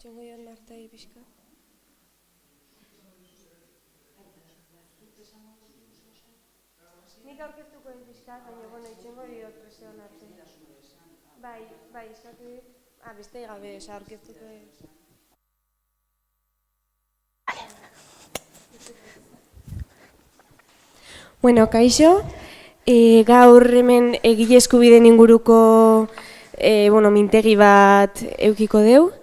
Itxengo joan Martai pixka. Nik aurkeztuko ez pixka, baina, bueno, itxengo diot presioan arte. Bai, eskatu dit. Beste gabe, aurkeztuko ez. Bueno, kaixo, gaur hemen egile eskubideen inguruko mintegi bat eukiko deu.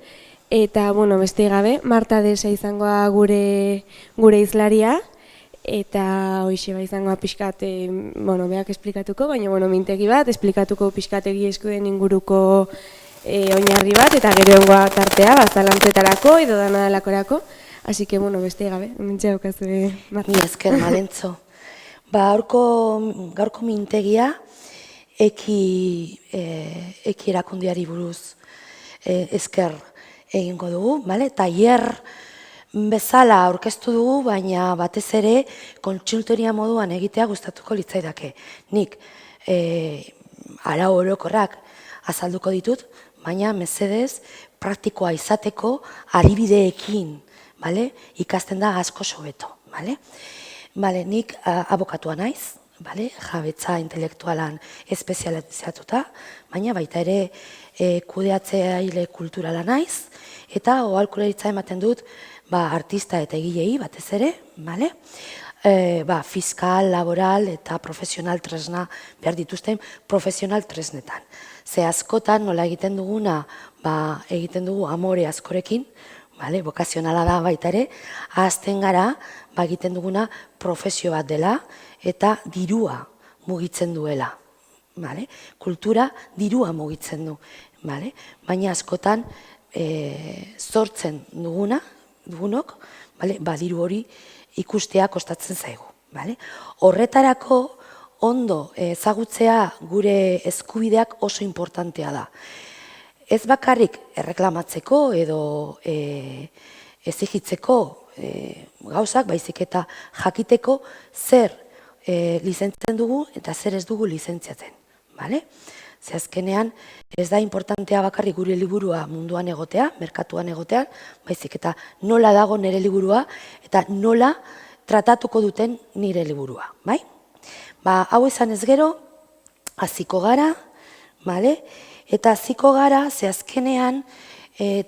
Eta, beste gabe, Marta Desa izangoa gure izlaria. Eta hoxe izangoa pixkat, beak esplikatuko, baina mintegi bat, esplikatuko pixkat egile eskubideen inguruko oinarri bat, eta gero engoa tartea, zalantzetarako edo danadalakorako. Así que, beste gabe, mintxe daukazu, Marta. Mi esker, Malentzo. Gaurko mintegia eki erakundiari buruz esker egingo dugu, tailer bezala aurkeztu dugu, baina batez ere kontsultoria moduan egitea gustatuko litzaidake. Nik arau orokorrak azalduko ditut, baina mesedez praktikoa izateko adibideekin ikasten da asko hobeto. Nik abokatua naiz, jabetza intelektualan espezializatuta, baina baita ere kudeatzaile kulturala naiz, eta ohalkularitza ematen dut artista eta egilei batez ere, fiskal, laboral eta profesional tresna behar dituzten profesional tresnetan. Ze askotan nola egiten duguna, egiten dugu amore askorekin, bokazionala da baita ere, ahazten gara egiten duguna profesio bat dela eta dirua mugitzen duela. Kultura dirua mugitzen du, baina askotan sortzen dugunok, diru hori ikustea kostatzen zaigu. Horretarako ondo ezagutzea gure eskubideak oso importantea da. Ez bakarrik erreklamatzeko edo ezigitzeko gauzak, baizik eta jakiteko zer lizentziatzen dugu eta zer ez dugu lizentziatzen. Ze azkenean ez da importantea bakarrik gure liburua munduan egotea, merkatuan egotean, baizik eta nola dago nire liburua eta nola tratatuko duten nire liburua. Hau izan ez gero, hasiko gara, eta hasiko gara, ze azkenean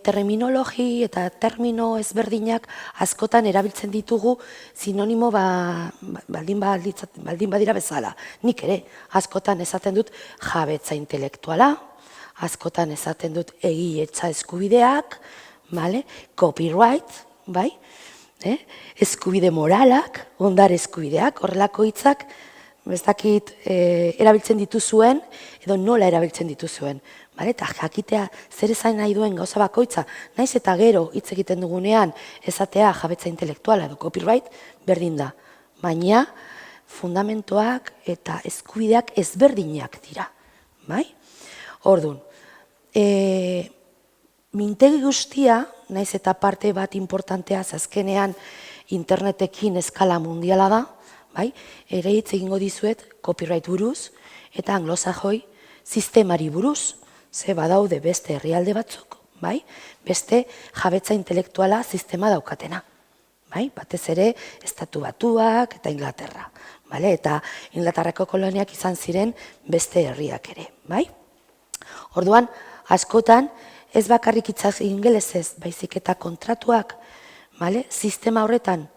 terminologi eta termino ezberdinak askotan erabiltzen ditugu sinonimo baldin badira bezala. Nik ere, askotan esaten dut jabetza intelektuala, askotan esaten dut egiletza eskubideak, copyright, eskubide moralak, ondare eskubideak, horrelako hitzak, ez dakit erabiltzen dituzuen edo nola erabiltzen dituzuen. Eta jakitea zer esan nahi duen gauza bakoitza, naiz eta gero hitz egiten dugunean esatea jabetza intelektuala edo copyright berdin da. Baina fundamentoak eta eskubideak ezberdinak dira. Orduan, mintegi guztia, naiz eta parte bat importantea azkenean internetekin eskala mundiala da, ere hitz egingo dizuet copyright buruz eta anglosajoi sistemari buruz, ze badaude beste herrialde batzuk, beste jabetza intelektuala sistema daukatena. Batez ere Estatu Batuak eta Inglaterra. Eta Inglaterrako koloniak izan ziren beste herriak ere. Orduan, askotan ez bakarrik hitzaz ingelesez, baizik eta kontratuak sistema horretan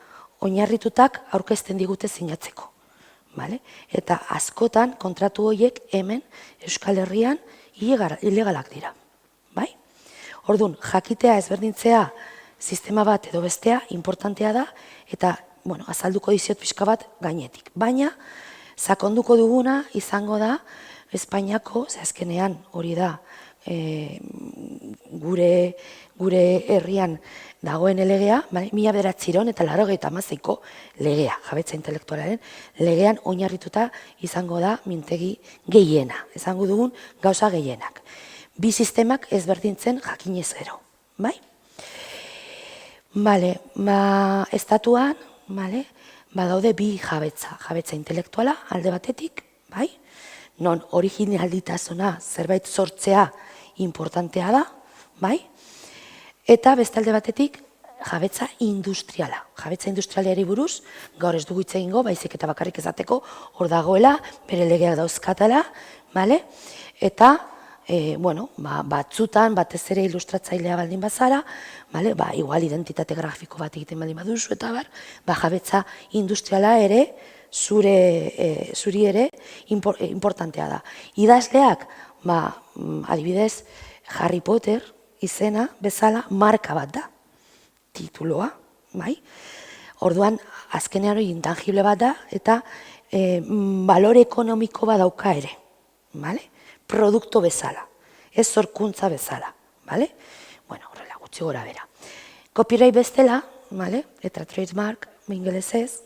oinarritutak aurkezten digute sinatzeko. Eta askotan kontratu horiek hemen Euskal Herrian ilegalak dira. Orduan, jakitea ezberdintzea sistema bat edo bestea importantea da eta azalduko diziot pixka bat gainetik. Baina, sakonduko duguna izango da Espainiako, ze azkenean hori da gure herrian dagoen legea, 1986ko legea, jabetza intelektualaren legean oinarrituta izango da mintegi gehiena, izango dugun gauza gehienak. Bi sistemak ezberdintzen jakinez gero. Estatuan badaude bi jabetza intelektuala alde batetik, non originalditasuna zerbait sortzea importantea da, Eta bestalde batetik, jabetza industriala. Jabetza industrialiari buruz, gaur ez dugu hitz egingo, baizik eta bakarrik ezateko, hor dagoela, bere legeak dauzkatala, eta batzutan, batez ere ilustratzailea baldin bazara, igual identitate grafiko bat egiten baldin baduzu, eta jabetza industriala ere, zuri ere, importantea da. Idazleak, adibidez, Harry Potter izena bezala marka bat da, tituloa, Orduan, azkenean hori intangible bat da, eta balore ekonomiko bat dauka ere, produkto bezala, ez zorkuntza bezala, horrela, gutxi gora bera. Copyright bestela, eta trademark, ingelesez,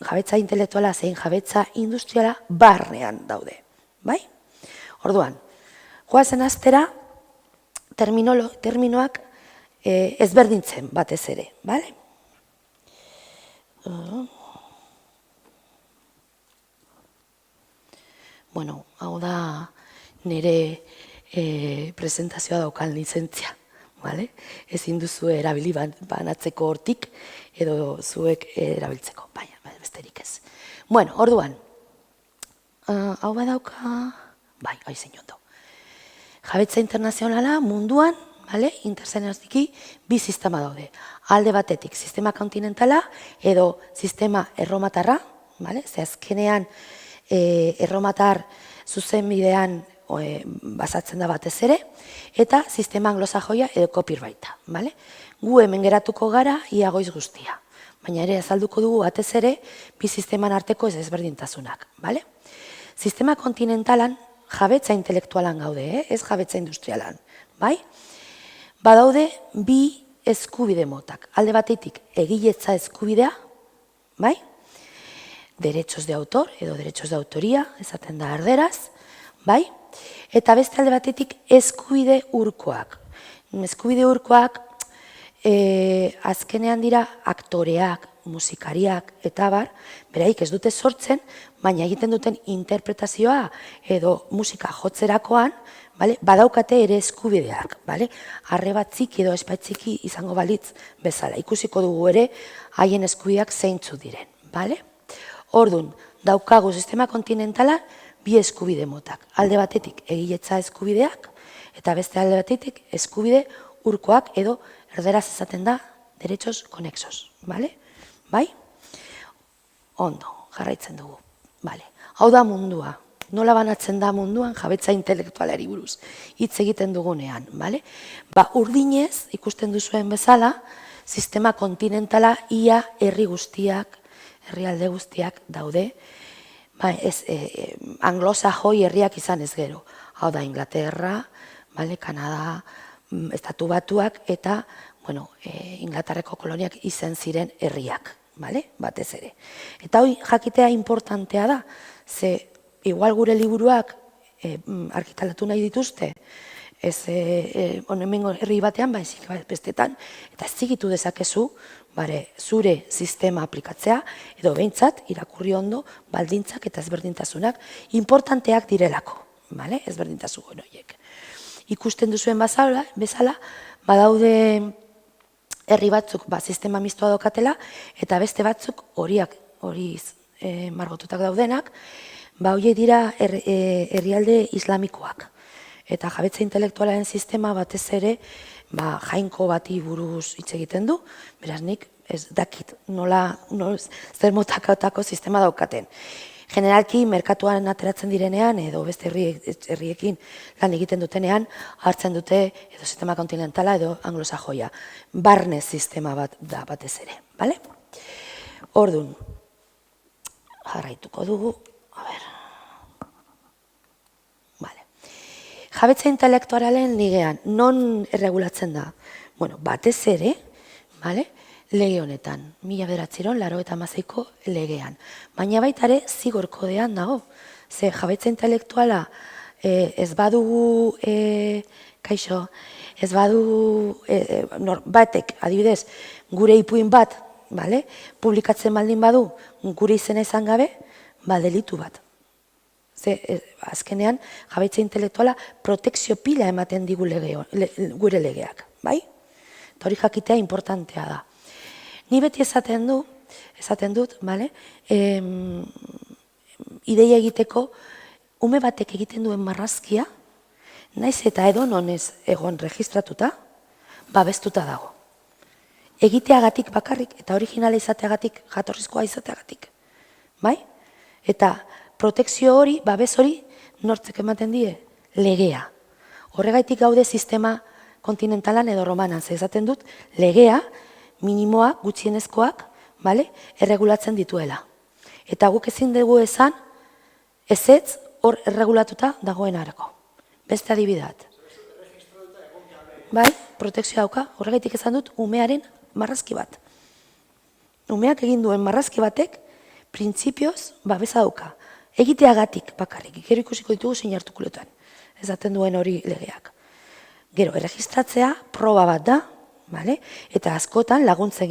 jabetza intelektuala zein jabetza industriala barnean daude, Orduan, goazen astera, terminoak ezberdintzen batez ere, hau da nire presentazioa daukan lizentzia, ezin duzu erabili banatzeko hortik edo zuek erabiltzeko, baina besterik ez. Orduan, hau badauka, haizen jondo. Jabetza internazionala munduan, interzenaztiki, bi sistema daude. Alde batetik, sistema kontinentala edo sistema erromatarra, ze azkenean erromatar zuzenbidean basatzen da batez ere, eta sistema anglosajoia edo copyrighta. Gu hemen geratuko gara ia goiz guztia, baina ere azalduko dugu batez ere bi sisteman arteko ez ezberdintasunak. Sistema kontinentalan jabetza intelektualan gaude, ez jabetza industrialan. Badaude bi eskubide motak. Alde batetik egiletza eskubidea, derechos de autor edo derechos de autoría, esaten da erderaz, eta beste alde batetik eskubide urkoak. Eskubide urkoak azkenean dira aktoreak, musikariak eta beraik ez dute sortzen, baina egiten duten interpretazioa edo musika jotzerakoan, badaukate ere eskubideak, arreba txiki edo espai txiki izango balitz bezala. Ikusiko dugu ere haien eskubideak zeintzu diren. Orduan, daukagu sistema kontinentala bi eskubide motak. Alde batetik egiletza eskubideak eta beste alde batetik eskubide urkoak edo erderaz esaten da derechos konexos. Ondo, jarraitzen dugu. Hau da mundua. Nola banatzen da munduan jabetza intelektualari buruz hitz egiten dugunean. Urdinez, ikusten duzuen bezala, sistema kontinentala ia herrialde guztiak daude, anglosajoi herriak izan ez gero. Hau da Inglaterra, Kanada, Estatu Batuak eta Inglaterrako koloniak izan ziren herriak, batez ere. Eta hori jakitea importantea da, ze igual gure liburuak argitalatu nahi dituzte, ez hemengo herri batean, baizik bestetan, eta ez zigitu dezakezu, zure sistema aplikatzea, edo behintzat, irakurri ondo, baldintzak eta ezberdintasunak importanteak direlako, ezberdintasun horiek. Ikusten duzuen bezala, badaude herri batzuk sistema mistoa daukatela, eta beste batzuk hori margotutak daudenak, horiek dira herrialde islamikoak. Eta jabetza intelektualaren sistema batez ere jainko bati buruz hitz egiten du, beraz nik ez dakit nola zer motakotako sistema daukaten. Generalki, merkatuan ateratzen direnean, edo beste herriekin lan egiten dutenean, hartzen dute edo sistema kontinentala edo anglosajoia. Barne sistema bat da batez ere. Orduan, jarraituko dugu. Jabetza intelektualaren ligean, non erregulatzen da? Batez ere, lege honetan, 1986ko legean. Baina baita ere, zigor kodean dago. Ze jabetza intelektuala ez badugu, batek, adibidez, gure ipuin bat, publikatzen baldin badu, gure izena izan gabe, delitu bat. Azkenean, jabetza intelektuala protekzio pila ematen digu gure legeak. eta hori jakitea importantea da. Ni beti esaten dut, bale? Ideia egiteko, ume batek egiten duen marrazkia, naiz eta edononez egon registratuta, babestuta dago. Egiteagatik bakarrik, eta originala izateagatik, jatorrizkoa izateagatik. Bai? Eta protekzio hori, babes hori, nortzek ematen die? Legea. Horregaitik gaude sistema kontinentalan edo romanan, ze esaten dut, legea, minimoak, gutxienezkoak, erregulatzen dituela. Eta guk ezin dugu esan, ezetz hor erregulatuta dagoen arako. Beste adibidat. Bai, protekzioa dauka, horregaitik esan dut, umearen marrazki bat. Umeak egin duen marrazki batek, printzipioz, babesa dauka. Egiteagatik bakarrik, gero ikusiko ditugu zein artikulotan. Ezaten duen hori legeak. Gero, erregistratzea proba bat da, eta askotan laguntzen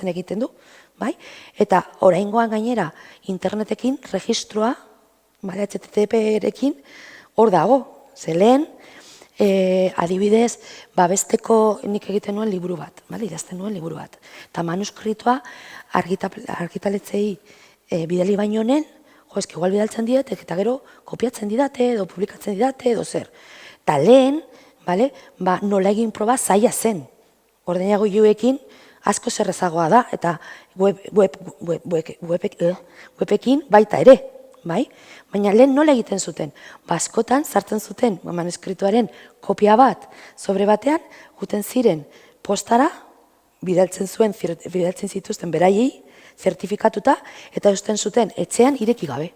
egiten du, eta oraingoan gainera internetekin registroa, HTTP-erekin hor dago, ze lehen, adibidez, babesteko nik egiten nuen liburu bat, idazten nuen liburu bat. Eta manuskritoa argitaletzei bidali bainonen, eski igual bidaltzen didate, eta gero kopiatzen didate, edo publikatzen didate, edo zer. Eta lehen, nola egin proba zaila zen. Ordenagailuekin asko zerrezagoa da, eta webekin baita ere. Baina lehen nola egiten zuten? Askotan sartzen zuten manuskritoaren kopia bat sobre batean, guten ziren postara, bidaltzen zituzten beraiei, zertifikatuta, eta eusten zuten etxean ireki gabe.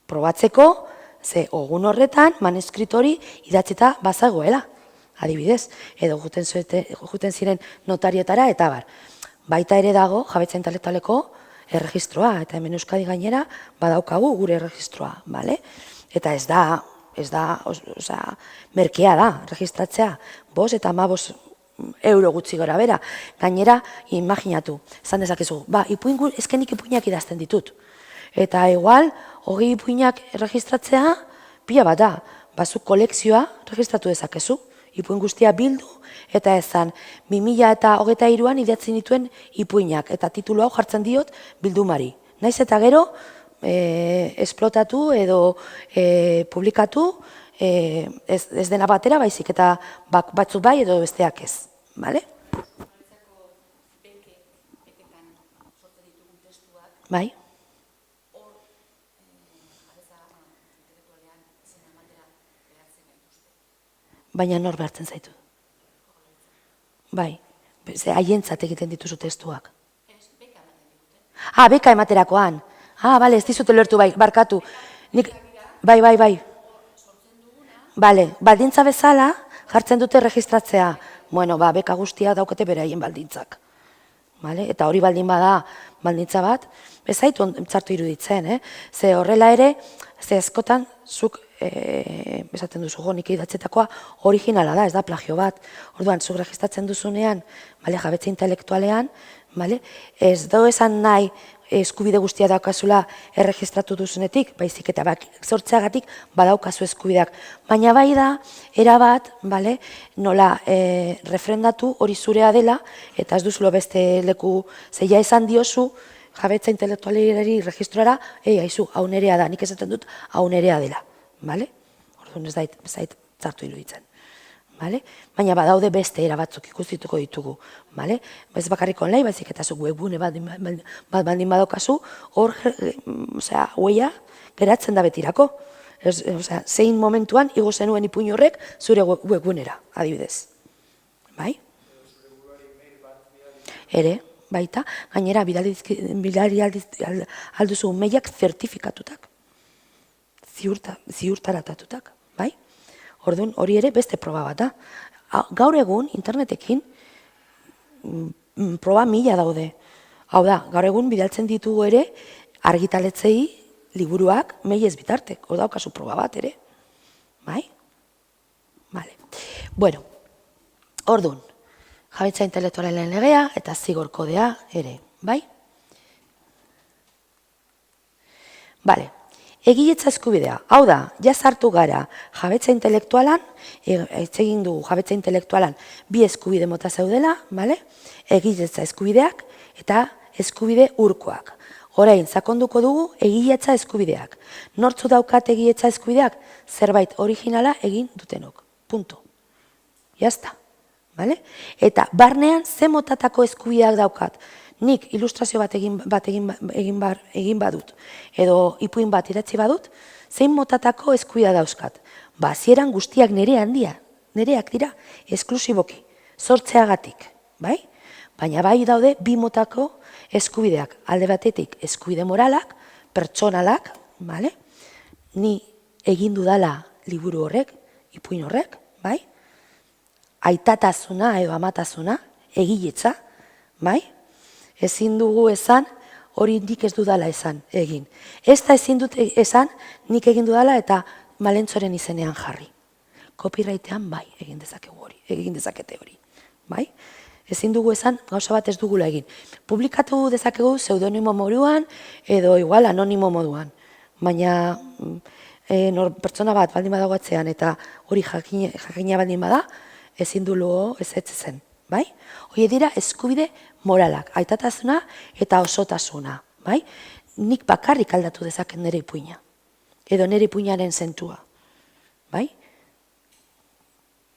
Probatzeko, ze ogun horretan manuskrito hori idatzita bazagoela, adibidez, edo juten ziren notarietara, eta bar. Baita ere dago, jabetza intelektualeko erregistroa, eta hemen Euskadi gainera badaukagu gure erregistroa, eta ez da, merkea da, registratzea, 5 eta 15 euro gutxi gora bera. Gainera, imaginatu, esan dezakezu, ezkenik ipuinak idazten ditut. Eta igual, 20 ipuinak registratzea, pila bat da, bazuk kolekzioa registratu dezakezu, ipuin guztia bildu, eta ezan, 2023an idatzen dituen ipuinak, eta titulu hau jartzen diot bildumari. Naiz eta gero, esplotatu edo publikatu, ez dena batera baizik, eta batzuk bai edo besteak ez. Bai? Baina nor behartzen zaitu. Bai, haientzat egiten dituzu testuak. Beka ematerakoan. Bale, ez dizute lertu bai, barkatu. Bai. Bale, baldintza bezala jartzen dute registratzea. Bueno, beka guztia daukate beraien baldintzak. Eta hori baldin bada baldintza bat, ez zaitu txartu iruditzen, ze horrela ere, ze askotan, zuk esaten duzu nik idatzetakoa originala da, ez da plagio bat. Orduan, zuk registratzen duzunean, jabetza intelektualean, ez da esan nahi eskubide guztia daukazula erregistratu duzunetik, baizik eta sortzeagatik badaukazu eskubideak. Baina bai da, erabat, nola refrendatu hori zurea dela, eta ez duzulo beste leku zeia esan diozu, jabetza intelektualeri registrara, haizu, hau nerea da, nik esaten dut, hau nerea dela. Orduan ez zait txartu iruditzen. Baina badaude beste era batzuk ikustituko ditugu. Ez bakarrik online, baizik eta zu webgune bat baldin badaukazu, hor, huella geratzen da betirako. Zein momentuan igo zenuen ipuin horrek zure webgunera, adibidez. Bai? Ere, baita, gainera bidali alduzu mailak zertifikatutak. Ziurtaratatutak, bai? Orduan, hori ere beste proba bat da. Gaur egun, internetekin, proba 1000 daude. Hau da, gaur egun bidaltzen ditugu ere, argitaletzei liburuak mailez bitartek. Hor daukazu proba bat ere. Bai? Bale. Bueno, orduan, jabetza intelektualaren legea eta zigor kodea ere. Bai? Bale. Egiletza eskubidea, hau da, sartu gara jabetza intelektualan, egin dugu jabetza intelektualan bi eskubide mota zeudela, egiletza eskubideak eta eskubide urkoak. Orain, sakonduko dugu egiletza eskubideak. Nortzu daukat egiletza eskubideak? Zerbait originala egin dutenok. Punto. Jazta. Eta barnean ze motatako eskubideak daukat? Nik ilustrazio bat egin badut, edo ipuin bat idatzi badut, zein motatako eskubidea dauzkat? Hasieran guztiak nereak dira, esklusiboki, sortzeagatik, bai? Baina bai daude bi motako eskubideak, alde batetik eskubide moralak, pertsonalak, ni egin dudala liburu horrek, ipuin horrek, bai? Aitatasuna edo amatasuna, egiletza, bai? Ezin dugu esan, hori nik ez dudala esan egin. Ez da ezin dut esan, nik egin dudala eta Malentzoren izenean jarri. Copyrighten bai egin dezakete hori. Bai? Ezin dugu esan, gauza bat ez dugula egin. Publikatu dezakegu pseudonimo moduan edo igual anonimo moduan. Baina pertsona bat baldin badago atzean eta hori jakina baldin bada, ezin du luego ez zen. Bai? Hori dira eskubide moralak, aitatasuna eta osotasuna. Bai? Nik bakarrik aldatu dezaken nire ipuina. Edo nire ipuinaren zentua. Bai?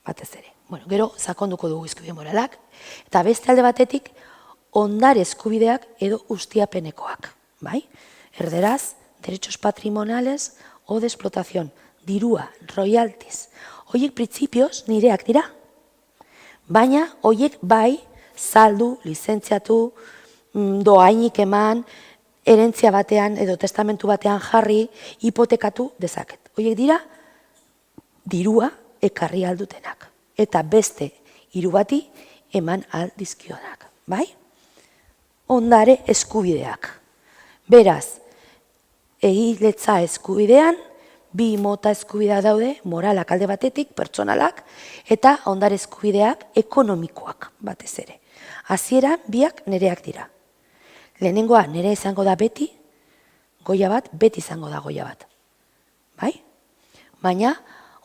Batez ere. Gero, sakonduko dugu eskubide moralak. Eta beste alde batetik, ondare eskubideak edo ustiapenekoak. Bai? Erderaz, derechos patrimoniales o de explotación. Dirua, royalties. Horiek printzipioz nireak dira. Baina, horiek bai, saldu, lizentziatu, doainik eman, herentzia batean edo testamentu batean jarri, hipotekatu dezaket. Horiek dira, dirua ekarri aldutenak. Eta beste hiru bati eman aldizkionak. Bai? Ondare eskubideak. Beraz, egiletza eskubidean, bi mota eskubidea daude, moralak alde batetik, pertsonalak, eta ondare eskubideak ekonomikoak batez ere. Hasieran biak nereak dira. Lehenengoa nere izango da beti, goia bat, beti izango da goia bat. Bai? Baina,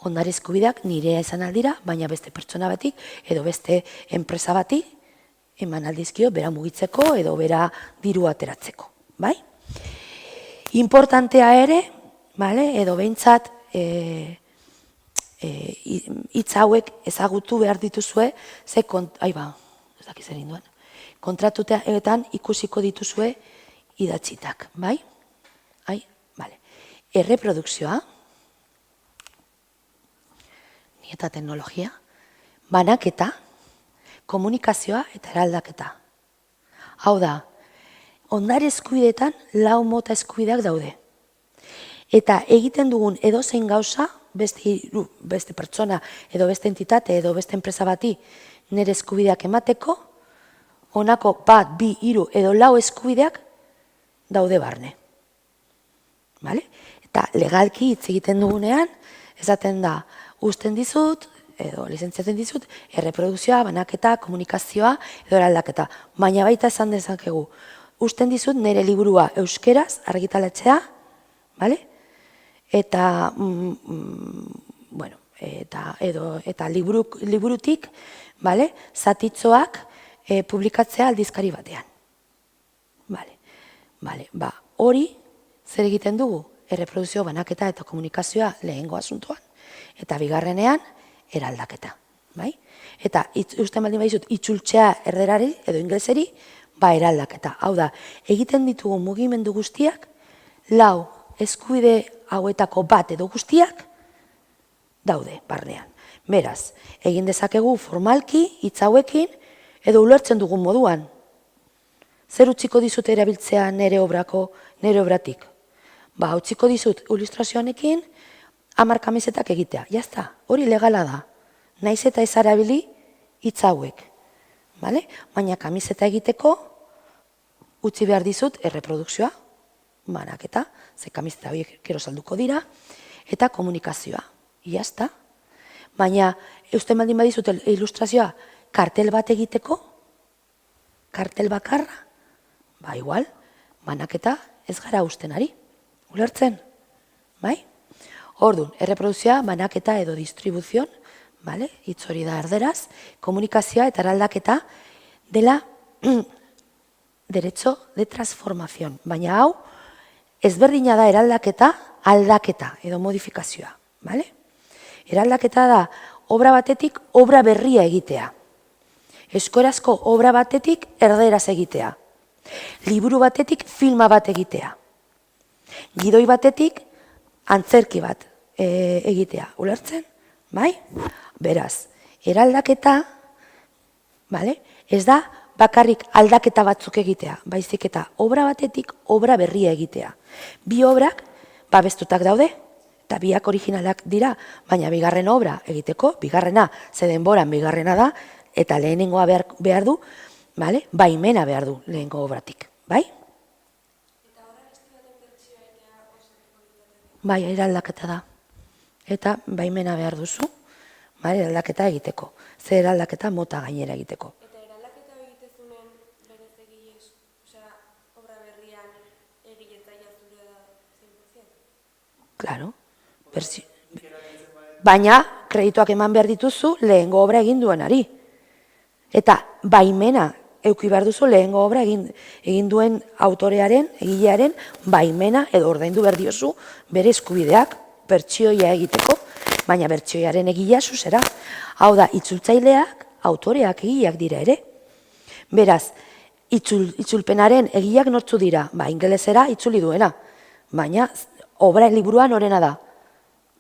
ondare eskubideak nirea izan aldira, baina beste pertsona batik, edo beste enpresa batik, eman aldizkio, bera mugitzeko, edo bera diru ateratzeko. Bai? Importantea ere, edo behintzat hitz hauek ezagutu behar dituzue, kontratuetan ikusiko dituzue idatzitak, bai? Erreprodukzioa, ni eta teknologia, banaketa, komunikazioa eta eraldaketa. Hau da, ondare eskubideetan lau mota eskubideak daude. Eta egiten dugun edozein gauza, beste pertsona, edo beste entitate, edo beste enpresa bati, nire eskubideak emateko, honako bat, bi, hiru, edo lau eskubideak daude barne. Eta legalki hitz egiten dugunean, esaten da, uzten dizut, edo lizentziatzen dizut, erreprodukzioa, banaketa, komunikazioa, edo eraldaketa. Baina baita esan dezakegu, uzten dizut nire liburua euskeraz argitaratzea, eta liburutik zatitzoak publikatzea aldizkari batean. Hori zer egiten dugu? Erreprodukzio, banaketa eta komunikazioa lehengo asuntoan. Eta bigarrenean, eraldaketa. Eta uste baldin badizut, itzultzea erderari edo ingleseri, eraldaketa. Hau da, egiten ditugu mugimendu guztiak, lau eskubide hauetako bat edo guztiak daude barnean. Beraz, egin dezakegu formalki, hitz hauekin, edo ulertzen dugun moduan. Zer utziko dizut erabiltzea nire obratik? Utziko dizut ilustrazioanekin 10 kamisetak egitea. Jazta, hori legala da. Naiz eta ez erabili hitz hauek. Baina kamiseta egiteko utzi behar dizut erreprodukzioa, banaketa, ze kamiseta horiek gero salduko dira, eta komunikazioa. Jazta. Baina, eusten baldin badizut ilustrazioa kartel bat egiteko, kartel bakarra, igual, banaketa ez gara usten ari. Ulertzen? bai? Orduan, erreproduzioa, banaketa edo distribuzion, bale? Hitz hori da erderaz, komunikazioa eta eraldaketa dela derecho de transformación, baina hau ezberdina da eraldaketa, aldaketa edo modifikazioa, bale? Eraldaketa da obra batetik obra berria egitea. Eskorazko obra batetik erderaz egitea. Liburu batetik filma bat egitea. Gidoi batetik antzerki bat egitea. Ulertzen? Bai? Beraz, eraldaketa, bale? Ez da bakarrik aldaketa batzuk egitea, baizik eta obra batetik obra berria egitea. Bi obrak babestutak daude, eta biak originalak dira, baina bigarren obra egiteko, bigarrena, ze denboran bigarrena da, eta lehenengoa behar du, baimena behar du lehenengo obratik, bai? Bai, eraldaketa da. Eta baimena behar duzu, eraldaketa egiteko. Ze eraldaketa mota gainera egiteko. Eta eraldaketa egitezunen berez egilez, obra berrian egiletzaia zure da 100%? Claro. Baina, kredituak eman behar dituzu lehengo obra egin duenari. Eta baimena eduki behar duzu lehengo obra egin duen autorearen, egilearen, baimena edo ordaindu behar diozu bere eskubideak bertsioia egiteko, baina bertsioiaren egilea zuzera. Hau da, itzultzaileak, autoreak egileak dira ere. Beraz, itzulpenaren egileak nortzu dira, ingelesera itzuli duena, baina obra liburuan orena da,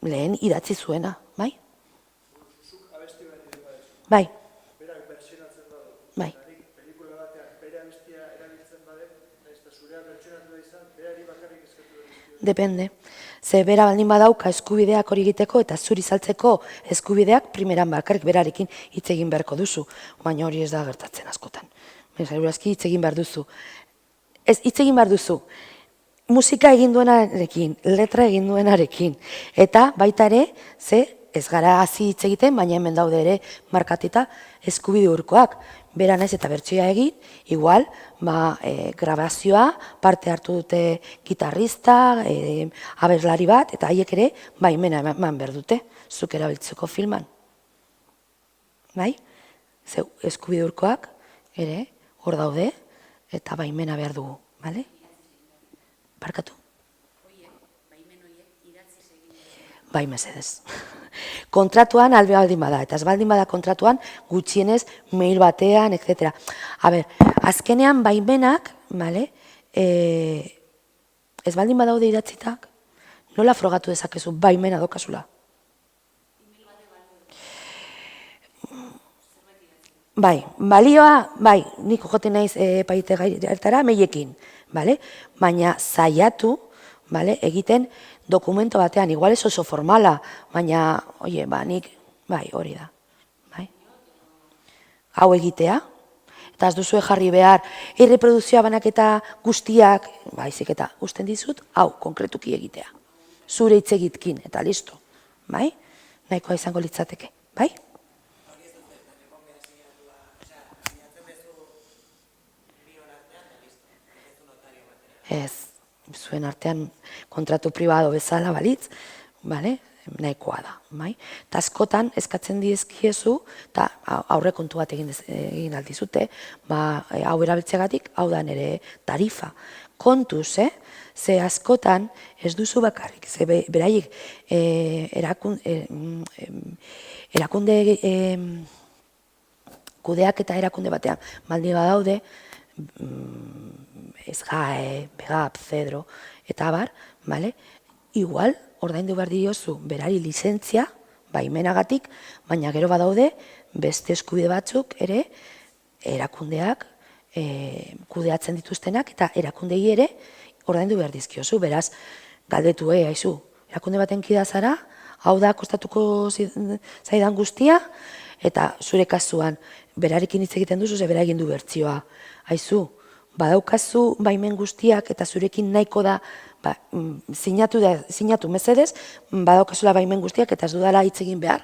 lehen idatzi zuena, bai? Bai. Bai. Depende. Ze bera baldin badauka eskubideak hori egiteko eta zuri saltzeko eskubideak primeran bakarrik berarekin hitz egin beharko duzu, baina hori ez da gertatzen askotan. Segurazki hitz egin behar duzu. Ez hitz egin behar duzu. Musika egin duenarekin, letra egin duenarekin, eta baita ere, ze ez gara hasi hitz egiten, baina hemen daude ere markatita eskubide urkoak. Bera naiz eta bertsioa egin, igual, grabazioa, parte hartu dute gitarrista, abeslari bat, eta haiek ere, baimena eman behar dute, zuk erabiltzeko filman. Bai? Zeu, eskubide urkoak, ere, hor daude, eta baimena behar dugu, bale? Barkatu? Bai, mesedez. Kontratuan albe baldin bada, eta ez baldin bada kontratuan gutxienez mail batean, etc. Azkenean baimenak, ez baldin badaude idatzitak, nola frogatu dezakezu baimena dokazula? Bai, balioa, nik joten naiz paite gaitara meilekin, baina zaiatu egiten dokumento batean, igual ez oso formala, baina, nik, hori da. Hau egitea, eta ez duzue jarri behar, erreproduzioa banaketa guztiak, baizik eta usten dizut, hau, konkretuki egitea. Zure hitz egitkin, eta listo. Nahikoa izango litzateke, bai? Ez, zuen artean kontratu pribado bezala balitz, nahikoa da. Eta askotan eskatzen dizkiezu, eta aurrekontu bat egin aldizute, hau erabiltzeagatik, hau da nire tarifa. Kontuz, ze askotan ez duzu bakarrik, ze beraiek erakunde kudeak eta erakunde batean maldi badaude, SGAE, BEGAP, CEDRO, eta abar, igual, ordaindu behar diozu berari lizentzia, baimenagatik, baina gero badaude, beste eskubide batzuk ere, erakundeak kudeatzen dituztenak, eta erakundei ere ordaindu behar dizkiozu, beraz, galdetu, haizu, erakunde baten kida zara, hau da kostatuko zaidan guztia, eta zure kasuan, berarekin hitz egiten duzu, ze bera egin du bertsioa, haizu, badaukazu baimen guztiak eta zurekin nahiko da sinatu mesedez, badaukazula baimen guztiak eta ez dudala hitz egin behar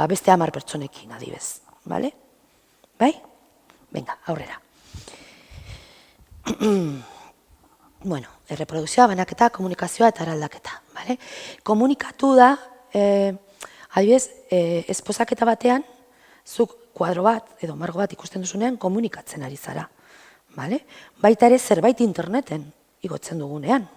beste 10 pertsonekin adibez. Bale? Bai? Venga, aurrera. Bueno, erreprodukzioa, banaketa, komunikazioa eta eraldaketa. Komunikatu da, adibidez, esposaketa batean, zuk kuadro bat edo margo bat ikusten duzunean komunikatzen ari zara. Baita ere zerbait interneten igotzen dugunean.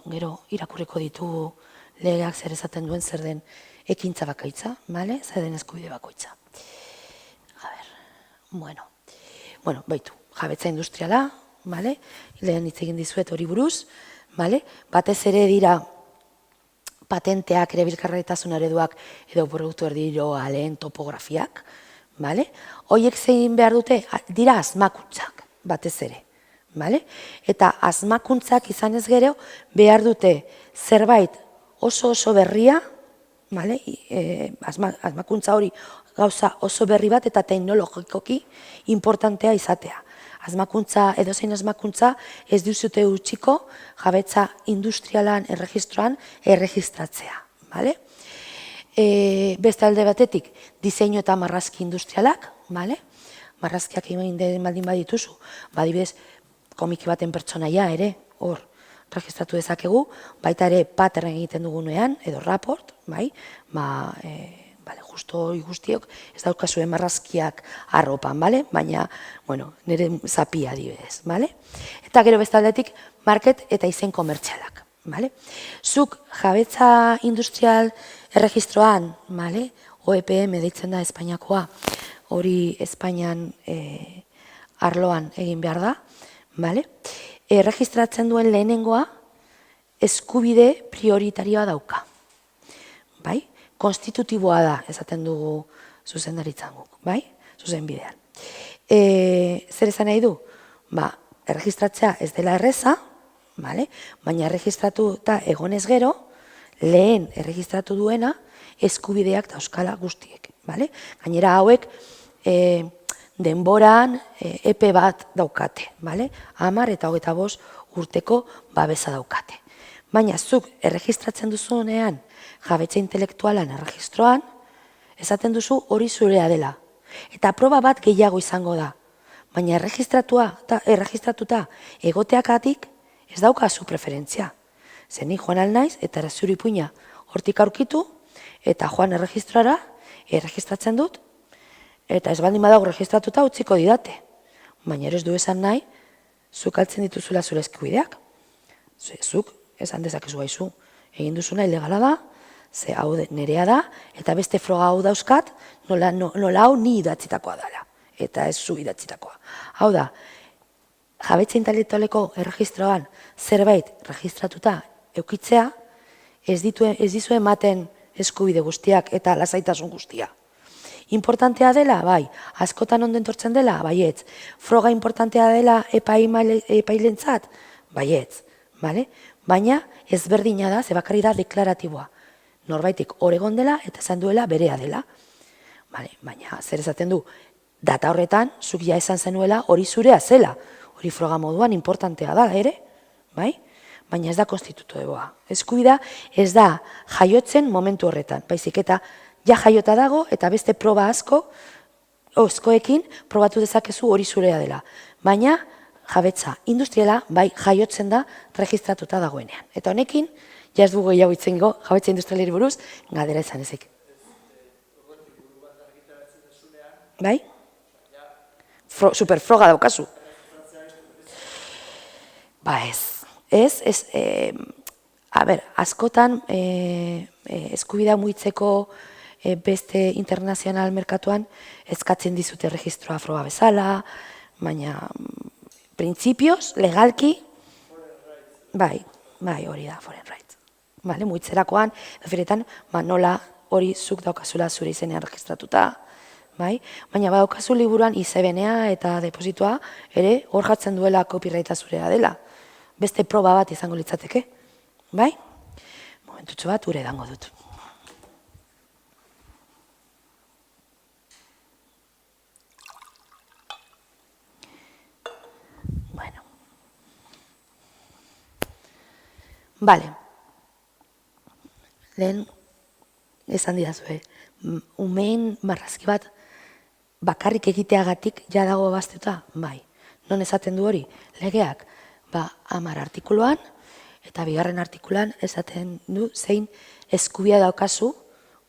Gero irakurriko ditugu legeak zer esaten duen zer den ekintza bakaitza, zer den eskubide bakoitza. Baitu, jabetza industriala, lehen hitz egin dizuet hori buruz, batez ere dira patenteak, erabilgarritasun ereduak edo produktu erdiroa lehen topografiak, horiek zein behar dute, dira asmakuntzak, batez ere. Eta asmakuntzak izan ez gero, behar dute zerbait oso berria, asmakuntza hori gauza oso berri bat eta teknologikoki importantea izatea. Edozein asmakuntza ez duzute utxiko jabetza industrialan erregistroan erregistratzea. Beste alde batetik, diseinu eta marrazki industrialak, marrazkiak egin baldin badituzu, adibidez, komiki baten pertsonaia ere, hor, registratu dezakegu, baita ere pattern egiten dugunean, edo raport, justo hori guztiok, ez daukazuen marrazkiak arropan, baina, nire zapia adibidez. Eta gero beste aldetik, market eta izen komertzialak. Zuk jabetza industrial erregistroan, OEPM deitzen da Espainiakoa, hori Espainian arloan egin behar da, erregistratzen duen lehenengoa eskubide prioritarioa dauka. Konstitutiboa da, esaten dugu zuzendaritzan guk, zuzen bidean. Zer esan nahi du? Erregistratzea ez dela erreza, baina erregistratu eta egonez gero, lehen erregistratu duena eskubideak dauzkala guztiek. Gainera hauek denboran epe bat daukate, 10 eta 25 urteko babesa daukate. Baina zuk erregistratzen duzunean jabetza intelektualan erregistroan, esaten duzu hori zurea dela. Eta proba bat gehiago izango da. Baina erregistratuta egoteakatik ez daukazu preferentzia. Zeni joan alnaiz eta zuri puina hortik aurkitu eta joan erregistrara, erregistratzen dut, eta ez baldin badago erregistratuta utziko didate. Baina ere ez du esan nahi, zuk altzen dituzula zure eskubideak. Zuk esan dezakezu haizu, egin duzuna ilegala da, ze hau nerea da, eta beste froga hau dauzkat, nola hau ni idatzitakoa dela, eta ez zu idatzitakoa. Hau da, jabetza intelektualeko erregistroan zerbait registratuta eukitzea, ez dizu ematen eskubide guztiak eta lasaitasun guztia. Importantea dela, bai, askotan ondo entortzen dela, baietz. Froga importantea dela epailentzat, baietz. Baina ezberdina da, ze bakarri da deklaratiboa. Norbaitik oregon dela eta esan duela berea dela. Baina zer esaten du, data horretan, zuk ja esan zenuela hori zurea zela. Hori froga moduan importantea da ere, baina ez da konstitutiboa. Eskubida ez da jaiotzen momentu horretan, baizik eta ja jaiota dago eta beste proba askoekin probatu dezakezu hori zurea dela. Baina jabetza industriala bai jaiotzen da registratuta dagoenean. Eta honekin, ja ez dugu gehiago itzengo, jabetza industrialeri buruz, galdera izan ezik. Bai? Superfroga daukazu. Ba ez, askotan eskubidea muitzeko beste internazional merkatuan eskatzen dizute registroa froga bezala, baina printzipioz, legalki, bai, hori da, foreign rights. Muitzerakoan, eferetan, nola hori zuk daukazula zure izenean registratuta, baina badaukazu liburuan ISBNA eta depositoa ere hor jatzen duela copyrighta zurea dela. Beste proba bat izango litzateke, bai? Momentutxo bat ure dango dut. Bueno. Bale. Lehen, esan didazue, umeen marrazki bat bakarrik egiteagatik ja dago baztuta, bai. Non esaten du hori? Legeak, 10 artikuluan, Eta bigarren artikulan esaten du zein eskubidea daukazu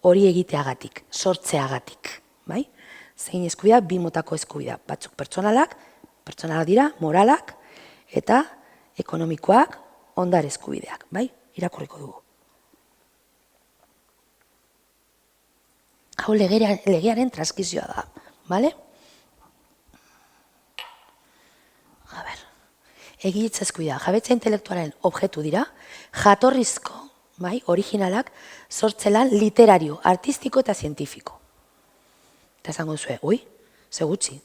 hori egiteagatik, sortzeagatik, bai? Zein eskubidea, bi motako eskubidea, batzuk pertsonalak dira, moralak, eta ekonomikoak, ondare eskubideak, bai? Irakurriko dugu. Hau legearen transkizioa da, bale? A ber, egitza eskubidea, jabetza intelektualaren objektu dira, jatorrizko, bai, originalak, sortzelan literario, artistiko eta zientifiko. Eta esango duzue, ze gutxi?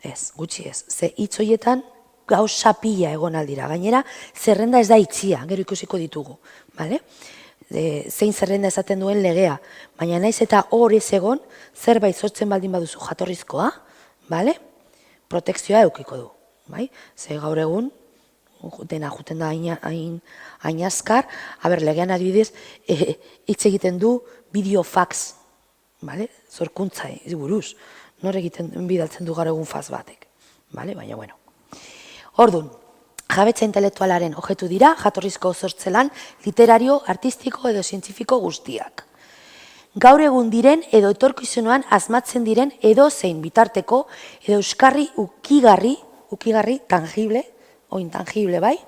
Ez, gutxi ez. Ze hitz horietan gauza pila egon aldira. Gainera, zerrenda ez da itxia, gero ikusiko ditugu, bale? Zein zerrenda esaten duen legea, baina naiz eta hor ez egon, zerbait sortzen baldin baduzu jatorrizkoa, bale? Protekzioa eukiko du, bai? Ze gaur egun, dena juten da hain azkar, legean adibidez, hitz egiten du bideofax, bale? Zorkuntza buruz, nor egiten bidaltzen du gaur egun fax batek, bale? Baina, bueno. Orduan, jabetza intelektualaren objektu dira, jatorrizko sortzelan, literario, artistiko edo zientifiko guztiak. Gaur egun diren edo etorkizunean asmatzen diren edo zein bitarteko edo euskarri ukigarri, tangible, o intangible, bai?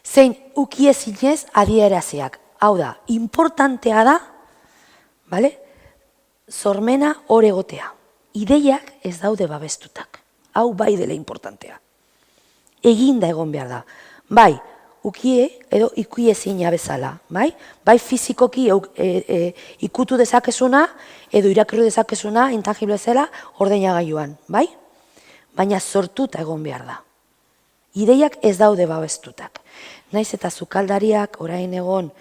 Zein ukiezinez adieraziak. Hau da, importantea da, bale? Sormena hor egotea. Ideiak ez daude babestutak. Hau bai dela importantea. Eginda egon behar da. Bai, ukie edo ikuiezina bezala, bai? Bai fizikoki ikutu dezakezuna edo irakurri dezakezuna intangible zela ordenagailuan, bai? Baina sortuta egon behar da. Ideiak ez daude babestutak. Naiz eta sukaldariak orain egon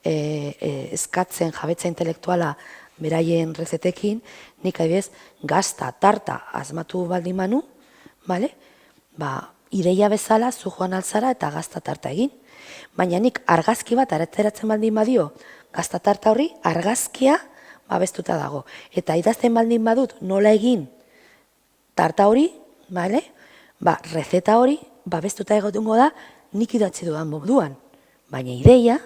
eskatzen jabetza intelektuala beraien rezetekin, nik adibidez gazta, tarta asmatu baldin manu, bale? Ideia bezala zu joan altzara eta gazta tarta egin. Baina nik argazki bat ateratzen baldin badio, gazta tarta horri argazkia babestuta dago. Eta idazten baldin badut nola egin tarta hori, rezeta hori babestuta egotungo da nik idatzi dudan moduan. Baina ideia,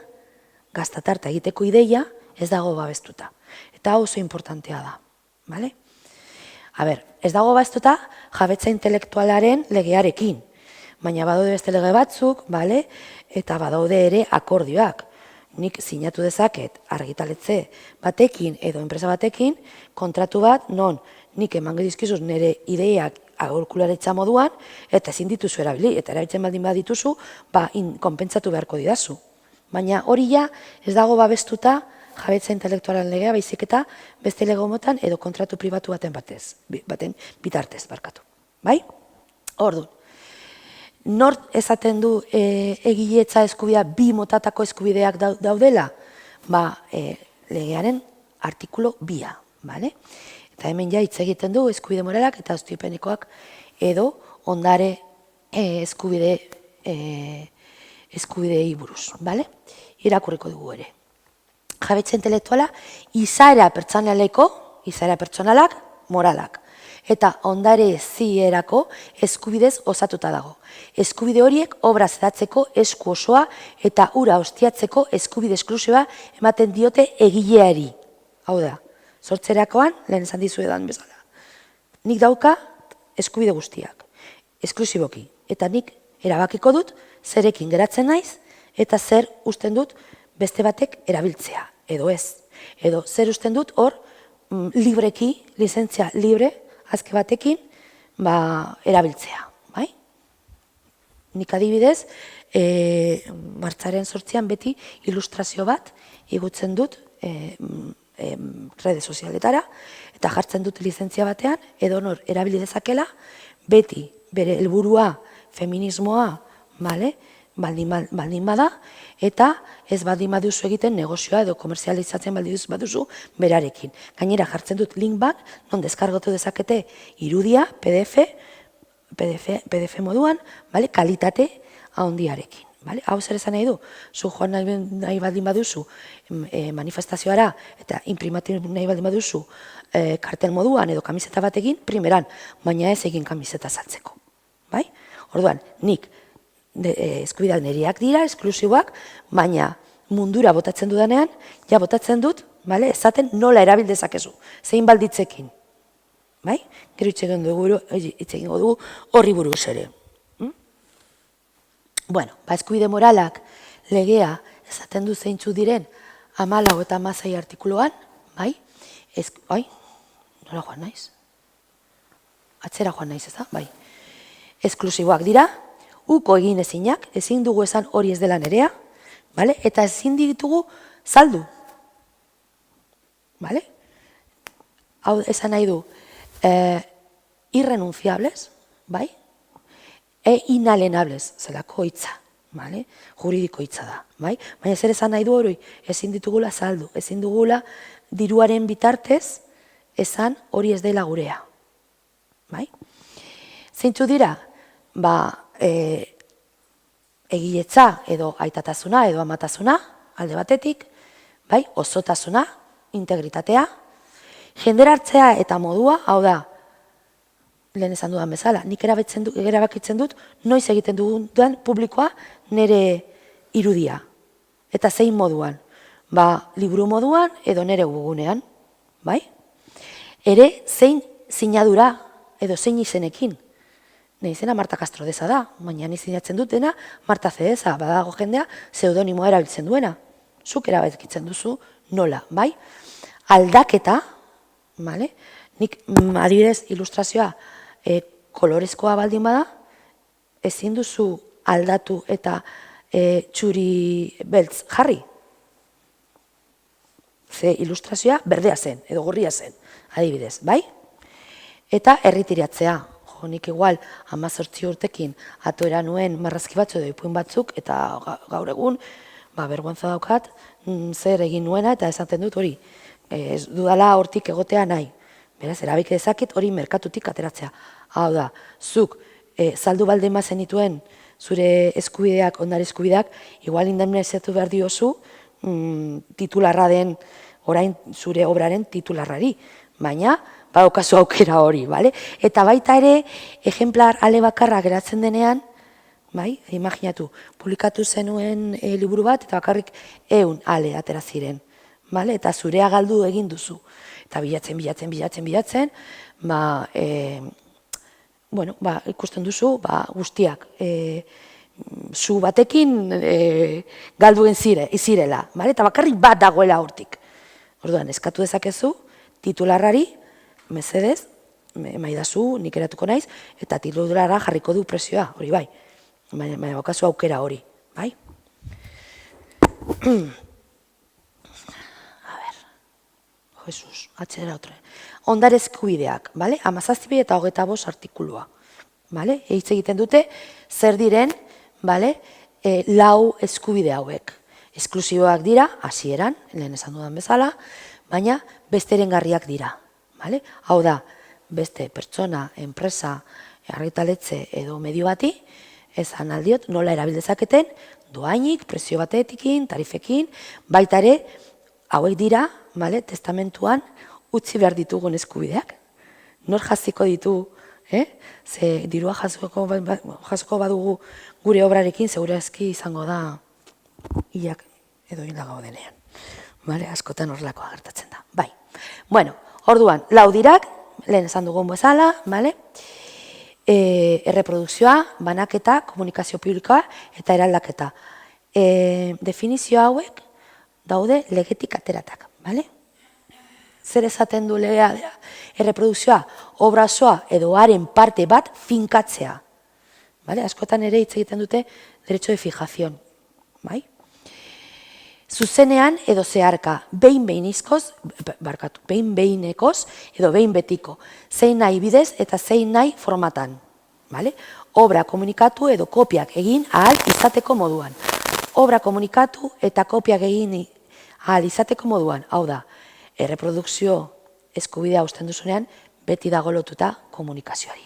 gazta tarta egiteko ideia, ez dago babestuta. Eta oso importantea da. Ez dago babestuta jabetza intelektualaren legearekin. Baina badaude beste lege batzuk, eta badaude ere akordioak. Nik sinatu dezaket argitaletxe batekin edo enpresa batekin kontratu bat non nik emango dizkizuz nire ideiak aholkularitza moduan eta ezin dituzu erabili. Eta erabiltzen baldin badituzu, konpentsatu beharko didazu. Baina hori ja ez dago babestuta jabetza intelektualaren legea baizik eta beste lege motan edo kontratu pribatu baten bitartez barkatu. Bai? Orduan. Nort esaten du egiletza eskubidea bi motatako eskubideak daudela? Legearen artikulu 2, bale? Eta hemen ja hitz egiten du eskubide moralak eta oztopanekoak edo ondare eskubidei buruz, bale? Irakurriko dugu ere. Jabetza intelektuala izaera pertsonalak, moralak. Eta ondare zierako eskubidez osatuta dago. Eskubide horiek obra zedatzeko esku osoa eta ura ostiatzeko eskubide esklusiba ematen diote egileari. Hau da, sortzerakoan, lehen esan dizuedan bezala. Nik dauka eskubide guztiak, esklusiboki. Eta nik erabakiko dut zerekin geratzen naiz eta zer usten dut beste batek erabiltzea, edo ez. Edo zer usten dut hor libreki, lizentzia libre, azke batekin, erabiltzea, bai? Nik adibidez, martxaren 8an beti ilustrazio bat igutzen dut rede sozialetara, eta jartzen dut lizentzia batean, edo nor erabili dezakela, beti bere helburua, feminismoa, baldin bada, eta ez baldin baduzu egiten negozioa edo komerzializatzen baldin baduzu berarekin. Gainera jartzen dut link bat, non deskargatu dezakete irudia, PDF moduan, kalitate handiarekin. Hau zer esan nahi du? Zu joan nahi baldin baduzu manifestazioara eta imprimatu nahi baldin baduzu kartel moduan edo kamiseta batekin, primeran, baina ez egin kamiseta saltzeko. Orduan, nik eskubideak niriak dira, esklusiboak, baina mundura botatzen dudanean, ja botatzen dut, esaten nola erabil dezakezu, zein balditzekin. Gero hitz egingo dugu horri buruz ere. Bueno, eskubide moralak legea esaten du zeintzu diren 14 eta 16 artikuluan, nola joan naiz? Atzera joan naiz, ez da? Esklusiboak dira, uko egin ezinak, ezin dugu esan hori ez dela nerea, eta ezin ditugu saldu. Hau esan nahi du, irrenunciables, inalienables, zelako hitza, juridiko hitza da. Baina zer esan nahi du hori, ezin ditugula saldu, ezin dugula diruaren bitartez esan hori ez dela gurea. Zeintzu dira, egiletza edo aitatasuna edo amatasuna, alde batetik, osotasuna, integritatea, jenderartzea eta modua, hau da, lehen esan dudan bezala, nik erabakitzen dut, noiz egiten dudan publikoa nire irudia. Eta zein moduan, liburu moduan edo nire webgunean, ere zein sinadura edo zein izenekin. Nire izena Marta Castro Deza da, baina ni sinatzen dut dena Marta Cedeza, badago jendea pseudonimoa erabiltzen duena. Zuk erabakitzen duzu nola, aldaketa, nik adibidez ilustrazioa kolorezkoa baldin bada, ezin duzu aldatu eta txuri beltz jarri. Ze ilustrazioa berdea zen, edo gorria zen, adibidez, Eta erritiratzea, nik igual 18 urtekin atoera nuen marrazki batzu edo ipuin batzuk, eta gaur egun, berguantza daukat, zer egin nuena eta esaten dut hori, ez dudala hortik egotea nahi. Beraz, erabik dezaket hori merkatutik ateratzea. Hau da, zuk saldu baldin bazen dituen zure eskubideak, ondare eskubideak, igual indemniziatu behar diozu titularra den, orain zure obraren titularrari. Baina, badaukazu aukera hori, Eta baita ere, ejemplar ale bakarra geratzen denean, imaginatu, publikatu zenuen liburu bat, eta bakarrik 100 ale atera ziren. Eta zurea galdu egin duzu. Eta bilatzen, ikusten duzu guztiak zu batekin galduen zirela. Eta bakarrik bat dagoela hortik. Orduan, eskatu dezakezu, titularrari, mesedez, maidazu, nik eratuko naiz, eta titularra jarriko du presioa, hori bai. Baina bakazu aukera hori, bai? Jesus, atxera otre. Ondare eskubideak, 17 eta 25 artikulua. Hitz egiten dute, zer diren, lau eskubide hauek. Esklusiboak dira, hasieran, lehen esan dudan bezala, baina besteren garriak dira. Hau da, beste pertsona, enpresa, argitaletxe edo medio bati, esan aldiot nola erabildezaketen, doainik, presio batetikin, tarifekin, baita ere, hauek dira, testamentuan utzi behar ditugun eskubideak. Nor jaziko ditu, ze dirua jasoko badugu gure obrarekin, segurazki izango da hilak edo hilago denean. Askotan horrelakoa gertatzen da. Bueno, orduan, laudirak, lehen esan dugun bezala, erreprodukzioa, banaketa, komunikazio publikoa eta eraldaketa. Definizio hauek daude legetik ateratak. Zer esaten du legea erreprodukzioa, obra osoa edo haren parte bat finkatzea. Askotan ere hitz egiten dute derecho de fijación. Zuzenean edo zeharka, behin-behinekoz edo behin betiko, zein nahi bidez eta zein nahi formatan. Obra komunikatu edo kopiak egin ahal izateko moduan. Obra komunikatu eta kopiak egin ahal izateko moduan. Hau da, erreprodukzio eskubidea usten duzunean, beti dago lotuta komunikazioari.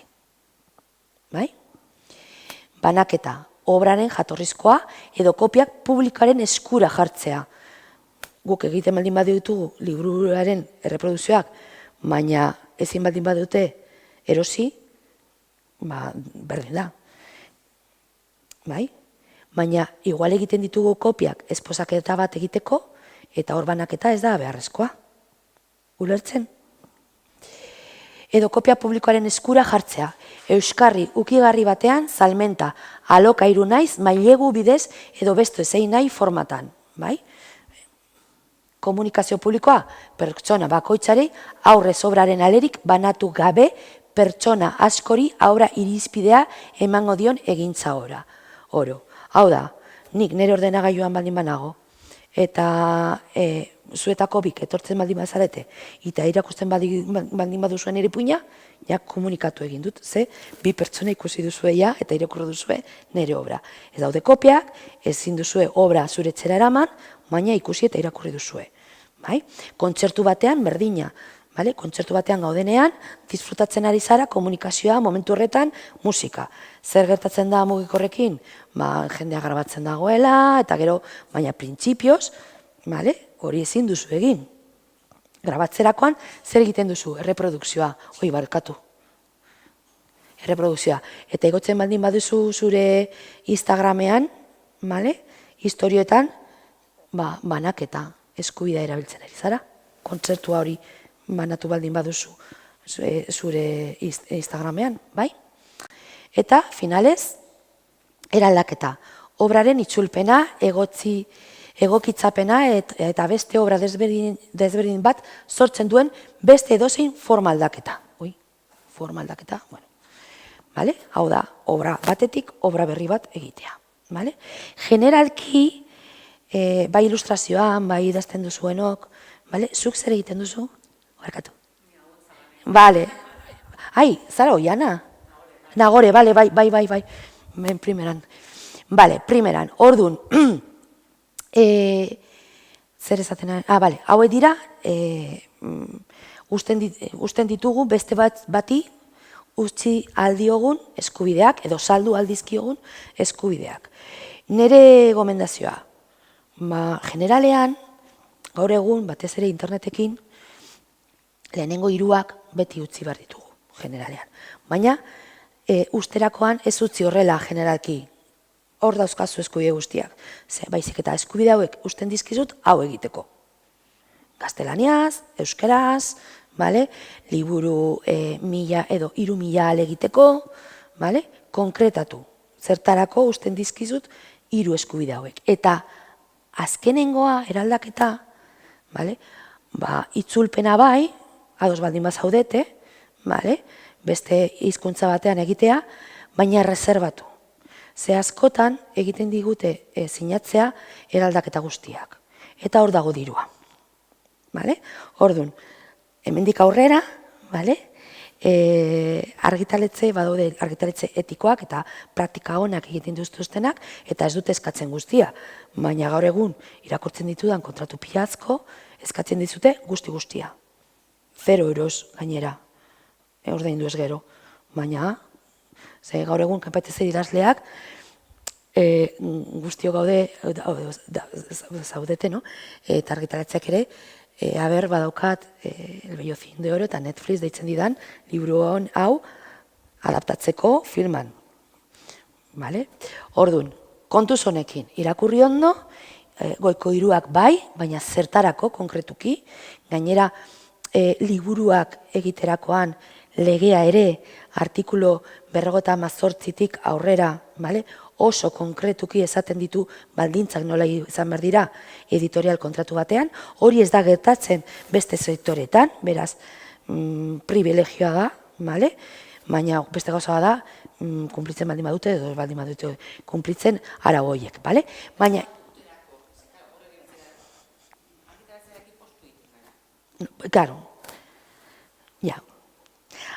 Banaketa, obraren jatorrizkoa edo kopiak publikoaren eskura jartzea. Guk egiten baldin baditugu liburuaren erreprodukzioak, baina ezin baldin badute erosi, berdin da. bai? Baina, igual egiten ditugu kopiak esposaketa bat egiteko, eta hor banaketa ez da beharrezkoa. Ulertzen? Edo kopia publikoaren eskura jartzea. Euskarri ukigarri batean salmenta alokairu naiz mailegu bidez edo beste zein nahi formatan. Bai? Komunikazio publikoa pertsona bakoitzari aurrez obraren alerik banatu gabe pertsona askori aurra irizpidea emango dion egintza oro. Hau da, nik nire ordenagailuan baldin banago, eta zuetako bik etortzen baldin bazarete, eta irakusten baldin baduzuen ere puina, ja komunikatu egin dut, ze bi pertsona ikusi duzue ja, eta irakurro duzue nire obra. Ez daude kopiak, ezin duzue obra zure etxera eraman, baina ikusi eta irakurri duzue. Kontzertu batean berdina, kontzertu batean gaudenean, disfrutatzen ari zara komunikazioa momentu horretan musika. Zer gertatzen da mugikorrekin? Jendea grabatzen dagoela, eta gero, baina printzipioz, hori ezin duzu egin. Grabatzerakoan, zer egiten duzu? Erreprodukzioa, barkatu. Erreprodukzioa. Eta igotzen baldin baduzu zure Instagramean, historioetan, banaketa eskubidea erabiltzen ari zara. Kontzertua hori banatu baldin baduzu zure Instagramean, bai? Eta, finalez, eraldaketa. Obraren itzulpena, egokitzapena eta beste obra desberdin bat sortzen duen beste edozein forma aldaketa. Forma aldaketa, bueno. Hau da, obra batetik, obra berri bat egitea. Generalki, bai ilustrazioan, bai idazten duzuenok, zuk zer egiten duzu? Barkatu. Bale. Ai, zara oiana? Nagore, bale, bai. Primeran. Bale, primeran. Ordun, zer esaten? Bale, hauek dira, usten ditugu beste bati utzi aldiogun eskubideak, edo saldu aldizkiogun eskubideak. Nere gomendazioa, generalean, gaur egun, batez ere internetekin, lehenengo hiruak beti utzi behar ditugu, generalean. Baina, usterakoan ez utzi horrela generalki, hor dauzkazu eskubide guztiak. Baizik eta eskubide hauek usten dizkizut hau egiteko. Gaztelaniaz, euskeraz, liburu 1000 edo 3000 egiteko, konkretatu. Zertarako usten dizkizut 3 eskubide hauek. Eta azkenengoa eraldaketa, itzulpena bai, ados baldin bazaudete, beste hizkuntza batean egitea, baina erreserbatu. Ze askotan egiten digute sinatzea eraldaketa guztiak. Eta hor dago dirua. Orduan, hemendik aurrera, argitaletxe, badaude argitaletxe etikoak eta praktika onak egiten dituztenak, eta ez dute eskatzen guztia. Baina gaur egun irakurtzen ditudan kontratu pilazko, eskatzen dizute guztia. 0 euroz gainera, ordaindu ez gero. Baina, gaur egun kanpaiteze idazleak, guztio gaude, zaudete, eta argitaletxeak ere, haber badaukat El Bellocín de Oro eta Netflix deitzen didan liburu hau adaptatzeko filman. Orduan, kontuz honekin, irakurri ondo, goiko hiruak bai, baina zertarako konkretuki, gainera liburuak egiterakoan legea ere artikulu 58tik aurrera, oso konkretuki esaten ditu baldintzak nola izan behar dira editorial kontratu batean, hori ez da gertatzen beste sektoretan, beraz, privilegioa da, baina beste gauza da, kumplitzen baldin badute, edo baldin badute kumplitzen arau horiek, baina... Claro, ja.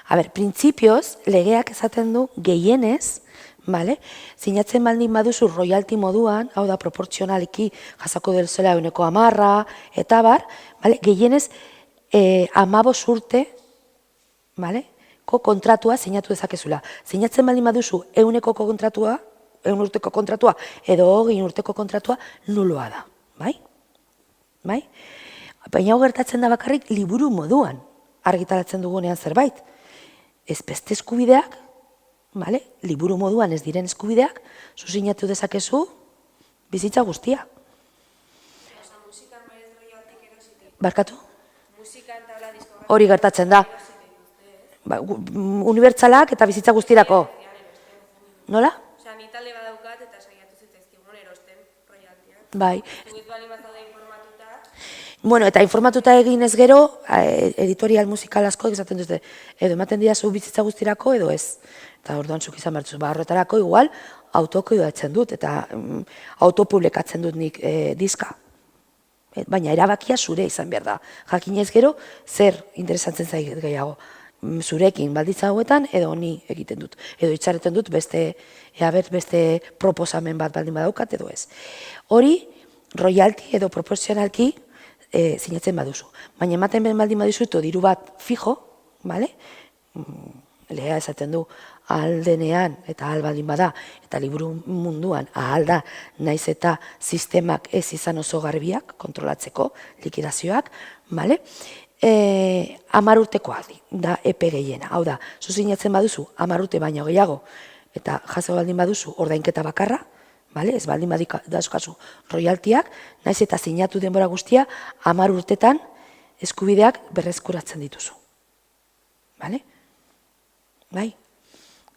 A ber, printzipioz, legeak esaten du gehienez, sinatzen baldin baduzu royalty moduan, hau da proportzionaliki jasako delzela 10%, eta bar, gehienez 15 urte, kontratua sinatu dezakezula. Sinatzen baldin baduzu 100 kontratua, 100 urteko kontratua, edo 20 urteko kontratua, nuloa da. Baina hau gertatzen da bakarrik liburu moduan argitaratzen dugunean zerbait. Ez beste eskubideak, liburu moduan ez diren eskubideak, sinatu dezakezu bizitza guztia. Barkatu? Hori gertatzen da. Unibertsalak eta bizitza guztirako. Nola? Osea, ni talde badaukat eta saiatu zitzaizkigun erosten royaltiak. Bai. Zuit bali bazaude informatuta. Bueno, eta informatuta eginez gero, editorial musikal asko esaten dute, edo ematen dira zu bizitza guztirako edo ez. Eta orduan zuk izan behar duzu, horretarako igual autoko idatzen dut eta autopublikatzen dut nik diska. Baina erabakia zure izan behar da. Jakinez gero, zer interesatzen zait gehiago. Zurekin balditza hauetan edo ni egiten dut. Edo itxareten dut beste proposamen bat baldin badaukat edo ez. Hori, royalty edo proportzionalki sinatzen baduzu. Baina ematen baldin baduzu diru bat fijo, legea esaten du ahal denean eta ahal baldin bada, eta liburu munduan ahal da, naiz eta sistemak ez izan oso garbiak kontrolatzeko likidazioak, 10 urtekoa da epe gehiena. Hau da, sinatzen baduzu 10 urte baino gehiago, eta jaso baldin baduzu ordainketa bakarra, ez baldin dauzkazu royaltiak, naiz eta sinatu denbora guztia 10 urtetan eskubideak berreskuratzen dituzu. Bai?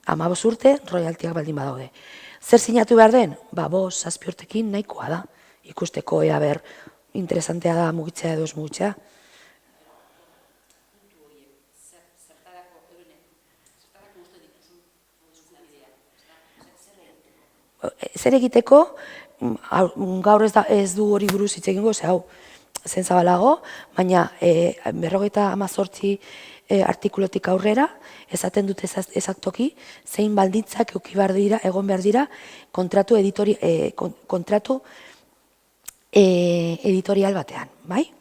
15 urte royaltiak baldin badaude. Zer sinatu behar den? 5-6 urtekin nahikoa da. Ikusteko ea ber interesantea da mugitzea edo ez mugitzea. Zer egiteko, gaur ez du hori buruz hitz egingo, ze hau zen zabalago, baina 58 artikulotik aurrera, esaten dute ezaktoki, zein baldintzak egon behar dira kontratu editorial batean, bai?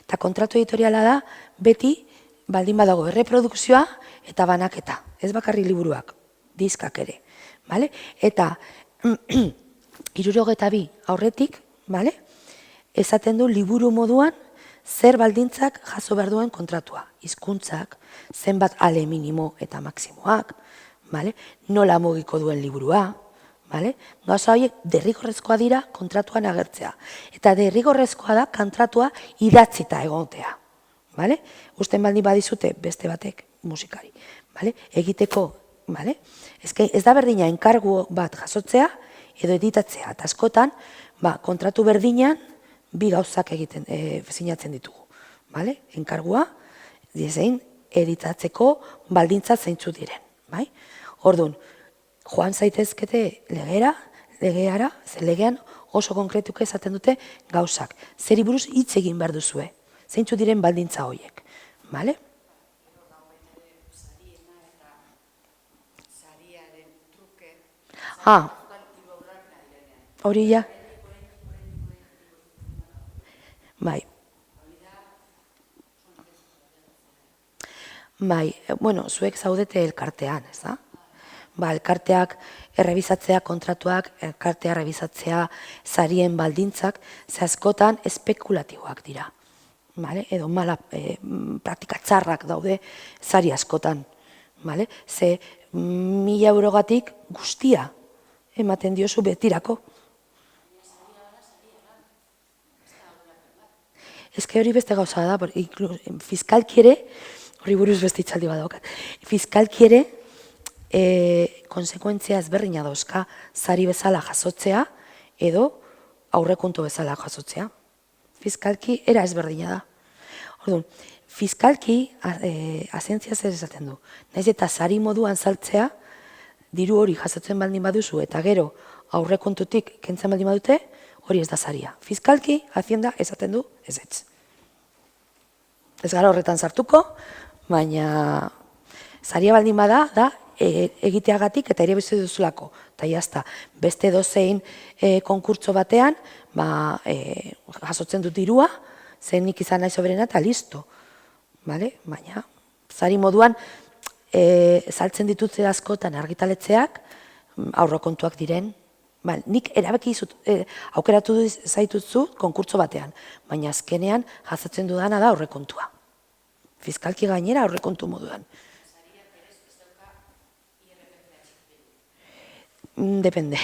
Eta kontratu editoriala da, beti baldin badago erreprodukzioa eta banaketa, ez bakarri liburuak, diskak ere, bale? Eta 62 aurretik, esaten du liburu moduan zer baldintzak jaso behar duen kontratua. Hizkuntzak, zenbat ale minimo eta maksimoak, nola mugiko duen liburua, gauza horiek derrigorrezkoa dira kontratuan agertzea. Eta derrigorrezkoa da kontratua idatzita egotea. Usten baldin badizute beste batek musikari. Egiteko, ez da berdina enkargu bat jasotzea edo editatzea. Eta askotan, kontratu berdinean bi gauzak sinatzen ditugu. Enkargua, zein editatzeko baldintza zeintzu diren. Orduan, joan zaitezkete legeara, legean oso konkretuko esaten dute gauzak. Zeri buruz hitz egin behar duzue, zeintzu diren baldintza horiek. Hori ja. Bueno, zuek zaudete elkartean, ez da? Elkarteak errebizatzea kontratuak, elkartea errebizatzea sarien baldintzak, ze askotan espekulatiboak dira. Edo mala praktika txarrak daude sari askotan. Ze 1.000 eurogatik guztia ematen diozu betirako. Ez que hori beste gauza da, fiskalki ere, hori buruz beste itzaldi badaukat, fiskalki ere konsekuentzia ezberdina dauzka sari bezala jasotzea edo aurrekontu bezala jasotzea. Fiskalki era ezberdina da. Orduan, fiskalki azientzia zer esaten du. Naiz eta sari moduan saltzea, diru hori jasotzen baldin baduzu eta gero aurrekontutik kentzen baldin badute, hori ez da saria. Fiskalki, azienda esaten du ezetz. Ez gara horretan sartuko, baina saria baldin bada, da egiteagatik eta ere beste duzulako. Eta jazta, beste dozein konkurtso batean, jasotzen dut dirua, zen nik izan nahi soberena eta listo. Baina, sari moduan, saltzen ditutze askotan argitaletzeak, aurrekontuak diren, nik erabaki aukeratu zaitutzu konkurtso batean, baina azkenean jasotzen dudana da aurrekontua. Fiskalki gainera aurrekontu moduan. Depende.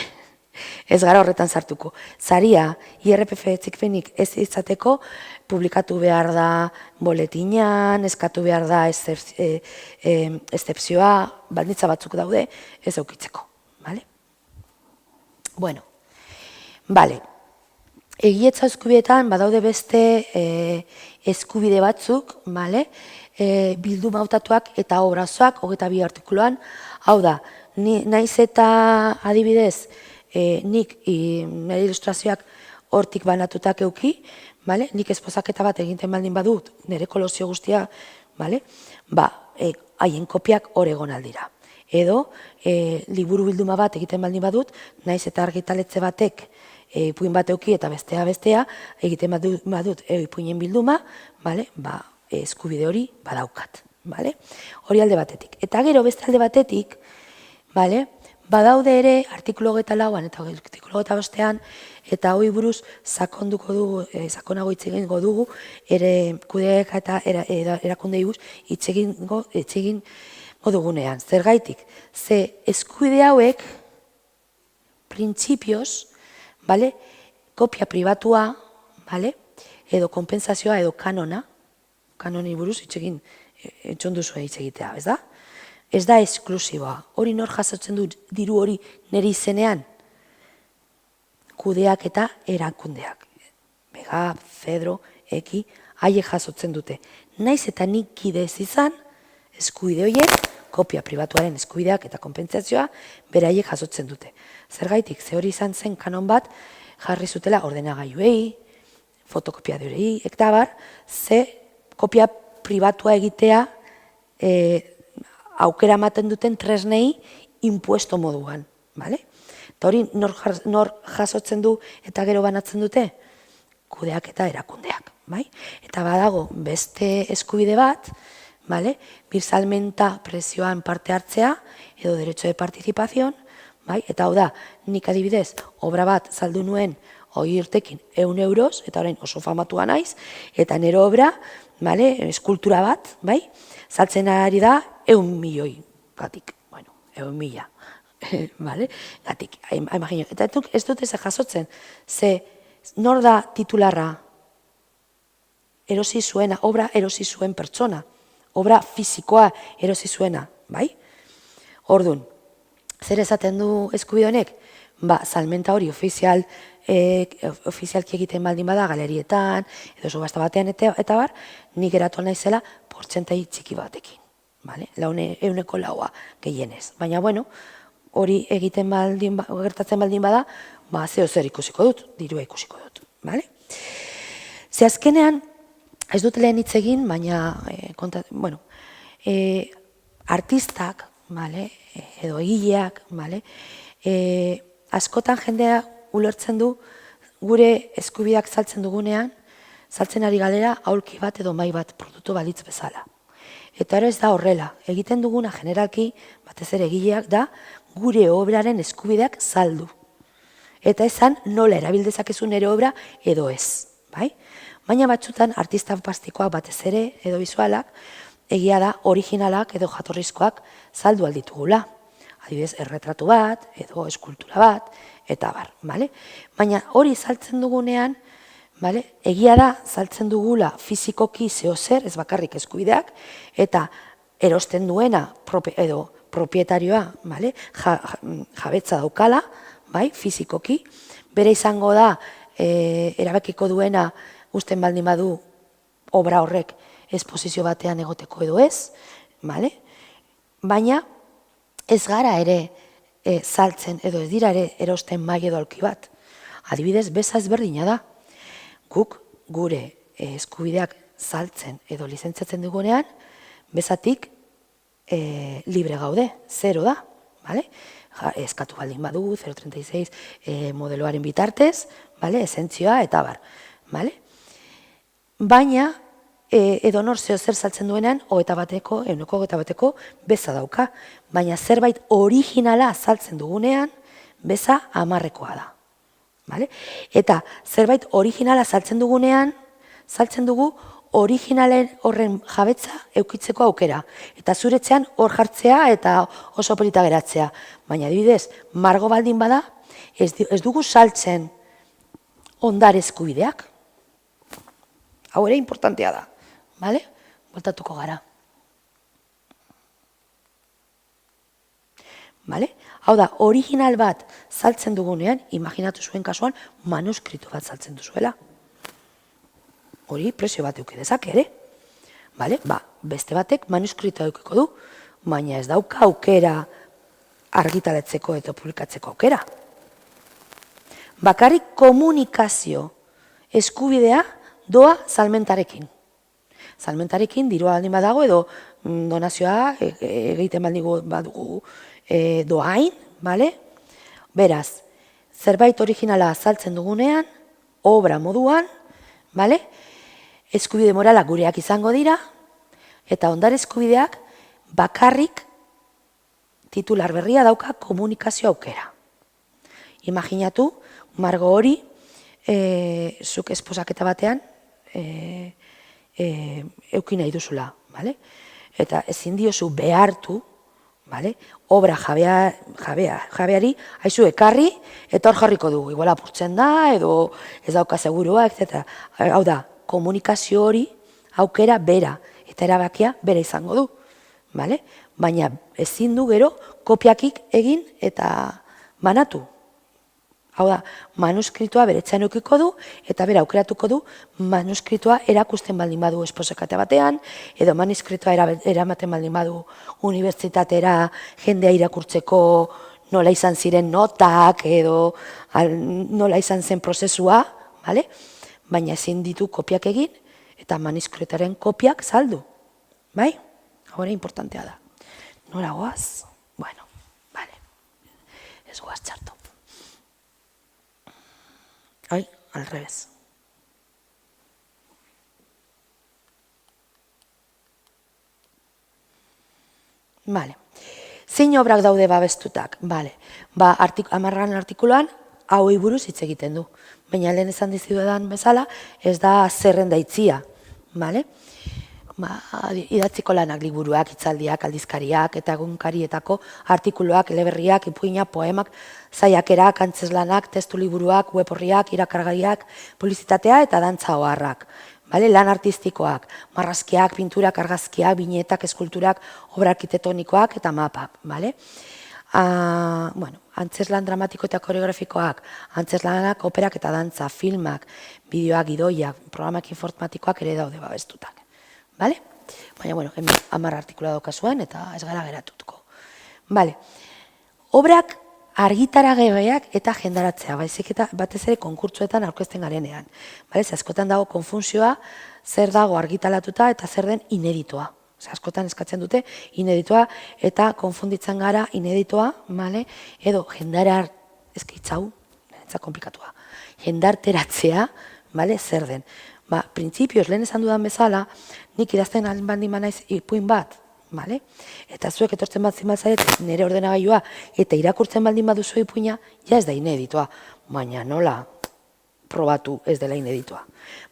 Ez gara horretan sartuko. Saria, IRPF txikpenik ez izateko, publikatu behar da boletinan, eskatu behar da eszepzioa, baldintza batzuk daude, ez aukitzeko. Vale? Bueno, vale. Egietza eskubidetan badaude beste eskubide batzuk, vale? Bilduma hautatuak eta obrazoak, 22 artikuluan, hau da, naiz eta adibidez, nik nire ilustrazioak hortik banatutak euki, nik esposaketa bat egiten baldin badut, nire kolozio guztia, haien kopiak hor egon aldira. Edo, liburu bilduma bat egiten baldin badut, naiz eta argitaletxe batek ipuin bat euki eta bestea, egiten badut ipuinen bilduma, eskubide hori badaukat. Hori alde batetik. Eta gero beste alde batetik, badaude ere artikulu 24an eta artikulu 25an, eta hori buruz sakonago hitz egingo dugu, ere kudeak eta erakundei buruz hitz egingo dugunean. Zergaitik, ze eskubide hauek, printzipioz, kopia pribatua, edo konpentsazioa edo kanoni buruz hitz egin etxonduzua hitz egitea, ez da? Ez da esklusiboa. Hori nor jasotzen du diru hori nire izenean? Kudeak eta erakundeak. Mega, Fedro, Eki, haiek jasotzen dute. Naiz eta nik kide ez izan, eskubide horiek, kopia pribatuaren eskubideak eta konpentsazioa, beraiek jasotzen dute. Zergaitik, ze hori izan zen kanon bat, jarri zutela ordenagailuei, fotokopiadorei, eta bar, ze kopia pribatua egitea aukera ematen duten tresnei impuesto moduan. Eta hori nor jasotzen du eta gero banatzen dute? Kudeak eta erakundeak. Eta badago beste eskubide bat, birsalmenta prezioan parte hartzea, edo derecho de participación, eta hau da, nik adibidez, obra bat saldu nuen hori urtekin 100 euros, eta orain oso famatua naiz, eta nire obra, eskultura bat, saltzen ari da 100 milioi gatik, 100.000, gatik, imagino. Eta ez dut ez jasotzen, ze nor da titularra erosi zuena, obra erosi zuen pertsona, obra fizikoa erosi zuena, Orduan, zer esaten du eskubide honek? Salmenta hori ofizialki egiten baldin bada galerietan, edo subasta batean eta bar, nik geratu naizela portzentai txiki batekin. 100% gehienez. Baina, hori egiten gertatzen baldin bada, zeo zer ikusiko dut, dirua ikusiko dut. Ze azkenean, ez dut lehen hitz egin, baina, artistak, edo egileak, askotan jendea ulertzen du gure eskubideak saltzen dugunean, saltzen ari galera aulki bat edo mai bat produktu balitz bezala. Eta ez da horrela, egiten duguna generalki, batez ere egileak da, gure obraren eskubideak saldu. Eta esan nola erabildezakezu nire obra edo ez. Baina batzutan artista plastikoak batez ere edo bizualak, egia da originalak edo jatorrizkoak saldu alditugula. Adibidez, erretratu bat, edo eskultura bat, eta bar. Baina hori saltzen dugunean, egia da saltzen dugula fizikoki zeo zer, ez bakarrik eskubideak, eta erosten duena edo propietarioa, jabetza daukala, fizikoki, bere izango da erabakiko duena usten baldin badu obra horrek esposizio batean egoteko edo ez, baina ez gara ere saltzen edo ez dira ere erosten mai edo aulki bat. Adibidez, beza ezberdina da. Guk gure eskubideak saltzen edo lizentziatzen dugunean, bezatik libre gaude, 0 da. Eskatu baldin badu, 036 modeloaren bitartez, esentzioa eta bar. Baina, edonor zeo zer saltzen duenean, 100%ko beza dauka. Baina zerbait originala saltzen dugunean, beza 10%koa da. Eta zerbait originala saltzen dugunean, saltzen dugu originalen horren jabetza eukitzeko aukera. Eta zuretzean hor jartzea eta oso polita geratzea. Baina adibidez, margo baldin bada, ez dugu saltzen ondare eskubideak. Hau ere importantea da. Bale? Bueltatuko gara. Bale? Hau da, original bat saltzen dugunean, imaginatu zuen kasuan, manuskrito bat saltzen duzuela. Hori presio bat euki dezak ere. Bale? Beste batek manuskritoa eukiko du, baina ez dauka aukera argitaratzeko eta publikatzeko aukera. Bakarrik komunikazio eskubidea doa salmentarekin. Salmentarekin dirua baldin badago edo donazioa egiten badugu doain, bale? Beraz, zerbait originala saltzen dugunean, obra moduan, bale? Eskubide moralak gureak izango dira, eta ondare eskubideak bakarrik titular berria dauka komunikazio aukera. Imaginatu, margo hori, zuk esposaketa batean, euki nahi duzula, bale? Eta ezin diozu behartu, bale? Obra jabeari, haizu ekarri, eta hor jarriko du, igual apurtzen da, edo ez dauka segurua, etc. Hau da, komunikazio hori aukera bera, eta erabakia bera izango du, bale? Baina ezin du gero kopiakik egin eta banatu. Hau da, manuskritoa beretzen eukiko du, eta bera aukeratuko du manuskritoa erakusten baldin badu esposekate batean, edo manuskritoa eramaten baldin badu unibertsitatera jendea irakurtzeko nola izan ziren notak, edo nola izan zen prozesua, bale? Baina ezin ditu kopiak egin, eta manuskritoaren kopiak saldu. Bai? Hau ere importantea da. Nola goaz? Bueno, bale. Ez goaz txarto. Ai, al revés. Vale. Zein obrak daude babestutak? Vale. 10. artikuluan hauei buruz hitz egiten du. Baina lehen esan dizuedan bezala, ez da zerrenda itzia. Vale? Idatziko lanak, liburuak, hitzaldiak, aldizkariak eta egunkarietako artikuluak, eleberriak, ipuinak, poemak, saiakerak, antzeslanak, testu liburuak, web orriak, irakargaiak, publizitatea eta dantza oharrak. Lan artistikoak, marrazkiak, pinturak, argazkiak, binetak, eskulturak, obra arkitektonikoak eta mapak. Antzeslan dramatiko eta koreografikoak, antzeslanak, operak eta dantza, filmak, bideoak, gidoiak, programak informatikoak ere daude babestutak. Baina, hemen 10 artikula daukazuen eta ez gara geratutuko. Obrak argitaragabeak eta jendaratzea, baizik eta batez ere konkurtsoetan aurkezten garenean. Askotan dago konfusioa zer dago argitalatuta eta zer den ineditoa. Askotan eskatzen dute ineditoa eta konfunditzen gara ineditoa, edo jendarar, ezkitzau, ez komplikatua, jendarteratzea, zer den. Printzipioz, lehen esan dudan bezala, nik idazten baldin banaiz ipuin bat, eta zuek etortzen bat zimaltzaiet nire ordenagailua, eta irakurtzen baldin baduzu ipuina, ja ez da ineditoa, baina nola probatu ez dela ineditoa.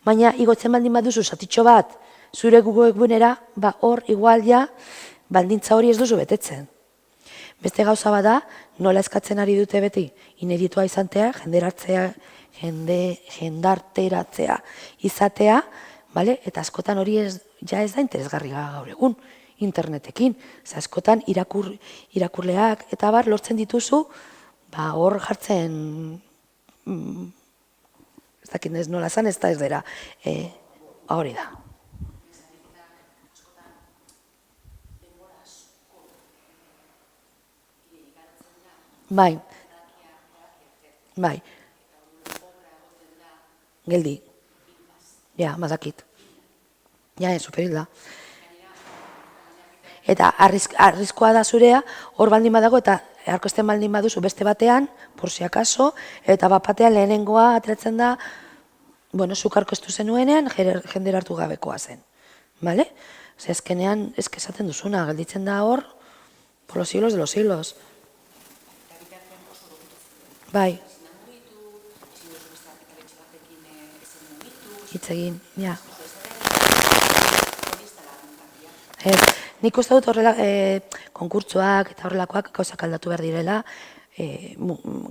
Baina igotzen baldin baduzu zatitxo bat, zure webgunera, hor igual ja baldintza hori ez duzu betetzen. Beste gauza bada, nola eskatzen ari dute beti ineditoa izantea, jendarteratzea izatea, eta askotan hori ja ez da interesgarri gaur egun internetekin. Askotan irakurleak eta bar lortzen dituzu, hor jartzen, ez dakit ez nola zan, ez da ez dira, hori da. Bai. Geldi. Ja, mazakit. Ja, superil da. Eta arriskoa da zurea, hor baldin badago eta aurkezten baldin baduzu beste batean, por si acaso, eta batean lehenengoa atretzen da, zuk aurkeztu zenuenean, jendera hartu gabekoa zen. Bale? Azkenean, esaten duzuna, gelditzen da hor, por los siglos de los siglos. Bai. Hitz egin, ja. Nik uste dut horrela konkurtsoak eta horrelakoak gauzak aldatu behar direla,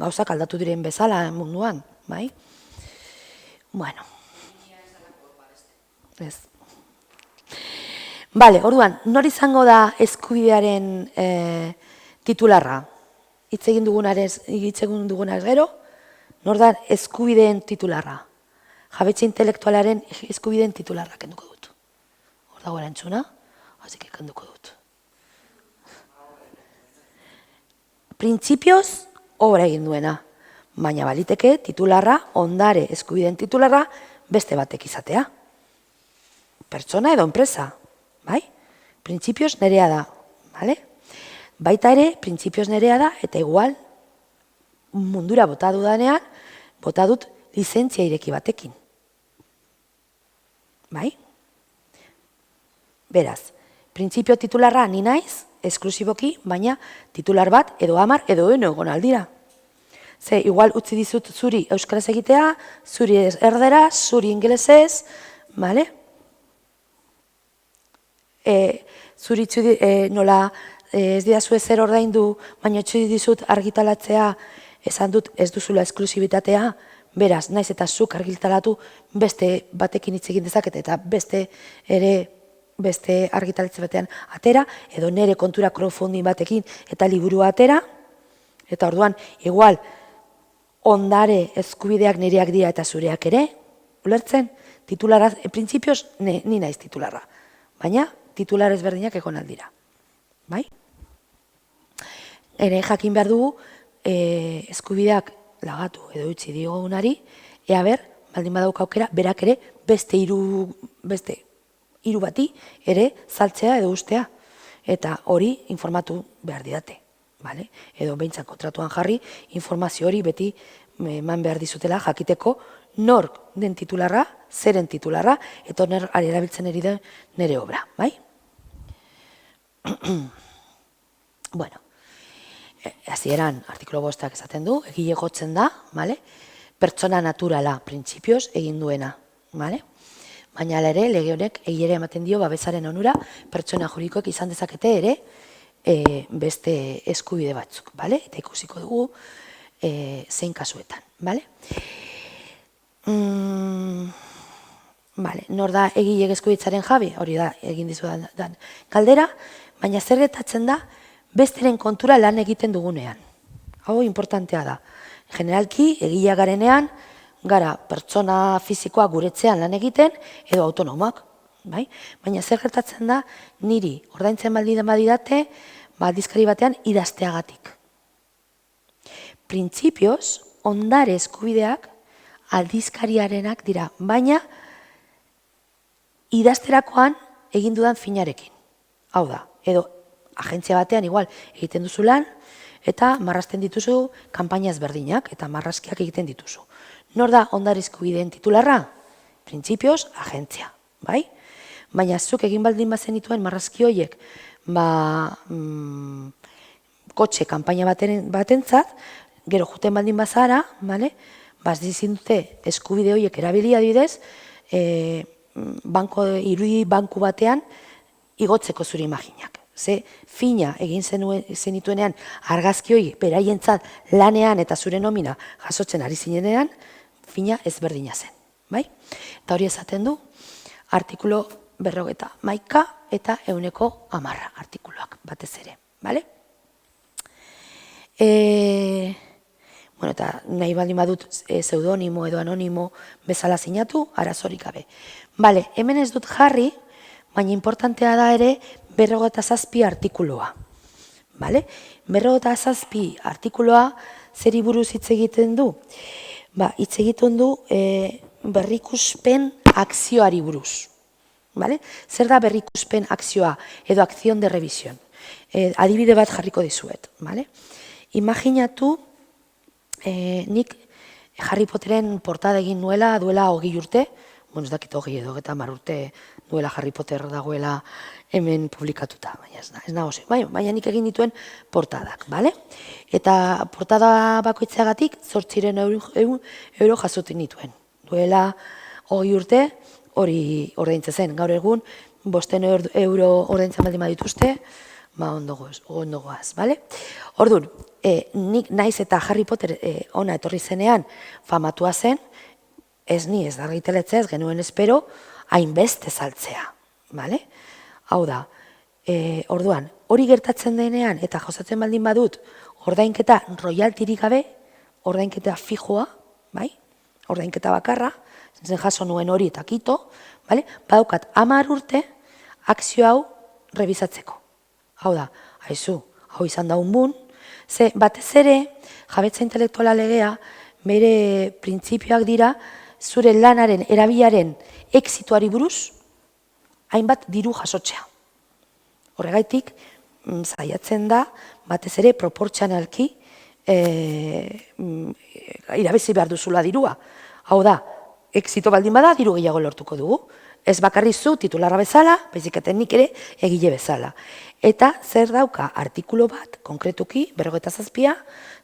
gauzak aldatu diren bezala munduan, bai? Bueno. Ez. Bale, orduan, nor izango da eskubidearen titularra? Hitz egin dugunaz gero, nor da eskubideen titularra? Jabetza intelektualaren eskubideen titularra kenduko dut. Hor dago erantzuna, hasi kenduko dut. Printzipioz, obra egin duena, baina baliteke titularra, ondare eskubideen titularra, beste batek izatea. Pertsona edo enpresa, bai? Printzipioz nerea da, bale? Baita ere, printzipioz nerea da, eta igual, mundura bota dudanean, bota dut lizentzia ireki batekin. Bai? Beraz, printzipio titularra ni naiz, esklusiboki, baina titular bat edo 10 edo 100 egon aldira. Ze, igual utzi dizut zuri euskaraz egitea, zuri erderaz, zuri ingelesez, bale? Zuri nola ez didazu ezer ordaindu, baina etxu dizut argitalatzea, esan dut ez duzula esklusibitatea, beraz, naiz eta zuk argitalatu beste batekin hitz egin dezaket eta beste argitaletxe batean atera, edo nere kontura crowdfunding batekin eta liburua atera, eta orduan, igual, ondare eskubideak nereak dira eta zureak ere, ulertzen, titulara, printzipioz, ni naiz titularra, baina titular ezberdinak egon aldira, bai? Ere jakin behar dugu, eskubideak lagatu edo utzi diogunari, ea ber, baldin badauk aukera, berak ere beste hiru bati ere saltzea edo ustea. Eta hori informatu behar didate. Edo behintzat kontratuan jarri, informazio hori beti eman behar dizutela jakiteko nork den titularra, zeren titularra, eta nor erabiltzen ari den nire obra. Bueno, hasieran artikulu 5 esaten du, egile jotzen da, pertsona naturala printzipioz egin duena. Baina ere, lege honek egilere ematen dio babesaren onura pertsona juridikoek izan dezakete ere beste eskubide batzuk, eta ikusiko dugu zein kasuetan. Nor da egile eskubitzaren jabe, hori da egin dizudan galdera, baina zer gertatzen da besteren kontura lan egiten dugunean. Hau importantea da. Generalki, egilea garenean, gara pertsona fizikoa guretzean lan egiten edo autonomoak. Baina zer gertatzen da niri ordaintzen badidate aldizkari batean idazteagatik. Printzipioz, ondare eskubideak aldizkariarenak dira, baina idazterakoan egin dudan finarekin. Hau da, edo agentzia batean igual egiten duzu lan eta marrazten dituzu kanpaina ezberdinak eta marrazkiak egiten dituzu. Nor da ondare eskubideen titularra? Printzipioz, agentzia, bai? Baina zuk egin baldin bazen dituen marrazki horiek kotxe kanpaina batentzat, gero juten baldin bazara, bazizin dute eskubide horiek erabili adibidez, irudi banku batean igotzeko zure imaginak. Ze fina egin zenituenean argazki hori beraientzat lanean eta zure nomina jasotzen ari zinenean, fina ezberdina zen. Eta hori esaten du, artikulu 51 eta 110 artikuluak batez ere. Eta nahi baldin badut pseudonimo edo anonimo bezala sinatu, arazorik gabe. Hemen ez dut jarri, baina importantea da ere 57 artikulua. 57 artikulua zeri buruz hitz egiten du? Hitz egiten du berrikuspen akzioari buruz. Zer da berrikuspen akzioa edo akzion de revisión? Adibide bat jarriko dizuet. Imaginatu nik Harry Potteren portada egin nuela duela 20 urte, ez dakit 20 edo 30 urte duela Harry Potter dagoela hemen publikatuta, baina ez nago zen. Baina nik egin dituen portadak, eta portada bakoitzeagatik 800 euro jasotzen dituen. Duela 20 urte hori ordaintzen zen, gaur egun €5 ordaintzen baldin badituzte, ondo goaz, bale? Orduan, nik naiz eta Harry Potter ona etorri zenean famatua zen, ez ni ez dargiteletzea, ez genuen espero, hainbeste saltzea, bale? Hau da, orduan, hori gertatzen denean eta jasotzen baldin badut, ordainketa royaltirik gabe, ordainketa fijoa, bai? Ordainketa bakarra, zen jaso nuen hori eta kito, bale? Badaukat 10 urte akzio hau rebizatzeko. Hau da, haizu, hau izan da unbun, ze batez ere, jabetza intelektuala legea, bere printzipioak dira, zure lanaren erabilaren exituari buruz, hainbat diru jasotzea. Horregaitik, saiatzen da, batez ere, proportzionalki irabezi behar duzula dirua. Hau da, exito baldin bada, diru gehiago lortuko dugu. Ez bakarri zu titularra bezala, baizik eta nik ere egile bezala. Eta zer dauka artikulu bat, konkretuki, 57,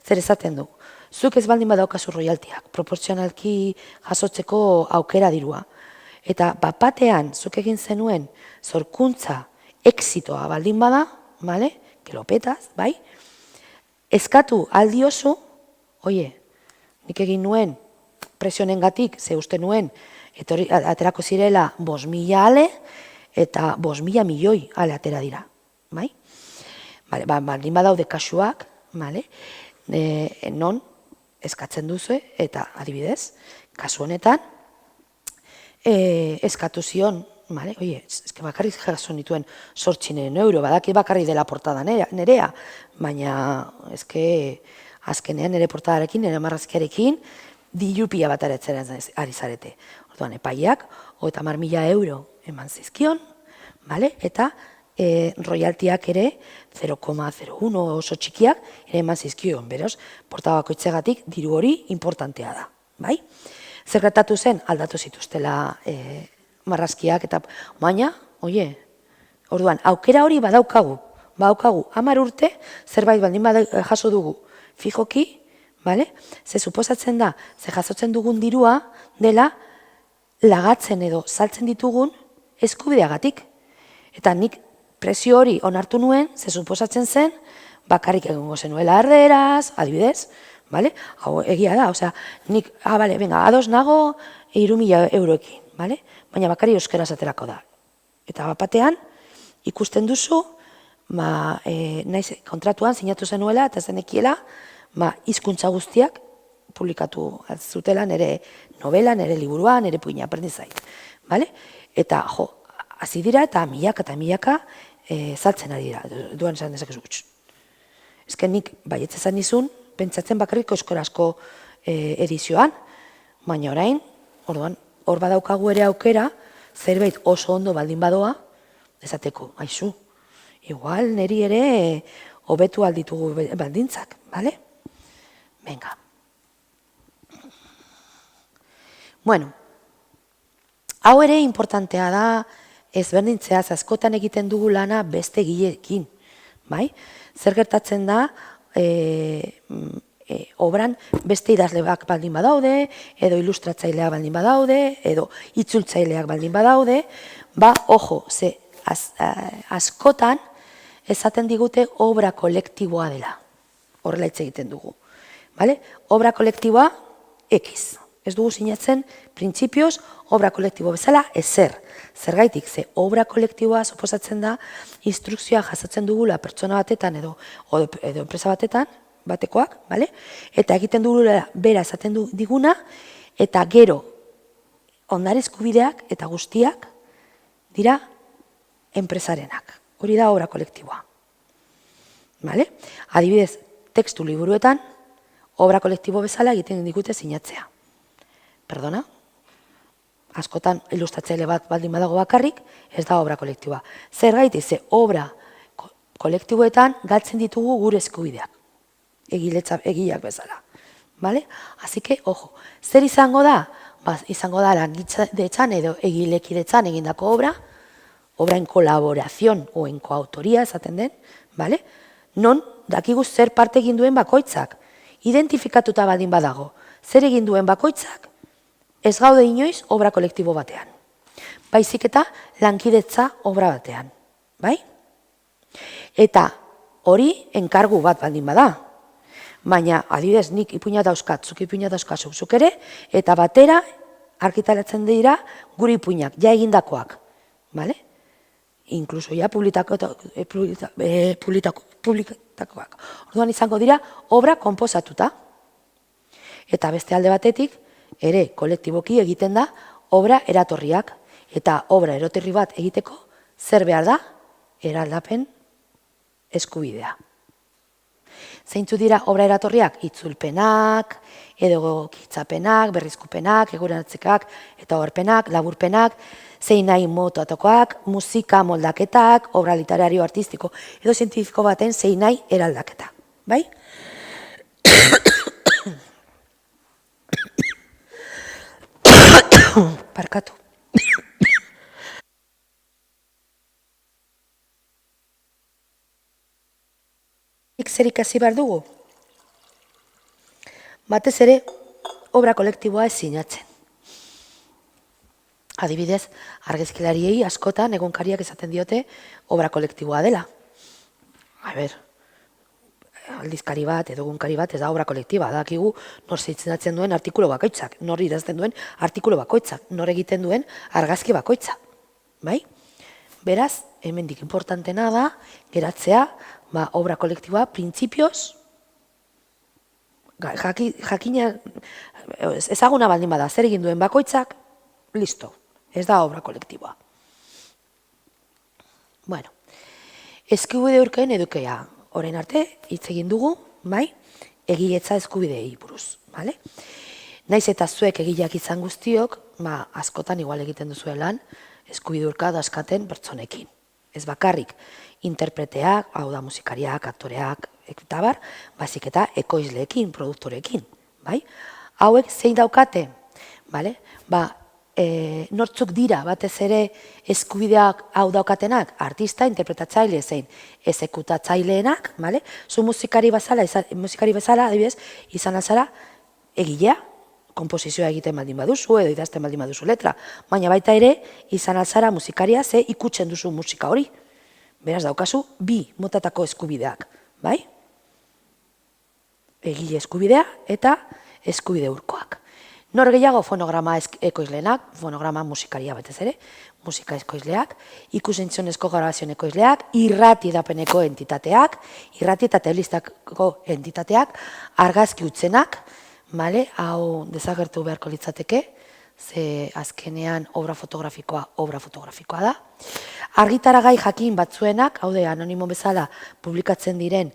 zer esaten du. Zuk ez baldin badaukazu royaltiak, proportzionalki jasotzeko aukera dirua. Eta batean zuk egin zenuen zorkuntza exitoa baldin bada, bale? Kelopetaz, bai? Eskatu aldiozu, oie, nik egin nuen presionengatik, ze uste nuen, aterako zirela 5.000 ale, eta 5.000 milioi ale atera dira, bai? Baldin badaude kasuak, non eskatzen duzu, eta adibidez, kasu honetan, eskatu zion, oie, eske bakarrik jaso nituen 800 euro, badaki bakarrik dela portada nerea, baina eske azkenean nire portadarekin, nire marrazkiarekin, dilupia bat aretzera ari zarete. Orduan, epaiak, 30.000 euro eman zizkion, eta royaltiak ere 0,01 oso txikiak ere eman zizkion, beroz, portada bakoitzegatik diru hori importantea da, bai? Zer gertatu zen, aldatu zituztela marrazkiak eta baina, oie, orduan, aukera hori badaukagu, 10 urte, zerbait baldin jaso dugu fijoki, ze suposatzen da, ze jasotzen dugun dirua dela lagatzen edo saltzen ditugun eskubideagatik. Eta nik prezio hori onartu nuen, ze suposatzen zen, bakarrik egongo zenuela erderaz, adibidez, hau egia da, osea, nik, ados nago 3.000 euroekin, baina bakarrik euskaraz aterako da. Eta batean, ikusten duzu, naiz kontratuan sinatu zenuela eta zenekiela, hizkuntza guztiak publikatu zutela nire novela, nire liburua, nire puina aprendizait. Eta, hasi dira eta milaka saltzen ari dira, duan esan dezakezu gutx. Ezken nik baietz esan nizun, pentsatzen bakarrik euskarazko edizioan, baina orain, orduan, hor badaukagu ere aukera, zerbait oso ondo baldin badoa, ezateko, aizu, igual niri ere hobetu alditugu baldintzak, bale? Venga. Bueno, hau ere importantea da ezberdintzea, askotan egiten dugu lana beste egileekin, bai? Zer gertatzen da, obran beste idazleak baldin badaude, edo ilustratzaileak baldin badaude, edo itzultzaileak baldin badaude, ojo, ze askotan esaten digute obra kolektiboa dela, horrela hitz egiten dugu. Obra kolektiboa, X. Ez dugu sinatzen, printzipioz, obra kolektibo bezala, ezer. Zergaitik, ze obra kolektiboa suposatzen da, instrukzioa jasotzen dugula pertsona batetan edo enpresa batetan, batekoak, eta egiten dugula bera esaten diguna, eta gero ondare eskubideak eta guztiak dira enpresarenak. Hori da obra kolektiboa. Adibidez, tekstu liburuetan, obra kolektibo bezala egiten digute sinatzea. Perdona? Askotan ilustratzaile bat baldin badago bakarrik, ez da obra kolektiboa. Zergatik, ze obra kolektiboetan galtzen ditugu gure eskubideak. Egileak bezala. Así que, ojo, zer izango da? Izango da langiletzan edo egilekidetzan egindako obra en kolaborazion o en koautoria esaten den, non dakigu zer parte egin duen bakoitzak. Identifikatuta baldin badago, zer egin duen bakoitzak, ez gaude inoiz obra kolektibo batean. baizik eta lankidetza obra batean, bai? Eta hori enkargu bat baldin bada, baina adibidez nik ipuina dauzkat, zuk ipuina dauzkazu, zuk ere, eta batera argitaratzen dira gure ipuinak, ja egindakoak, bale? Inkluso ja publikatakoak. Orduan izango dira obra konposatuta. Eta beste alde batetik, ere kolektiboki egiten da obra eratorriak. Eta obra eratorri bat egiteko, zer behar da? Eraldapen eskubidea. Zeintzu dira obra eratorriak? Itzulpenak, edo kitzapenak, berrizkupenak, egurantzekak, eta horpenak, laburpenak, zein nahi motoatakoak, musika moldaketak, obra literario artistiko, edo zientifiko baten zein nahi eraldaketa. Bai? Parkatu. Zer ikasi behar dugu? Batez ere, obra kolektiboa ez sinatzen. Adibidez, argazkilariei askotan egunkariak esaten diote obra kolektiboa dela. Aldizkari bat edo egunkari bat ez da obra kolektiba, dakigu nor zeitzen duen artikulu bakoitzak, nor idazten duen artikulu bakoitzak, nor egiten duen argazki bakoitza. Bai? Beraz, hemendik importantena da geratzea obra kolektiboa printzipioz jakina ezaguna baldin bada zer egin duen bakoitzak, listo, ez da obra kolektiboa. Bueno, eskubide urkeen edukea, orain arte, hitz egin dugu, bai, egiletza eskubideei buruz, bale? Naiz eta zuek egileak izan guztiok, askotan igual egiten duzuen lan, eskubide urka daskaten pertsonekin. Ez bakarrik, interpreteak, hau da musikariak, aktoreak, eta bar, baizik eta ekoizleekin, produktorekin, bai? Hauek zein daukate, bale? Nortzuk dira batez ere eskubideak hau daukatenak, artista, interpretatzaile zein ezekutatzaileenak, bale? Zu musikari bezala, adibidez, izan alzara egilea, konposizioa egiten baldin baduzu, edo idazten baldin baduzu letra, baina baita ere, izan alzara musikaria ze ikutzen duzu musika hori. Beraz daukazu, bi motatako eskubideak, bai? Egile eskubidea eta eskubide urkoak. Nor gehiago fonograma ekoizlenak, fonograma musikaria batez ere, musika ekoizleak, ikusentzionezko grabazioen ekoizleak, irrati edapeneko entitateak, irrati eta telebistako entitateak, argazki utzenak, hau desagertu beharko litzateke, ze azkenean obra fotografikoa da. Argitaragai jakin batzuenak, hau de anonimo bezala publikatzen diren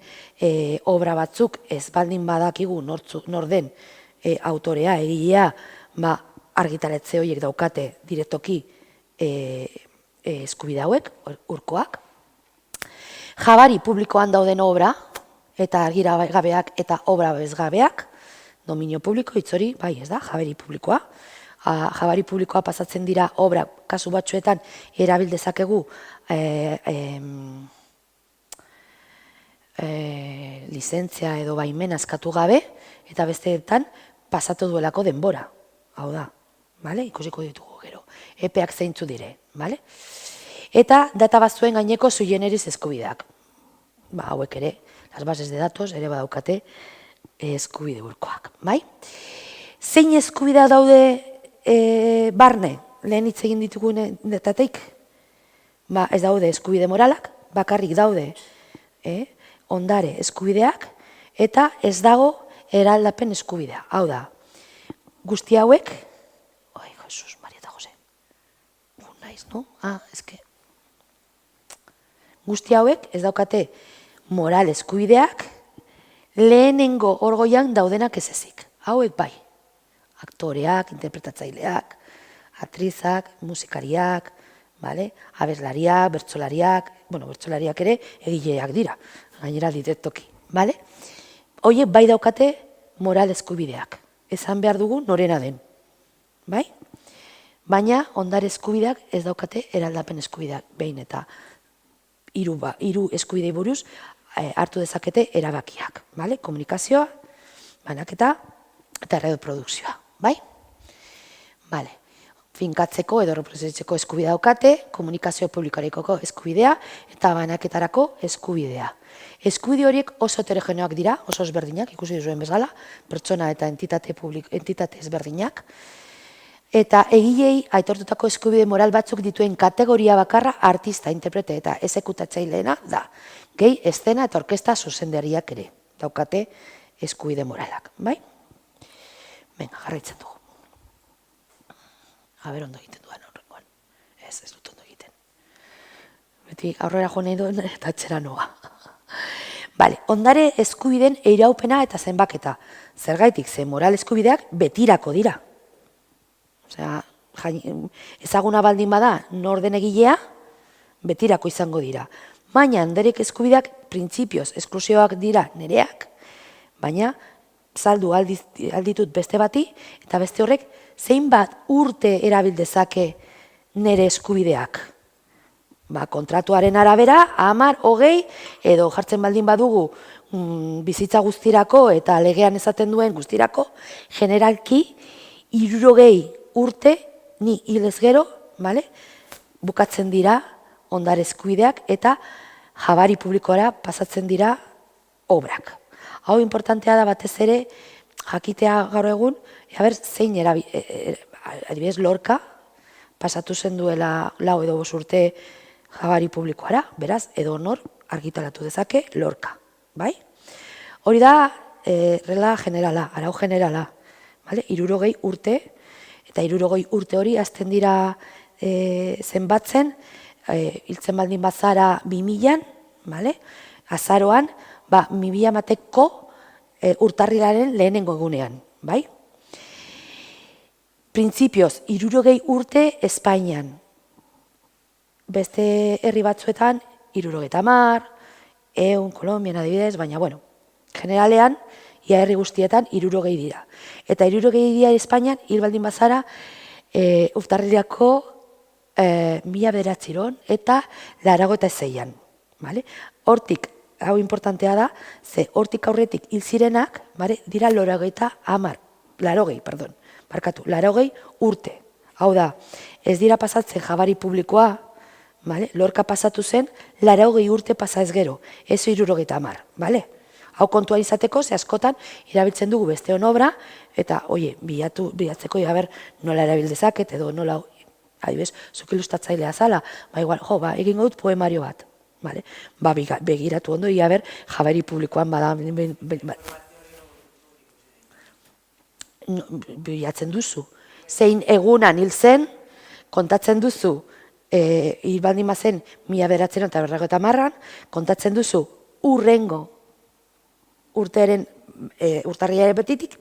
obra batzuk ez baldin badakigu nor den autorea, egilea, argitaletze horiek daukate direktoki eskubide hauek, urkoak. Jabari publikoan dauden obra, eta argiragabeak eta obra bezgabeak, dominio publiko, hitzori, bai ez da, jabari publikoa. Jabari publikoa pasatzen dira obra, kasu batzuetan erabil dezakegu lizentzia edo baimena eskatu gabe, eta besteetan pasatu duelako denbora. Hau da, ikusiko ditugu gero. Epeak zeintzu dire, eta data batzuen gaineko sui generis eskubideak. Hauek ere, las bases de datos ere badaukate eskubide urkoak, bai? Zein eskubidea daude barne, lehen hitz egin ditugun detateik? Ez daude eskubide moralak, bakarrik daude ondare eskubideak, eta ez dago eraldapen eskubidea. Hau da, guzti hauek, oi, Jesus, Maria eta Jose, naiz, no? Guzti hauek ez daukate moral eskubideak, lehenengo orgoian daudenak ez ezik. Hauek bai, aktoreak, interpretatzaileak, atrizak, musikariak, abeslariak, bertsolariak, bertsolariak ere egileak dira, gainera direktoki. Horiek bai daukate moral eskubideak, esan behar dugu norena den. Baina ondare eskubideak ez daukate eraldapen eskubideak, behin eta hiru eskubidei buruz hartu dezakete erabakiak. Komunikazioa, banaketa eta reprodukzioa. finkatzeko edo reproduzitzeko eskubidea daukate, komunikazio publikorekoko eskubidea eta banaketarako eskubidea. Eskubide horiek oso heterogeneoak dira, oso ezberdinak, ikusi duzuen bezala, pertsona eta entitate ezberdinak, eta egilei aitortutako eskubide moral batzuk dituen kategoria bakarra artista, interprete eta exekutatzaileena da. Gehi, eszena eta orkesta zuzendariak ere daukate eskubide moralak, bai? Venga, jarraitzen dugu. Aber, ondo egiten duan horrengoan. Ez dut ondo egiten. Beti aurrera jo nahi duen eta etxera noa. Bale, ondare eskubideen iraupena eta zenbaketa. Zergaitik, ze moral eskubideak betirako dira. Osea, ezaguna baldin bada norden egilea, betirako izango dira. Baina, ondarek eskubideak printzipioz esklusioak dira nereak, baina saldu alditut beste bati, eta beste horrek zeinbat urte erabildezake nere eskubideak. Kontratuaren arabera, 10, 20, edo jartzen baldin badugu bizitza guztirako eta legean esaten duen guztirako, generalki 60 urte, ni hilez gero, bukatzen dira ondare eskubideak eta jabari publikoara pasatzen dira obrak. Hau importantea da batez ere, jakitea gaur egun, zein adibidez Lorca, pasatu zen duela 4 edo 5 urte jabari publikoara, beraz, edo nor argitaratu dezake Lorca, bai? Hori da, regla generala, arau generala, 60 urte, eta 60 urte hori azten dira zenbatzen, hiltzen baldin bazara 2000an, azaroan, 2000 bateko urtarrilaren lehenengo egunean, bai? Printzipioz, 60 urte Espainian, beste herri batzuetan 70, 100, Kolombian adibidez, baina, bueno, generalean, ia herri guztietan 60 dira. Eta 60 dira Espainian, hil baldin bazara, urtarrilako 1900 eta 86an, bale? Hortik, hau importantea da, ze hortik aurretik hil zirenak, dira 80 urte. Hau da, ez dira pasatzen jabari publikoa, Lorca pasatu zen, 80 urte pasa ez gero, ez 70, bale? Hau kontuan izateko, ze askotan, erabiltzen dugu beste obra, eta, bilatzeko, nola erabildezaket, edo nola, adibes, zuk ilustatzailea zala, egin dut poemario bat, begiratu ondo, jabari publikoan bada, bilatzen duzu. Zein egunan hil zen, kontatzen duzu, hil baldin bazen 1950an, kontatzen duzu urrengo urtearen, urtarriaren batetik,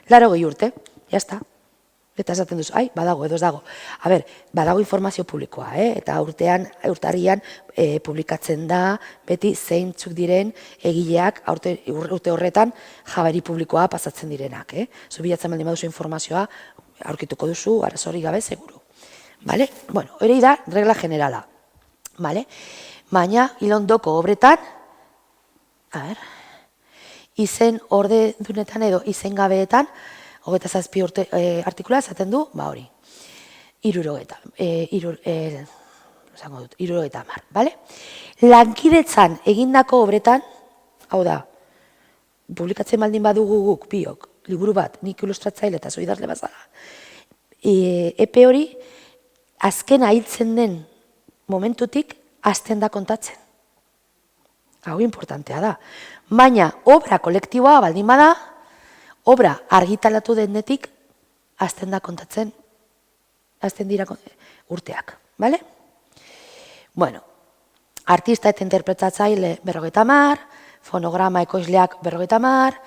80 urte, jazta. Eta esaten duzu, badago, edo ez dago. Badago informazio publikoa, eta urtarrian publikatzen da, beti zeintzuk diren egileak urte horretan jabari publikoa pasatzen direnak. Zubilatzen baldin baduzu informazioa, aurkituko duzu, arazorik gabe, seguru. Hori da, regla generala. Baina, hilondoko obretan, izen orde dunetan edo izen gabeetan, 27 urte artikula esaten du, hori, 70, bale? Lankidetzan egindako obretan, hau da, publikatzen baldin badugu guk, biok, liburu bat, nik ilustratzaile eta zoidazle bazala, epe hori, azkena hiltzen den momentutik, azten da kontatzen. Hau importantea da. Baina, obra kolektiboa baldin bada, obra argitalatu denetik, azten da kontatzen, azten dira urteak, bale? Bueno, artista eta interpretatzaile 50, fonograma ekoizleak 50,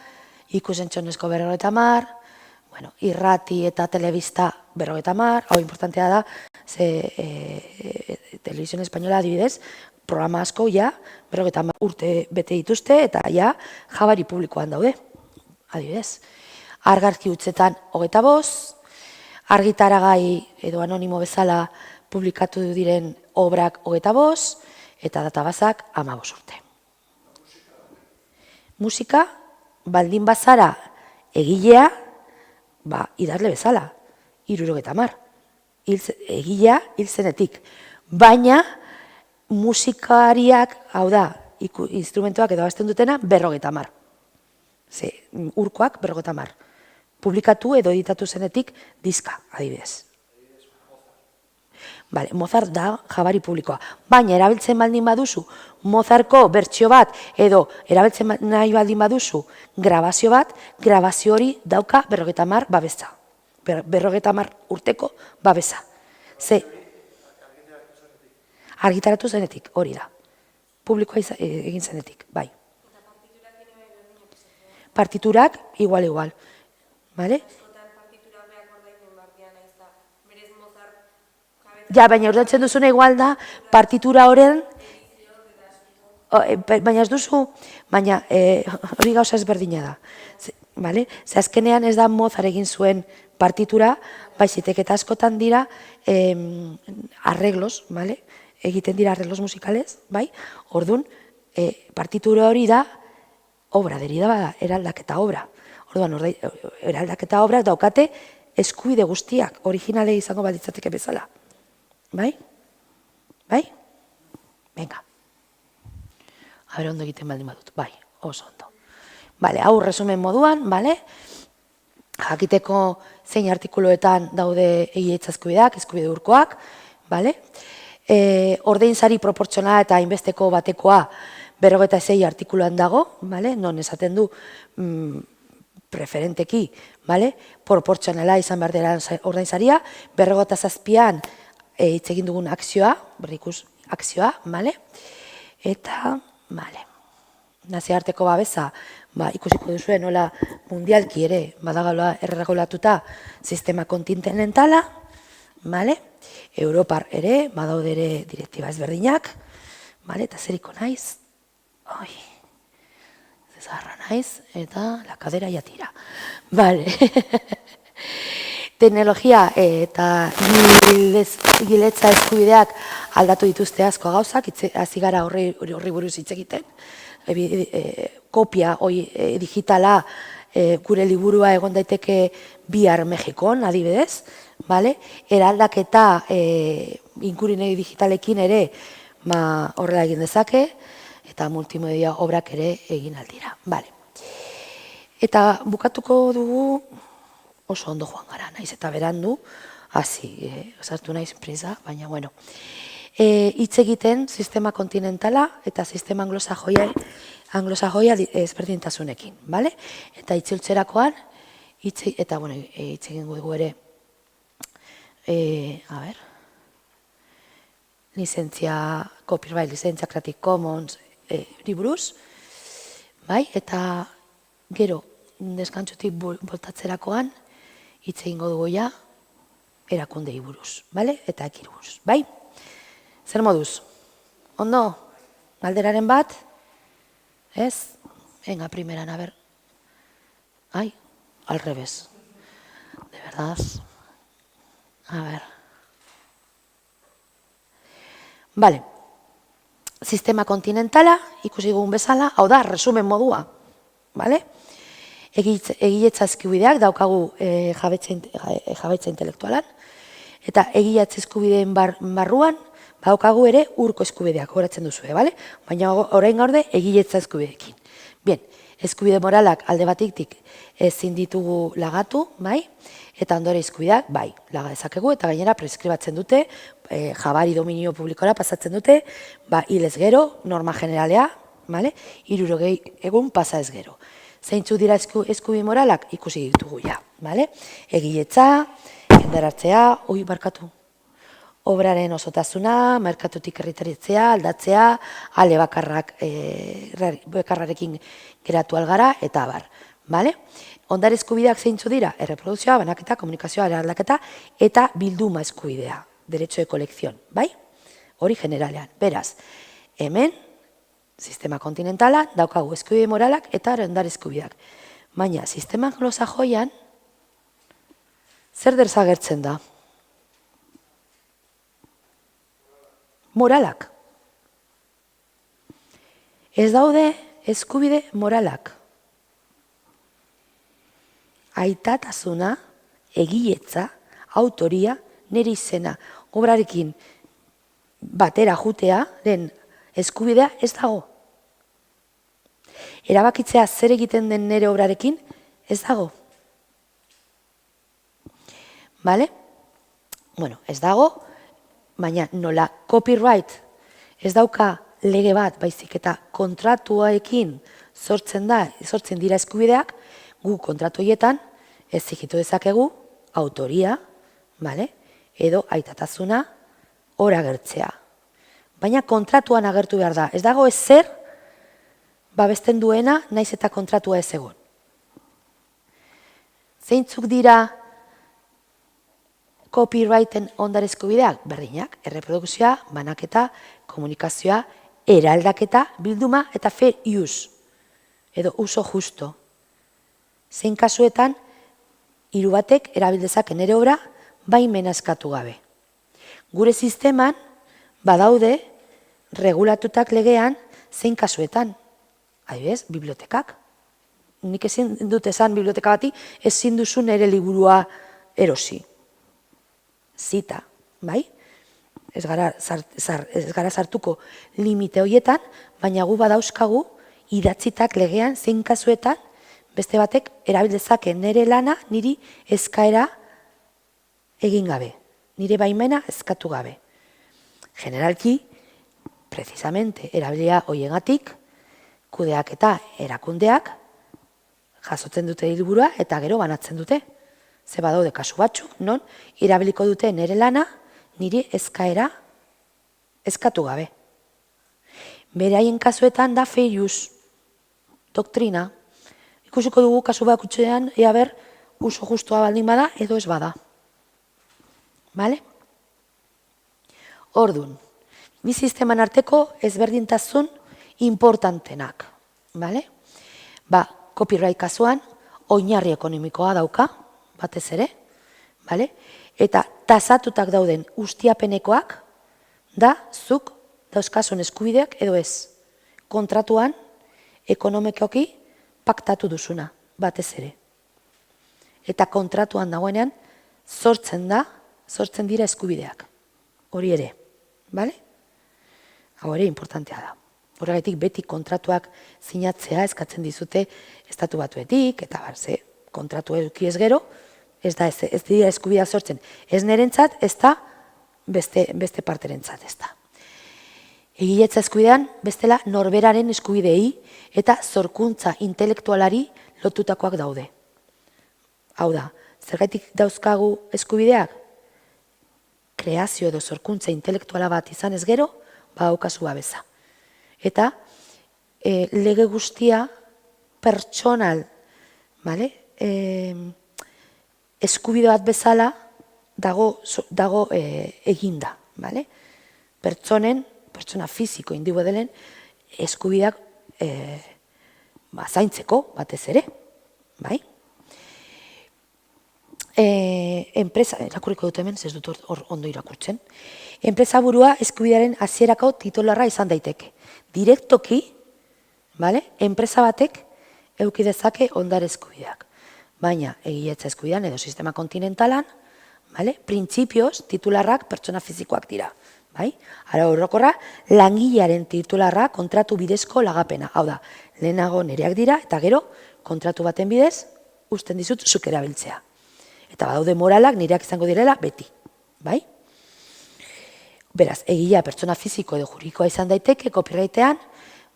ikusentzionezko 50, irrati eta telebista 50, hau importantea da, Televisión Española adibidez, programa asko, 50 urte bete dituzte, eta jabari publikoan daude, adibidez. Argazki hutsetan 25, argitaragai edo anonimo bezala publikatu diren obrak 25, eta databazak 15 urte. Musika, baldin bazara egilea, idazle bezala, 70. egilea hil zenetik. Baina musikariak, hau da, instrumentuak edo abazten dutena, 50. Ze, urkoak 50. Publikatu edo editatu zenetik diska, adibidez. Bale, Mozart da jabari publikoa. Baina erabiltzen baldin baduzu Mozartko bertsio bat edo erabiltzen nahi baldin baduzu grabazio bat, grabazio hori dauka 50 babesa. 50 urteko babesa. Ze, argitaratu zenetik, hori da. Publikoa egin zenetik, bai. Partiturak, igual. Bale? Ja, baina ordaintzen duzuna igual da, partitura horren, baina ez duzu, baina hori gauza ezberdina da. Ze azkenean ez da Mozart egin zuen partitura, baizitek eta askotan dira arreglos, egiten dira arreglos musikales, bai? Orduan, partitura hori da obra, derida bada, eraldaketa obra. Orduan, eraldaketa obrak daukate eskubide guztiak, originale izango balitzateke bezala. Bai? Bai? Venga. A ber, ondo egiten baldin badut. Bai, oso ondo. Bale, hau resumen moduan, bale? Jakiteko zein artikuluetan daude egiletza eskubideak, eskubide urkoak, bale? Ordainsari proportzionala eta hainbesteko batekoa 56 artikuluan dago, bale? Non esaten du preferenteki, bale? Proportzionala izan behar dela ordainsaria, 57an hitz egin dugun akzioa, berrikus akzioa, bale? Eta, bale, nazioarteko babesa, ikusiko duzuen nola mundialki ere badagala erregulatuta sistema kontinentala, bale? Europar ere, badaude ere direktiba ezberdinak, bale? Eta zeriko naiz, zaharra naiz, eta la kadera ya tira, bale? Teknologia eta giletza eskubideak aldatu dituzte asko gauzak, hasi gara horri buruz hitz egiten. Kopia digitala gure liburua egon daiteke bihar Mexikon, adibidez, eraldaketa ingurune digitalekin ere horrela egin dezake, eta multimedia obrak ere egin aldira. Eta bukatuko dugu oso ondo joan gara, naiz eta berandu, sartu naiz prisa, baina bueno. Hitz egiten sistema kontinentala eta sistema anglosajoia ezberdintasunekin, bale? Eta itzultzerakoan, eta bueno, hitz egin dugu ere, copyright, lizentzia Creative Commons buruz, bai? Eta gero, deskantzutik boltatzerakoan, hitz egingo dugu ja, erakundei buruz, bale? Eta ekiri buruz, bai? Zer moduz? Ondo? Galderaren bat? Ez? Venga, primeran, a ver. Ai, al revés. De verdad. A ver. Bale. Sistema kontinentala, ikusi dugun bezala, hau da, resumen modua, bale? Egiletza eskubideak daukagu jabetza intelektualan, eta egiletza eskubideen barruan daukagu ere urko eskubideak, horatzen duzue, bale? Baina orain gaude egiletza eskubideekin. Bien, eskubide moralak alde batiktik ezin ditugu lagatu, bai? Eta ondore eskubideak, bai, laga dezakegu, eta gainera preskribatzen dute, jabari dominio publikora pasatzen dute, hilez gero, norma generalea, 60 egun pasa ez gero. Zeintzu dira eskubi moralak ikusi ditugu ja, egiletza, jendarartzea, barkatu, obraren osotasuna, merkatutik erritaritzea, aldatzea, ale bakarrarekin geratu algara, eta abar. Ondare eskubideak zeintzu dira, erreproduzioa, banaketa, komunikazioa, eraldaketa, eta bilduma eskubidea, derecho de kolekzion, bai? Hori generalean. Beraz, hemen, sistema kontinentala, daukagu eskubide moralak eta ondare eskubideak. Baina, sistema anglosajoian, zer dezagertzen da? Moralak. Ez daude eskubide moralak. Aitatasuna, egiletza, autoria, nire izena obrarekin batera jutearen eskubidea ez dago. Erabakitzea zer egiten den nire obrarekin ez dago. Bale? Bueno, ez dago, baina nola copyright ez dauka lege bat, baizik eta kontratuaekin sortzen dira eskubideak, gu kontratu horietan exijitu dezakegu autoria, bale? Edo aitatasuna hor agertzea. Baina kontratuan agertu behar da. Ez dago ezer babesten duena naiz eta kontratua ez egon. Zeintzuk dira copyrighten ondare eskubideak? Berdinak, erreprodukzioa, banaketa, komunikazioa, eraldaketa, bilduma eta fair use, edo uso justo. Zein kasuetan, hiru batek erabildezaken ere obra, baimena eskatu gabe. Gure sisteman, badaude, regulatutak legean, zein kasuetan. Adibidez, bibliotekak. Nik ezin dut esan biblioteka bati, ezin duzun ere liburua erosi. Zita, bai? Ez gara sartuko limite horietan, baina gu badauzkagu idatzitak legean zein kasuetan beste batek erabildezake nire lana niri eskaera egin gabe, nire baimena eskatu gabe. Generalki, precisamente, erabilia hoiengatik, kudeak eta erakundeak jasotzen dute liburua eta gero banatzen dute. Ze badaude kasu batzuk, non erabiliko dute nire lana niri eskaera eskatu gabe. Beraien kasuetan da fair use, doktrina. Ikusiko dugu kasu bakutxean, ea ber, uso justua baldin bada edo ez bada. Bale? Ordun, bi sisteman arteko ezberdintasun importantenak. Bale? Ba, copyright kasuan, oinarri ekonomikoa dauka, batez ere, bale? Eta tasatutak dauden ustiapenekoak da zuk dauzkasun eskubideak edo ez. Kontratuan ekonomikoki paktatu duzuna, batez ere. Eta kontratuan dagoenean sortzen dira eskubideak. Hori ere, bale? Hau ere importantea da. Horregatik beti kontratuak sinatzea eskatzen dizute estatu batuetik, eta barze, kontratu eduki ez gero, ez dira eskubideak sortzen. Ez nirentzat, ez da beste parterentzat, ez da. Egiletza eskubidean, bestela norberaren eskubidei eta zorkuntza intelektualari lotutakoak daude. Hau da, zergatik dauzkagu eskubideak? Kreazio edo zorkuntza intelektuala bat izan ez gero, badaukazu babesa. Eta lege guztia pertsonal, eskubide bat bezala dago eginda. Pertsona fisiko individualen eskubideak zaintzeko batez ere. Irakurriko dut hemen, ez dut hor ondo irakurtzen. Enpresa burua eskubidearen hasierako titularra izan daiteke. Direktoki, enpresa batek eduki dezake ondare eskubideak. Baina egiletza eskubidean edo sistema kontinentalan, printzipioz titularrak pertsona fizikoak dira. Ara horrokorra, langilearen titularra kontratu bidezko lagapena. Hau da, lehenago nereak dira eta gero kontratu baten bidez uzten dizut zuk erabiltzea. Eta badaude moralak nireak izango direla beti. Beraz, egilea pertsona fiziko edo juridikoa izan daiteke copyrighten,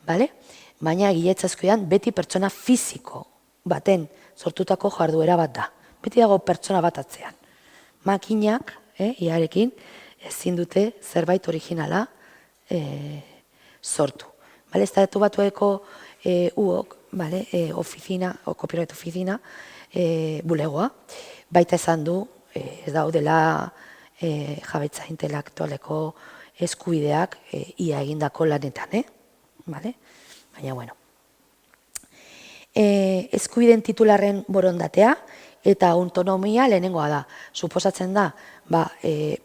baina egiletza eskubidean beti pertsona fiziko baten sortutako jarduera bat da. Beti dago pertsona bat atzean. Makinak, iarekin, ezin dute zerbait originala sortu. Estatu Batueko UOK, copyright ofizina, bulegoa, baita esan du, ez daudela jabetza intelektualeko eskubideak ia egindako lanetan, baina, bueno. Eskubideen titularren borondatea eta autonomia lehenengoa da. Suposatzen da,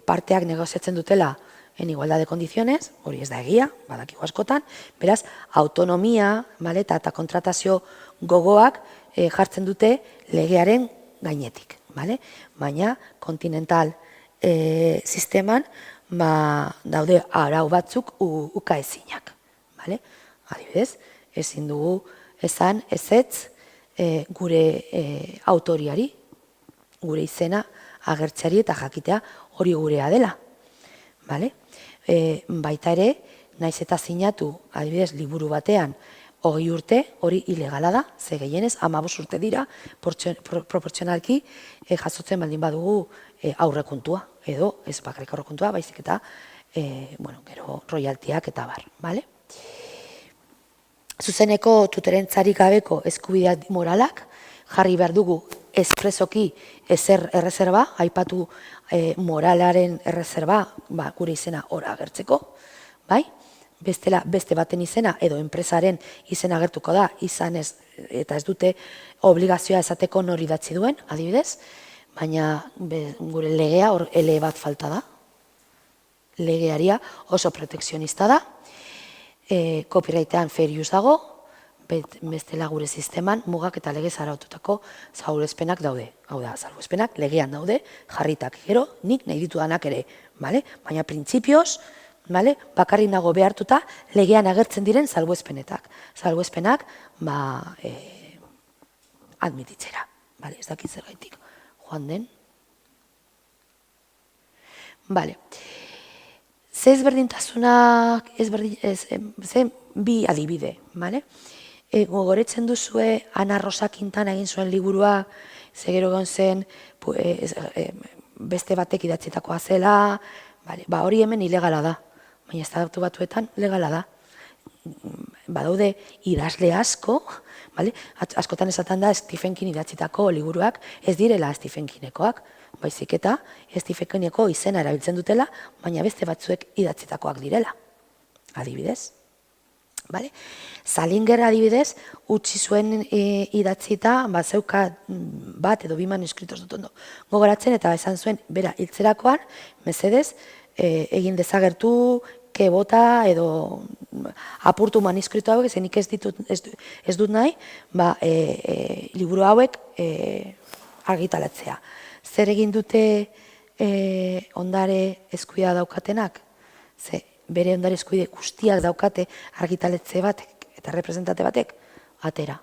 parteak negoziatzen dutela en igualdad de condiciones, hori ez da egia, badakigu askotan, beraz, autonomia eta kontratazio gogoak jartzen dute legearen gainetik. Baina, kontinental sisteman daude arau batzuk ukaezinak. Adibidez, ezin dugu esan ezetz gure autoriari, gure izena agertzeari eta jakitea hori gurea dela. Baita ere, naiz eta sinatu, adibidez, liburu batean 20 urte, hori ilegala da, ze gehienez 15 urte dira, proportzionalki jasotzen baldin badugu aurrekontua, edo ez bakarrik aurrekontua, baizik eta gero royaltiak eta bar. Zuzeneko tutorentzarik gabeko eskubideak moralak, jarri behar dugu espresoki ezer erreserba, aipatu moralaren erreserba gure izena hor agertzeko, bestela beste baten izena edo enpresaren izena agertuko da, izan ez, eta ez dute obligazioa esateko nori idatzi duen, adibidez, baina gure legea hor ele bat falta da, legearia oso protekzionista da, copyrightan fair use dago, bestela gure sisteman mugak eta legez araututako salbuespenak daude. Hau da, salbuespenak legean daude, jarritak gero, nik nahi ditudanak ere, baina printzipioz, bakarrik nago behartuta legean agertzen diren salbuespenetak. Salbuespenak admititzera. Ez dakit zergaitik joan den. Ze ezberdintasunak, ze bi adibide. Gogoretzen duzue Ana Rosa Quintana egin zuen liburua, ze gero egon zen beste batek idatzitakoa zela, hori hemen ilegala da. Baina Estatu Batuetan legala da. Badaude idazle asko, askotan esaten da Stephen King idatzitako liburuak ez direla Stephen Kingekoak, baizik eta Stephen Kingeko izena erabiltzen dutela, baina beste batzuek idatzitakoak direla. Adibidez. Salinger adibidez, utzi zuen idatzita, zeuka bat edo bi manuskrito dut ondo gogoratzen, eta esan zuen, bera, hiltzerakoan, mesedez, egin desagertu, kebota edo apurtu manuskrito hauek, zenik ez dut nahi, liburu hauek argitaratzea. Zer egin dute ondare eskubidea daukatenak? Bere ondare eskubide guztiak daukate argitaletze batek eta representate batek, atera.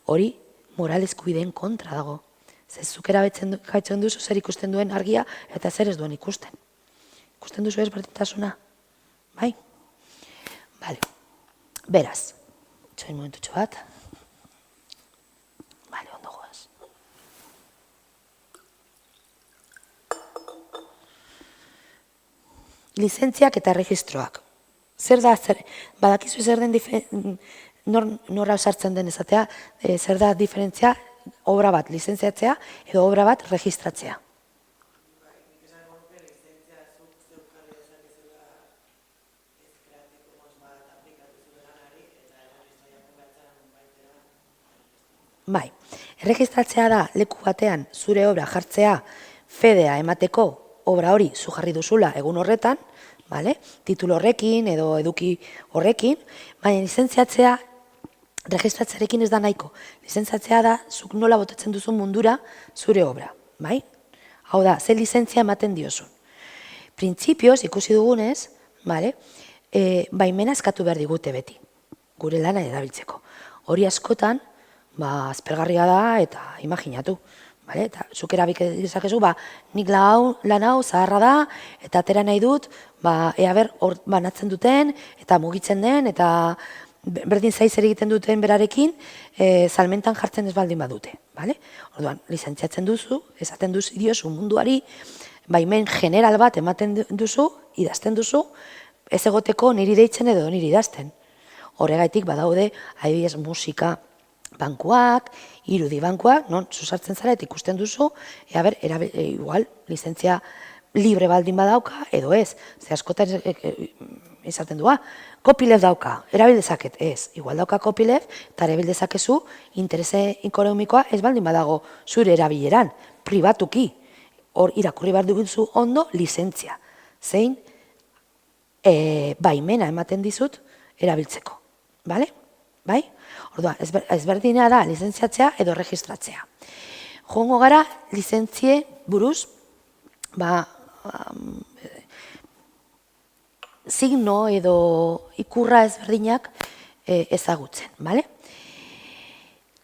Hori moral eskubideen kontra dago. Zuk erabetzen duzu zer ikusten duen argia eta zer ez duen ikusten. Ikusten duzu ez berdintasuna? Bai? Beraz, txoin momentutxo bat. Ondo goaz. Lizentziak eta erregistroak. Zer da, badakizu zer den, norra sartzen den esatea, zer da diferentzia obra bat lizentziatzea edo obra bat registratzea. Erregistratzea da leku batean zure obra jartzea fedea emateko obra hori zu jarri duzula egun horretan, titulo horrekin edo eduki horrekin, baina lizentziatzea registratzearekin ez da nahiko. Lizentziatzea da zuk nola botatzen duzun mundura zure obra. Hau da, ze lizentzia ematen diozun. Printzipioz, ikusi dugunez, baimena eskatu behar digute beti, gure lana erabiltzeko. Hori askotan, aspergarria da eta imaginatu. Eta zuk erabik dezakezu, nik lan hau zaharra da, eta atera nahi dut, ea ber hor banatzen duten, eta mugitzen den, eta berdin zaiz egiten duten berarekin, salmentan jartzen ez baldin badute. Orduan, lizentziatzen duzu, esaten diozu munduari, baimen general bat ematen duzu, idazten duzu, ez egoteko niri deitzen edo niri idazten. Horregaitik badaude, adibidez musika bankuak, irudi bankuak, non zuzartzen zara eta ikusten duzu, igual, lizentzia libre baldin badauka, edo ez. Ze askotan izaten dua, copyleft dauka, erabil dezaket, ez. Igual dauka copyleft, eta erabil dezakezu, interese ekonomikoa ez baldin badago zure erabileran, pribatuki. Hor, irakurri behar dugu ondo, lizentzia. Zein, baimena ematen dizut, erabiltzeko. Bai? Orduan, ezberdina da lizentziatzea edo registratzea. Joango gara lizentzie buruz, signo edo ikurra ezberdinak ezagutzen, bale?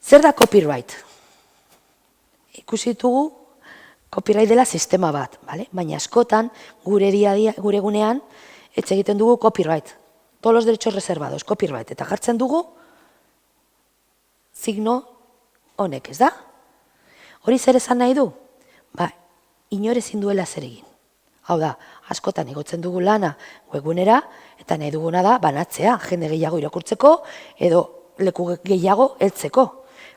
Zer da copyright? Ikusi ditugu copyright dela sistema bat, bale? Baina askotan gure egunean etxe egiten dugu copyright. Todos los derechos reservados, copyright. Eta jartzen dugu signo honek, ez da? Hori zer esan nahi du? Inor ezin duela zer egin. Hau da, askotan igotzen dugu lana webgunera, eta nahi duguna da banatzea, jende gehiago irakurtzeko, edo leku gehiago heltzeko.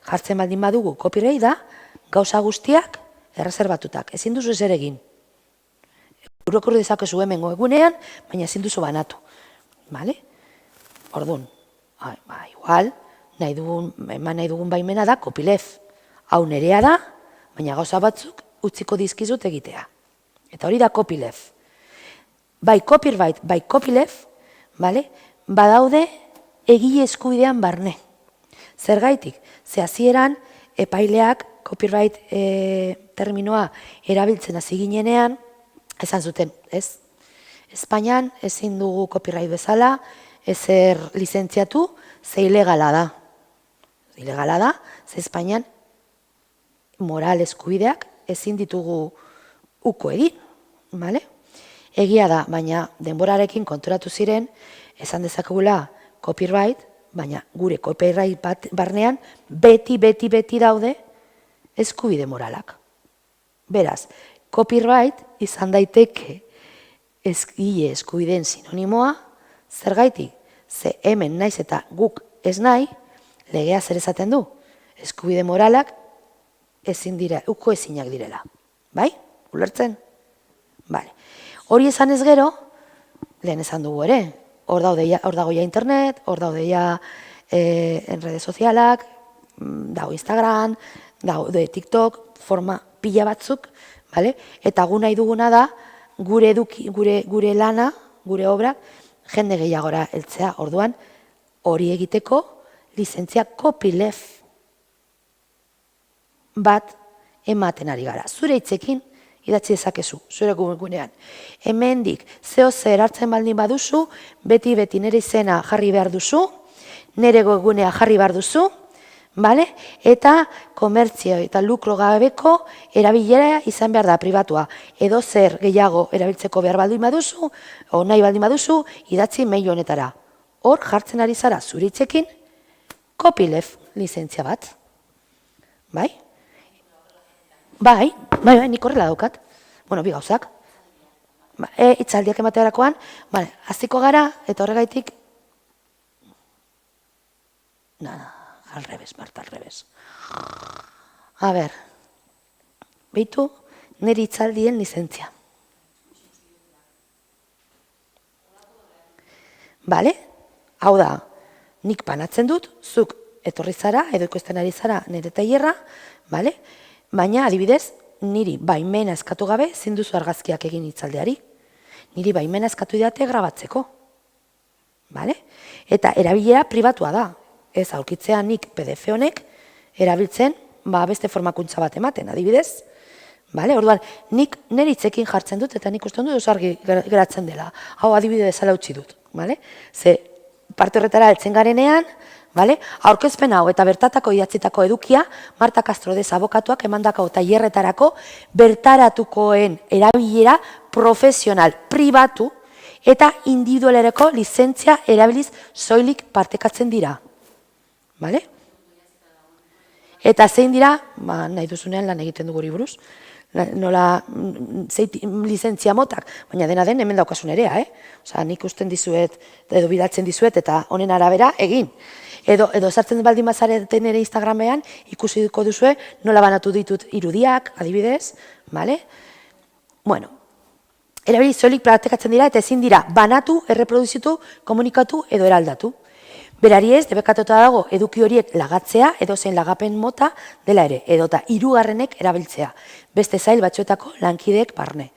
Jartzen baldin badugu copyright da, gauza guztiak erreserbatutak, ezin duzu zer egin. Irakur dezakezu hemen webgunean, baina ezin duzu banatu. Orduan, igual, eman nahi dugun baimena da copyleft. Hau nerea da, baina gauza batzuk utziko dizkizut egitea. Eta hori da copyleft. Bai copyright, bai copyleft, badaude egile eskubidean barne. Zergaitik, ze hasieran epaileak copyright terminoa erabiltzen hasi ginenean, esan zuten, ez? Espainian ezin dugu copyright bezala, ezer lizentziatu, ze ilegala da. Ilegala da, ze Espainian moral eskubideak ezin ditugu uko egin, bale? Egia da, baina denborarekin konturatu ziren, esan dezakegula copyright, baina gure copyright barnean beti daude eskubide moralak. Beraz, copyright izan daiteke egile eskubideen sinonimoa, zergaitik, ze hemen naiz eta guk ez nahi, legea zer esaten du, eskubide moralak ezin dira, uko ezinak direla. Bai? Ulertzen? Bale. Hori esan ez gero, lehen esan dugu ere, hor dago ja internet, hor daude ja en redes sozialak, dago Instagram, daude TikTok, forma pila batzuk, eta gu nahi duguna da, gure lana, gure obra, jende gehiagora heltzea. Orduan, hori egiteko, lizentzia copyleft bat ematen ari gara. Zure hitzekin idatzi dezakezu, zure gunean. Hemendik zeo zer hartzen baldin baduzu, beti nire izena jarri behar duzu, nire gunea jarri behar duzu, eta komertzio eta lukro gabeko erabilera izan behar da pribatua. Edo zer gehiago erabiltzeko behar baldin baduzu, o nahi baldin baduzu, idatzi mail honetara. Hor jartzen ari zara zure hitzekin copyleft lizentzia bat. Bai? Bai, nik horrela daukat. Bueno, bi gauzak. Hitzaldiak ematearakoan, hasiko gara, eta horregaitik... Al revés, Marta, al revés. A ber, behitu, nire hitzaldien lizentzia. Bale? Hau da, nik banatzen dut, zuk etorri zara, edo ikusten ari zara nire tailerra, bale? Baina, adibidez, niri baimena eskatu gabe ezin duzu argazkiak egin hitzaldeari. Niri baimena eskatu didate grabatzeko. Eta erabilera pribatua da. Ez aurkitzea nik PDF honek erabiltzen beste formakuntza bat ematen, adibidez. Orduan, nik nire hitzekin jartzen dut eta nik uste dut oso argi geratzen dela. Hau adibide bezala utzi dut. Ze parte horretara heltzen garenean, aurkezpen hau eta bertatako idatzitako edukia, Marta Castrodez abokatuak emandako tailerretarako bertaratukoen erabilera profesional, pribatu eta individualerako lizentzia erabiliz soilik partekatzen dira. Eta zein dira, nahi duzunean lan egiten dugu hori buruz, nola lizentzia motak, baina dena den hemen daukasun erea, nik usten dizuet, edo bidaltzen dizuet, eta honen arabera egin. Edo sartzen baldin bazareten ere Instagramean, ikusi duko duzue, nola banatu ditut irudiak, adibidez, erabili soilik partekatzen dira, eta ezin dira banatu, erreproduzitu, komunikatu edo eraldatu. Berari ez, debekatuta dago eduki horiek lagatzea, edo zein lagapen mota dela ere, edota hirugarrenek erabiltzea. Beste zail batzuetako lankideek barne.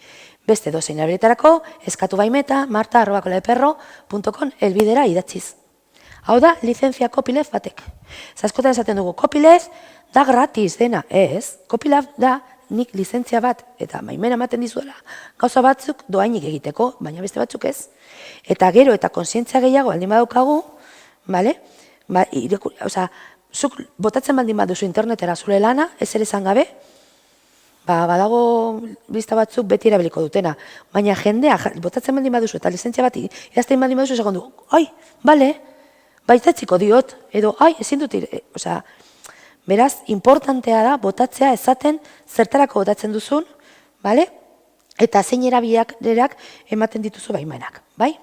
Beste dozein erabiletarako, eskatu baimeta, marta@coladeperro.com elbidera idatziz. Hau da, lizentzia copyleft batek. Zaskotan esaten dugu, copyleft da gratis dena. Ez, copyleft da nik lizentzia bat, eta baimena ematen dizuela, gauza batzuk doainik egiteko, baina beste batzuk ez. Eta gero eta kontzientzia gehiago baldin badaukagu, bale? Zuk botatzen baldin baduzu internetera zure lana, ez ere esan gabe, badago lista batzuk beti erabiliko dutena. Baina jendea botatzen baldin baduzu eta lizentzia bat idazten baldin baduzu, esan du, ai, bale, baitatziko diot, edo, ai, ezin dut, beraz, importantea da botatzea ezaten zertarako botatzen duzun, bale? Eta zein erabilerak ematen dituzu baimenak, bai?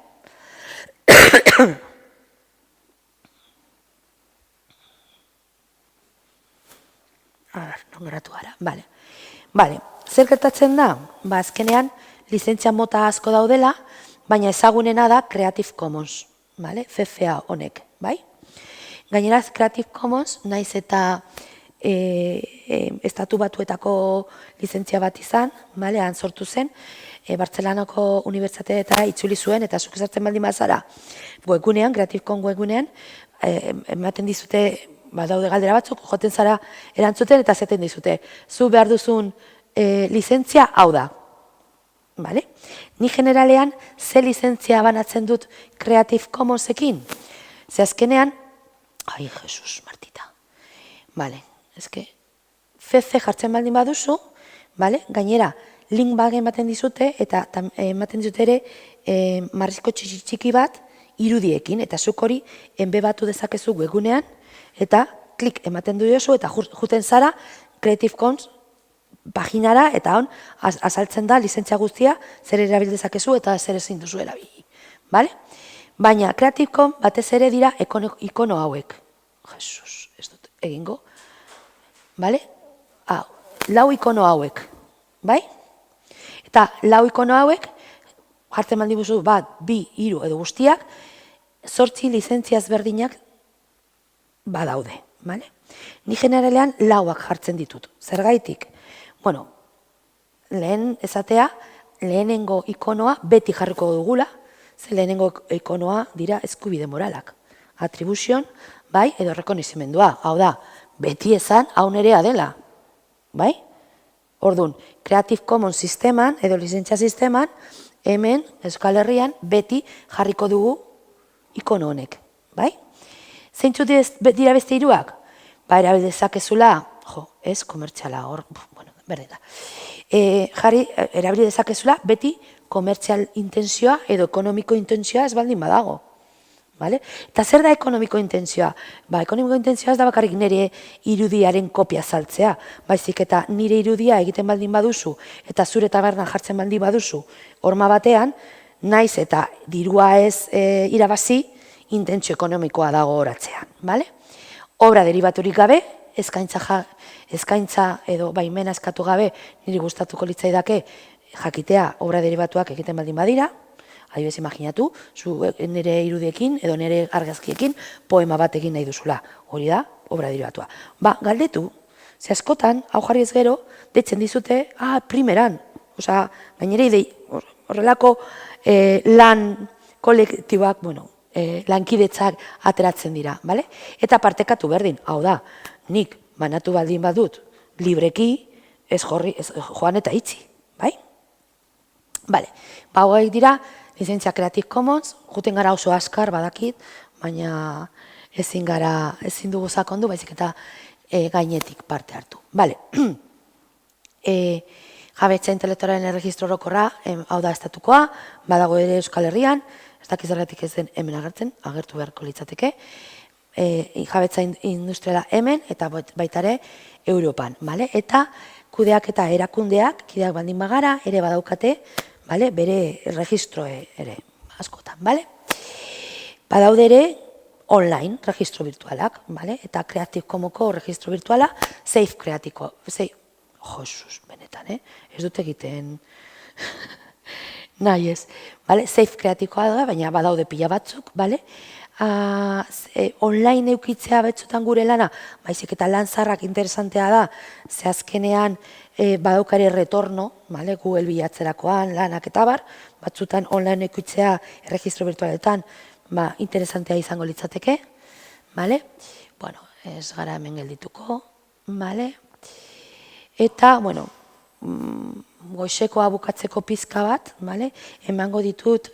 Non geratu gara, bale. Bale, zer gertatzen da? Azkenean, lizentzia mota asko daudela, baina ezagunena da Creative Commons, bale? CCA honek, bai? Gainera, Creative Commons, naiz eta estatu batuetako lizentzia bat izan, bale, han sortu zen, Bartzelanako unibertsitateetara itzuli zuen, eta zuk esartzen baldin bazara, webgunean, Creative Commons webgunean, ematen dizute, daude galdera batzuk, joten zara erantzuten eta zeten dizute. Zu behar duzun lizentzia hau da. Ni generalean, ze lizentzia banatzen dut Creative Commonsekin? Ze azkenean, ai, Jesus, Martita. CC jartzen baldin baduzu, gainera, link bat ematen dizute, eta ematen dizute ere marrizko txiki bat irudiekin, eta zuk hori enbebatu dezakezu webgunean, eta klik ematen diozu, eta juten zara Creative Commons paginara, eta hon, azaltzen da lizentzia guztia, zer erabil dezakezu, eta zer ezin duzu erabili. Baina Creative Commons batez ere dira ikono hauek. Jesus, ez dut egingo. Lau ikono hauek, bai? Eta lau ikono hauek, jartzen baldin buzu, bat, bi, hiru edo guztiak, 8 lizentzia ezberdinak badaude, bale? Ni generalean lauak jartzen ditut. Zergaitik? Bueno, lehen esatea, lehenengo ikonoa beti jarriko dugula, ze lehenengo ikonoa dira eskubide moralak. Attribution, bai, edo rekonizimendua. Hau da, beti esan, hau nerea dela, bai? Orduan, Creative Commons sisteman, edo lizentzia sisteman, hemen, Euskal Herrian, beti jarriko dugu ikono honek, bai? Zeintzu dira beste hiruak? Erabil dezakezula, ez komertziala hor, bueno, berdin da. Erabil dezakezula beti komertzial intentzioa edo ekonomiko intentzioa ez baldin badago. Eta zer da ekonomiko intentzioa? Ekonomiko intentzioa ez da bakarrik nire irudiaren kopia saltzea, baizik eta nire irudia egiten baldin baduzu eta zure tabernan jartzen baldin baduzu horma batean, naiz eta dirua ez irabazi, intentzio ekonomikoa dago horatzean. Obra deribaturik gabe, eskaintza edo baimena eskatu gabe niri gustatuko litzaidake jakitea obra deribatuak egiten baldin badira, adibidez imaginatu, zu nire irudiekin edo nire argazkiekin poema bat egin nahi duzula. Hori da, obra deribatua. Galdetu, ze askotan, hau jarri ez gero, deitzen dizute, primeran. Gainera horrelako lan kolektiboak, lankidetzak ateratzen dira. Eta partekatu berdin, hau da, nik banatu baldin badut libreki, ez joan eta itzi. Hauek dira, lizentzia Creative Commons, juten gara oso askar badakit, baina ezin dugu sakondu, baizik eta gainetik parte hartu. Jabetza intelektualaren erregistro orokorra, hau da estatukoa, badago ere Euskal Herrian, ez dakiz zergatik ez den hemen agertzen, agertu beharko litzateke, jabetza industriala hemen, eta baita ere Europan. Eta kudeak eta erakundeak, kideak baldin bagara, ere badaukate, bere registro ere askotan. Badaude ere online registro virtualak, eta Creative Commonseko registro virtuala Safe Creative. Jesus, benetan, ez dut egiten nahi ez. Safe Creativekoa da, baina badaude pila batzuk, online eukitzea betzutan gure lana, baizik eta lan zarrak interesantea da, ze azkenean badaukare retorno, Google bilatzerakoan, lanak eta bar, batzutan online eukitzea erregistro virtualetan, interesantea izango litzateke, ez gara hemen geldituko, eta, goizekoa bukatzeko pizka bat, emango ditut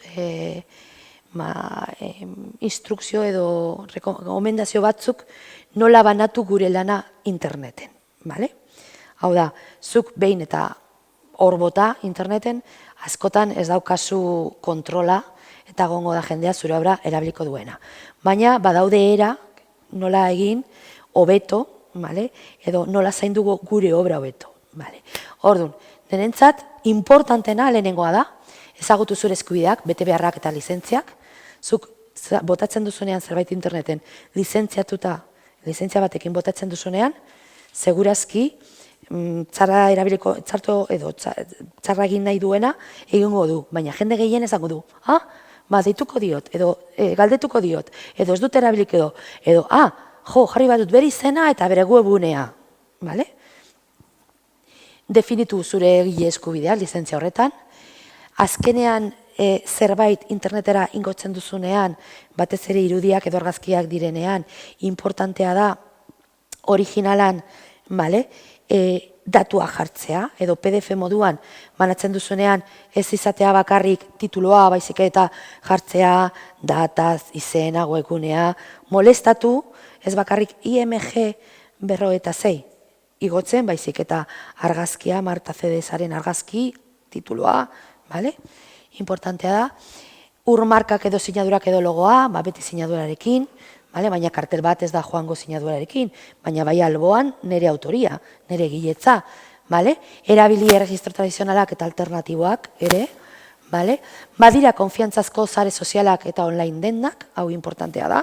instrukzio edo rekomendazio batzuk nola banatu gure lana interneten. Hau da, zuk behin eta hor bota interneten, askotan ez daukazu kontrola eta gongo da jendea zure obra erabiliko duena. Baina badaude era nola egin hobeto, edo nola zaindugu gure obra hobeto. Orduan, nirentzat, importantena lehenengoa da, ezagutu zure eskubideak, bete beharrak eta lizentziak, zuk botatzen duzunean zerbait interneten lizentzia batekin botatzen duzunean, segurazki txarra erabiliko, txarra egin nahi duena egingo du, baina jende gehien esango du, deituko diot, edo galdetuko diot, edo ez dut erabilik edo, jarri bat dut bere izena eta bere webgunea. Definitu zure egile eskubidea lizentzia horretan. Azkenean zerbait internetera ingotzen duzunean, batez ere irudiak edo argazkiak direnean, importantea da originalan datua jartzea, edo PDF moduan banatzen duzunean ez izatea bakarrik tituloa, baizik eta jartzea, dataz, izena, webgunea, molestatu, ez bakarrik IMG 46 igotzen, baizik eta argazkia, Marta Cedesaren argazki, tituloa, importantea da. Urmarkak edo sinadurak edo logoa, beti sinadurarekin, baina kartel bat ez da joango sinadurarekin, baina bai alboan nire autoria, nire egiletza. Erabili erregistro tradizionalak eta alternatiboak ere. Badira konfiantzazko sare sozialak eta online dendak, hau importantea da.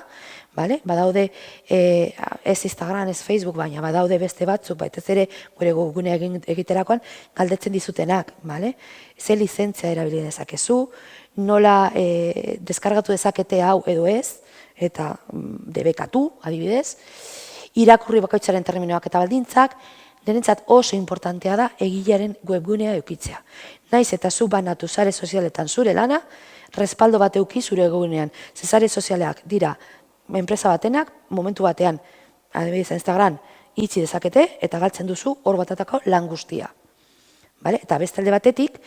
Badaude ez Instagram, ez Facebook, baina badaude beste batzuk, baitez ere gure webgunea egiterakoan galdetzen dizutenak. Ze lizentzia erabili dezakezu, nola deskargatu dezakete hau edo ez, eta debekatu, adibidez, irakurri bakoitzaren terminoak eta baldintzak, nirentzat oso importantea da egilearen webgunea eukitzea. Naiz eta zu banatu sare sozialetan zure lana, respaldo bat euki zure webgunean. Ze sare sozialeak dira enpresa batenak, momentu batean, adibidez Instagram, itxi dezakete eta galtzen duzu hor batatako lan guztia. Eta beste alde batetik,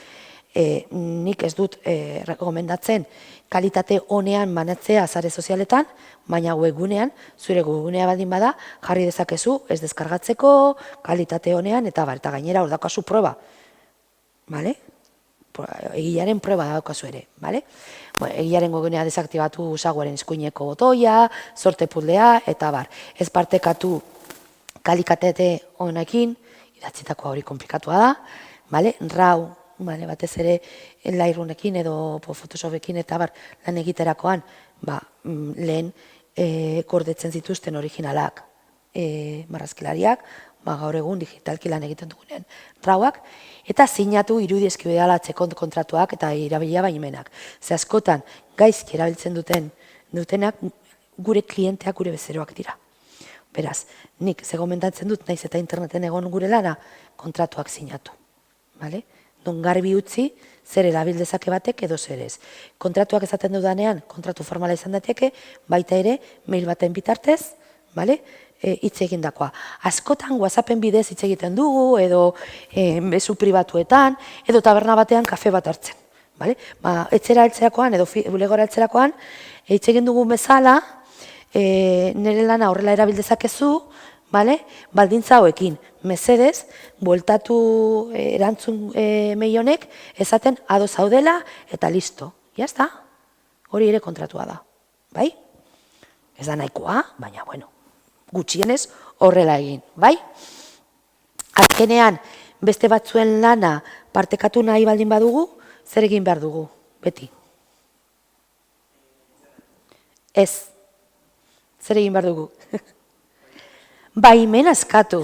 nik ez dut rekomendatzen kalitate onean banatzea sare sozialetan, baina webgunean, zure webgunea baldin bada, jarri dezakezu ez deskargatzeko, kalitate onean, eta gainera hor daukazu proba. Egilearen proba daukazu ere. Egilearen webgunea desaktibatu usaguaren eskuineko botoia, sorte puzzlea, eta bar. Ez partekatu kalitate honekin, idatzitako hori komplikatua da, RAW, batez ere Lightroomekin edo Photoshopekin eta bar lan egiterakoan lehen gordetzen zituzten originalak marrazkilariak, gaur egun digitalki lan egiten dugunean RAWak, eta sinatu irudi eskubidea alatzeko kontratuak eta irabilia baimenak. Ze askotan gaizki erabiltzen dutenak gure klienteak, gure bezeroak dira. Beraz, nik gomendatzen dut naiz eta interneten egon gure lana kontratuak sinatu. Non garbi utzi, zer erabil dezake batek edo zer ez. Kontratuak esaten dudanean, kontratu formala izan daiteke, baita ere, mail baten bitartez, hitz egindakoa. Askotan WhatsAppen bidez hitz egiten dugu, edo mezu pribatuetan, edo taberna batean kafe bat hartzen. Etxera heltzerakoan, edo bulegora heltzerakoan, hitz egin dugu bezala, nire lana horrela erabil dezakezu, baldintza hauekin, mesedez, bueltatu erantzun mail honek, esaten ados zaudela eta listo. Jazta, hori ere kontratua da. Ez da nahikoa, baina, gutxienez horrela egin. Azkenean, beste batzuen lana partekatu nahi baldin badugu, zer egin behar dugu, beti? Ez. Zer egin behar dugu? Baimen askatu.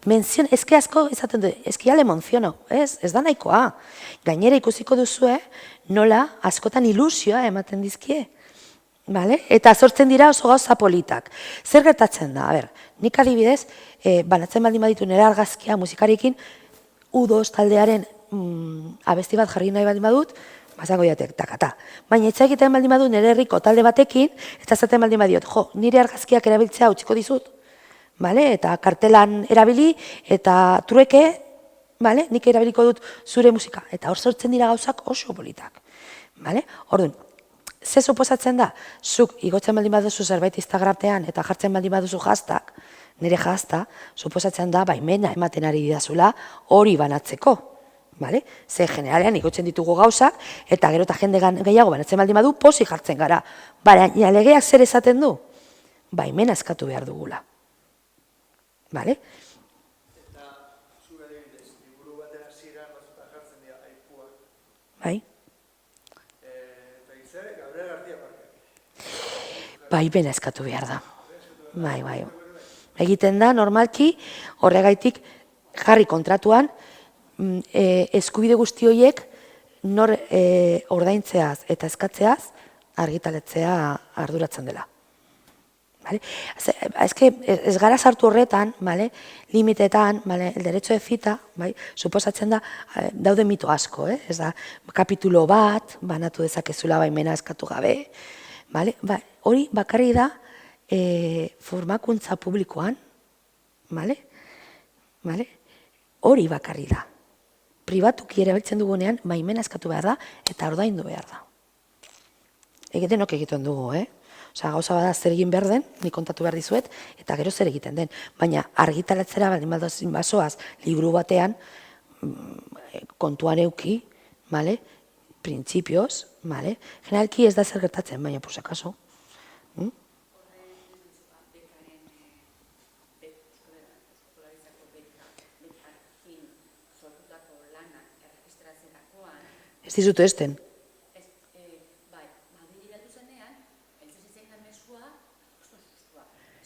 Ezke asko izaten du, ezki ya le menciono, ez da nahikoa. Gainera ikusiko duzue, nola askotan ilusioa ematen dizkie. Eta sortzen dira oso gauza politak. Zer gertatzen da? Nik adibidez, banatzen baldin baditu nire argazkia musikariekin, U2 taldearen abesti bat jarri nahi baldin badut, bazango jatek, takata. Baina etxa egiten baldin badut nire herriko talde batekin, eta zaten baldin badiot, nire argazkiak erabiltzea utziko dizut, eta kartelan erabili, eta trueke, bale? Nik erabiliko dut zure musika, eta hor sortzen dira gauzak oso politak. Bale? Orduan, ze suposatzen da? Zuk igotzen baldin baduzu zerbait Instagramean eta jartzen baldin baduzu hashtag, nire hashtag, suposatzen da baimena ematen ari didazula hori banatzeko. Vale? Ze generalean igotzen ditugu gauzak, eta gero eta jende gehiago banatzen baldin badu, posi jartzen gara. Baina legeak zer esaten du? Baimena eskatu behar dugula. Vale? Eta zure adibidez, liburu baten hasieran batzutan jartzen dira aikuak. Bai? Eta izare, Gabriel García Márquez. Baimena eskatu behar da. Bai. Egiten da, normalki, horregaitik jarri kontratuan, eskubide guzti horiek nor ordaintzeaz eta eskatzeaz argitaletzea arduratzen dela. Vale? Ez gara sartu horretan, vale? Limitetan, vale? El derecho de cita, bai? Suposatzen da, daude mito asko, ez da, kapitulo bat, banatu dezakezula baimena eskatu gabe, vale? Hori bakarri da formakuntza publikoan, vale? Vale? Hori bakarri da. Pribatuki erabiltzen dugunean, baimena eskatu behar da, eta ordaindu behar da. Denok egiten dugu, Osa, gauza bada zer egin behar den, nik kontatu behar dizuet, eta gero zer egiten den. Baina argitaratzera baldin baldin basoaz, liburu batean, kontuan euki, vale? Printzipioz, vale? Generalki ez da zer gertatzen, baina por si acaso. Ez dizutu esten.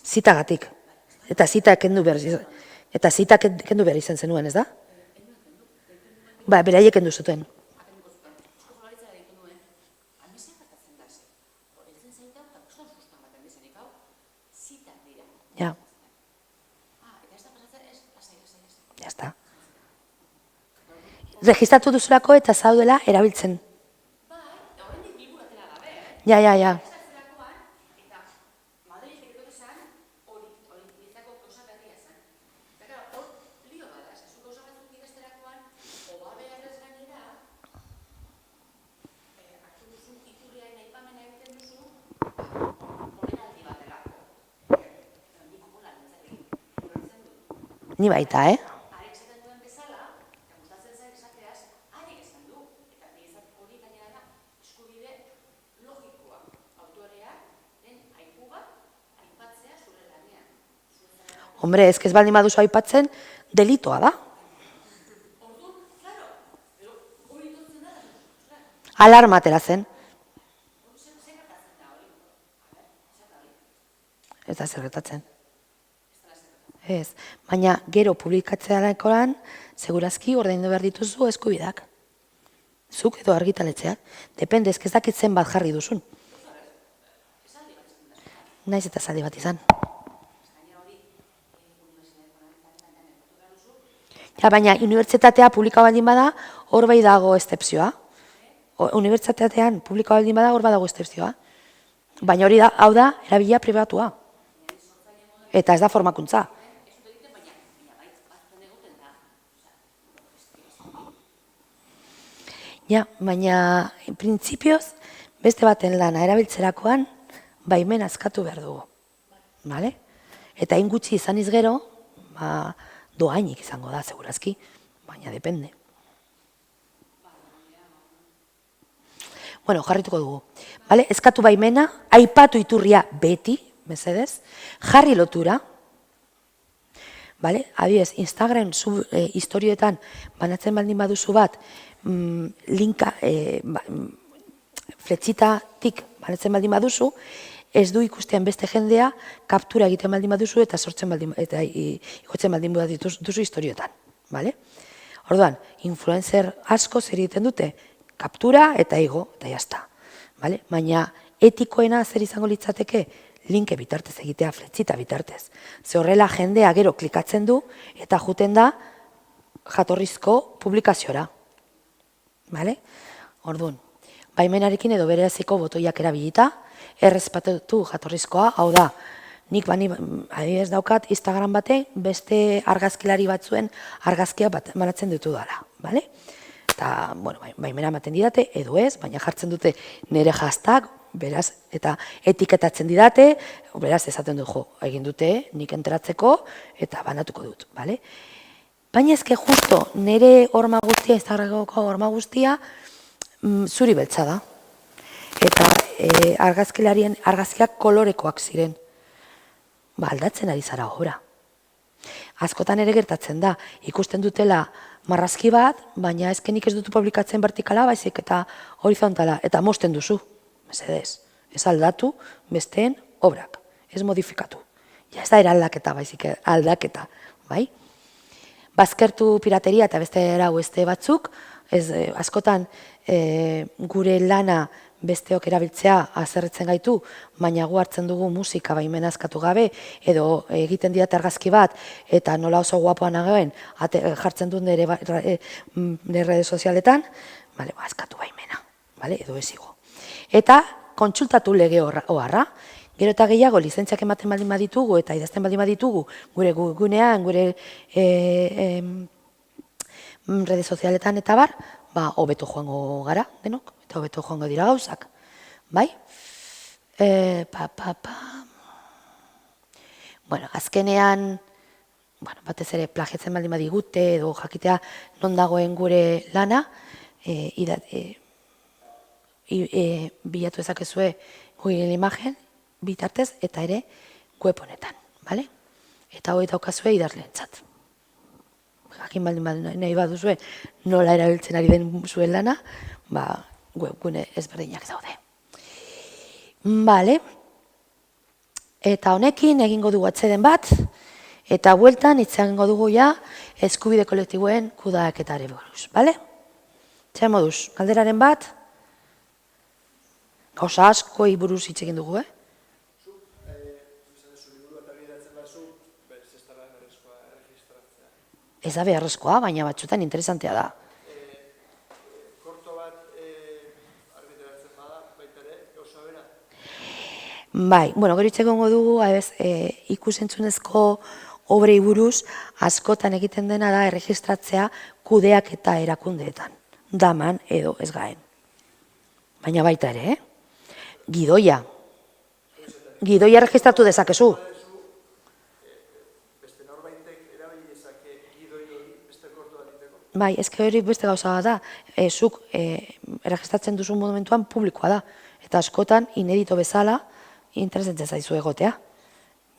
Zitagatik. Eta zitak kendu behar izan zenuen, ez da? Beraiek kendu zuten. Ja. Ya está. Registratu duzulako eta zaudela erabiltzen. Ja. Ni baita, Hombre, ez baldin baduzu aipatzen, delitoa da. Alarma atera zen. Ez da zer gertatzen. Ez, baina gero publikatzearekoan, segurazki ordaindu behar dituzu eskubidak. Zuk edo argitaletzeak. Depende, ez dakit zenbat jarri duzun. Naiz eta zaldi bat izan. Ja, baina unibertsitatea publika baldin bada, hor bai dago estepzioa. Unibertsitatean publika baldin bada, hor badago estepzioa. Baina hori da, hau da, erabilia pribatua. Eta ez da formakuntza. Ja, baina, printzipioz, beste baten lana erabiltzerakoan, baimena eskatu behar dugu. Vale? Eta hain gutxi izan gero, doainik izango da, segurazki, baina depende. Bueno, jarrituko dugu. Vale? Eskatu baimena, aipatu iturria beti, mesedez, jarri lotura, vale? Adibidez, Instagram historioetan banatzen baldin baduzu bat, linka, fletxitatik banatzen baldin baduzu, ez du ikustean beste jendea, kaptura egiten baldin baduzu eta igotzen baldin duzu historioetan. Vale? Orduan, influencer asko zer egiten dute, kaptura eta igo, eta jazta. Vale? Baina etikoena zer izango litzateke, linke bitartez egitea, fletxita bitartez. Ze horrela jendea gero klikatzen du eta juten da jatorrizko publikaziora. Vale? Orduan, baimenarekin edo bereaziko botoiak erabilita, errespetatu jatorrizkoa, hau da, Nik bani, adibidez daukat, Instagram batek beste argazkilari batzuen argazkia banatzen ditu dala, bale? Eta, bueno, baimena ematen didate, edo ez, baina jartzen dute nire hashtag, beraz, eta etiketatzen didate, beraz, esaten dut jo, egin dute, nik enteratzeko, eta banatuko dut, bale? Baina ezke justo, nire horma guztia, Instagrameko horma guztia, zuri beltza da. Eta argazkilarien argazkiak kolorekoak ziren. Ba, aldatzen ari zara obra. Askotan ere gertatzen da, ikusten dutela marrazki bat, baina ezkenik ez dut publikatzen vertikala, baizik eta horizontala, eta mosten duzu. Mesedez, ez aldatu besteen obrak, ez modifikatu. Ja, ez da eraldaketa, baizik aldaketa, bai? Bazkertu pirateria eta beste erau beste batzuk, askotan gure lana besteok erabiltzea azerretzen gaitu, baina gu hartzen dugu musika baimena eskatu gabe, edo egiten diat argazki bat, eta nola oso guapoan nagoen, jartzen dut nire rede sozialetan, eskatu baimena, edo ezigo. Eta kontsultatu lege oharra, gero eta gehiago lizentziak ematen baldin baditugu eta idazten baldin baditugu gure gunean, gure rede sozialetan eta bar, hobeto joango gara denok, eta hobeto joango dira gauzak. Bai? Bueno, azkenean, batez ere plagiatzen baldin badigute edo jakitea non dagoen gure lana, bilatu ezakezue Google Imagen, bitartez eta ere web honetan, bale? Eta hori daukazue idazleentzat. Jakin baldin nahi baduzue nola erabiltzen ari den zuen lana, webgune ezberdinak daude. Bale, eta honekin egingo dugu atzeden bat, eta bueltan hitz egingo dugu ja eskubide kolektiboen kudeaketari buruz, bale? Zer moduz, galderaren bat, gauza askoi buruz hitz egin dugu, Ez da beharrezkoa, baina batzutan interesantea da. Korto bat argitaratzen bada, baita ere, gauza bera? Bai, gero hitz egingo dugu, ikusentzunezko obrei buruz, askotan egiten dena da erregistratzea kudeak eta erakundeetan. Daman edo ez gaen. Baina baita ere, gidoia. Gidoia erregistratu dezakezu. Bai, ezke hori beste gauza bat da, zuk erregistratzen duzun momentuan publikoa da, eta askotan inedito bezala interesatzen zaizu egotea.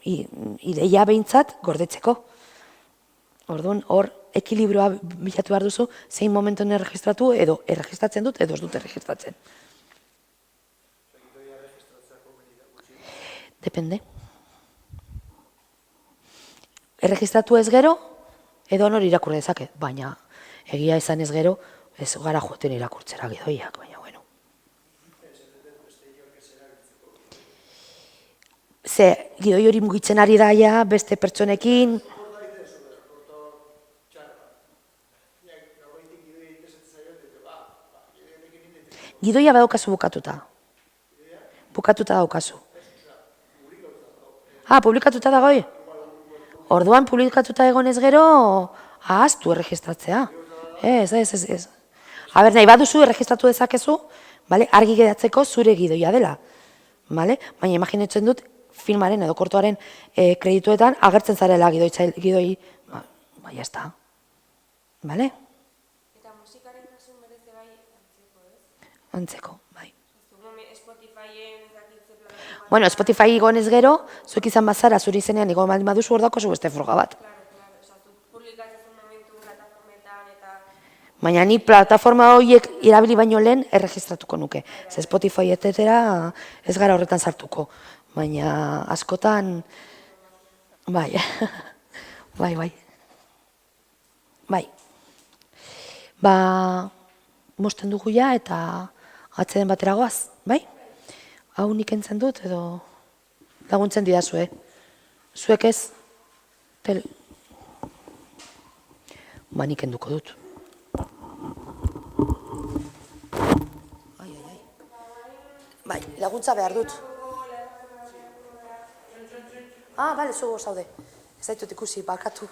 Ideia behintzat gordetzeko. Orduan, hor, ekilibroa bilatu behar duzu, zein momentuan erregistratu edo erregistratzen dut edo ez dut erregistratzen. Depende. Erregistratu ez gero, edo nor irakur dezake, baina egia esan ez gero, ez gara joaten irakurtzera gidoiak, baina bueno. Ze, gidoi hori mugitzen ari daia, beste pertsonekin. Gidoia badaukazu bukatuta. Bukatuta daukazu. Publikatuta dagoi? Orduan publikatuta egonez gero, ahaztu erregistratzea. Ez. Nahi baduzu erregistratu dezakezu, argi geratzeko zure gidoia dela. Baina imaginatzen dut filmaren edo kortoaren kredituetan agertzen zarela gidoi, jazta. Bale? Eta musikaren kasun bereze bai antzeko, ez? Antzeko, bai. Spotifyen ezakitze plataforma. Bueno, Spotify igonez gero, zuek izan bazara, zuri izenean igon baldin baduzu hor daukazu beste froga bat. Baina ni plataforma horiek irabili baino lehen erregistratuko nuke. Ze Spotify etetera ez gara horretan sartuko. Baina askotan, bai, mosten dugu ja eta atzeden batera goaz, bai? Hau nik entzen dut edo laguntzen didazue. Zuek ez? Nik enduko dut. Bai, laguntza behar dut. Ah, bale, zugo zaude. Ez zaitut ikusi, bakatu.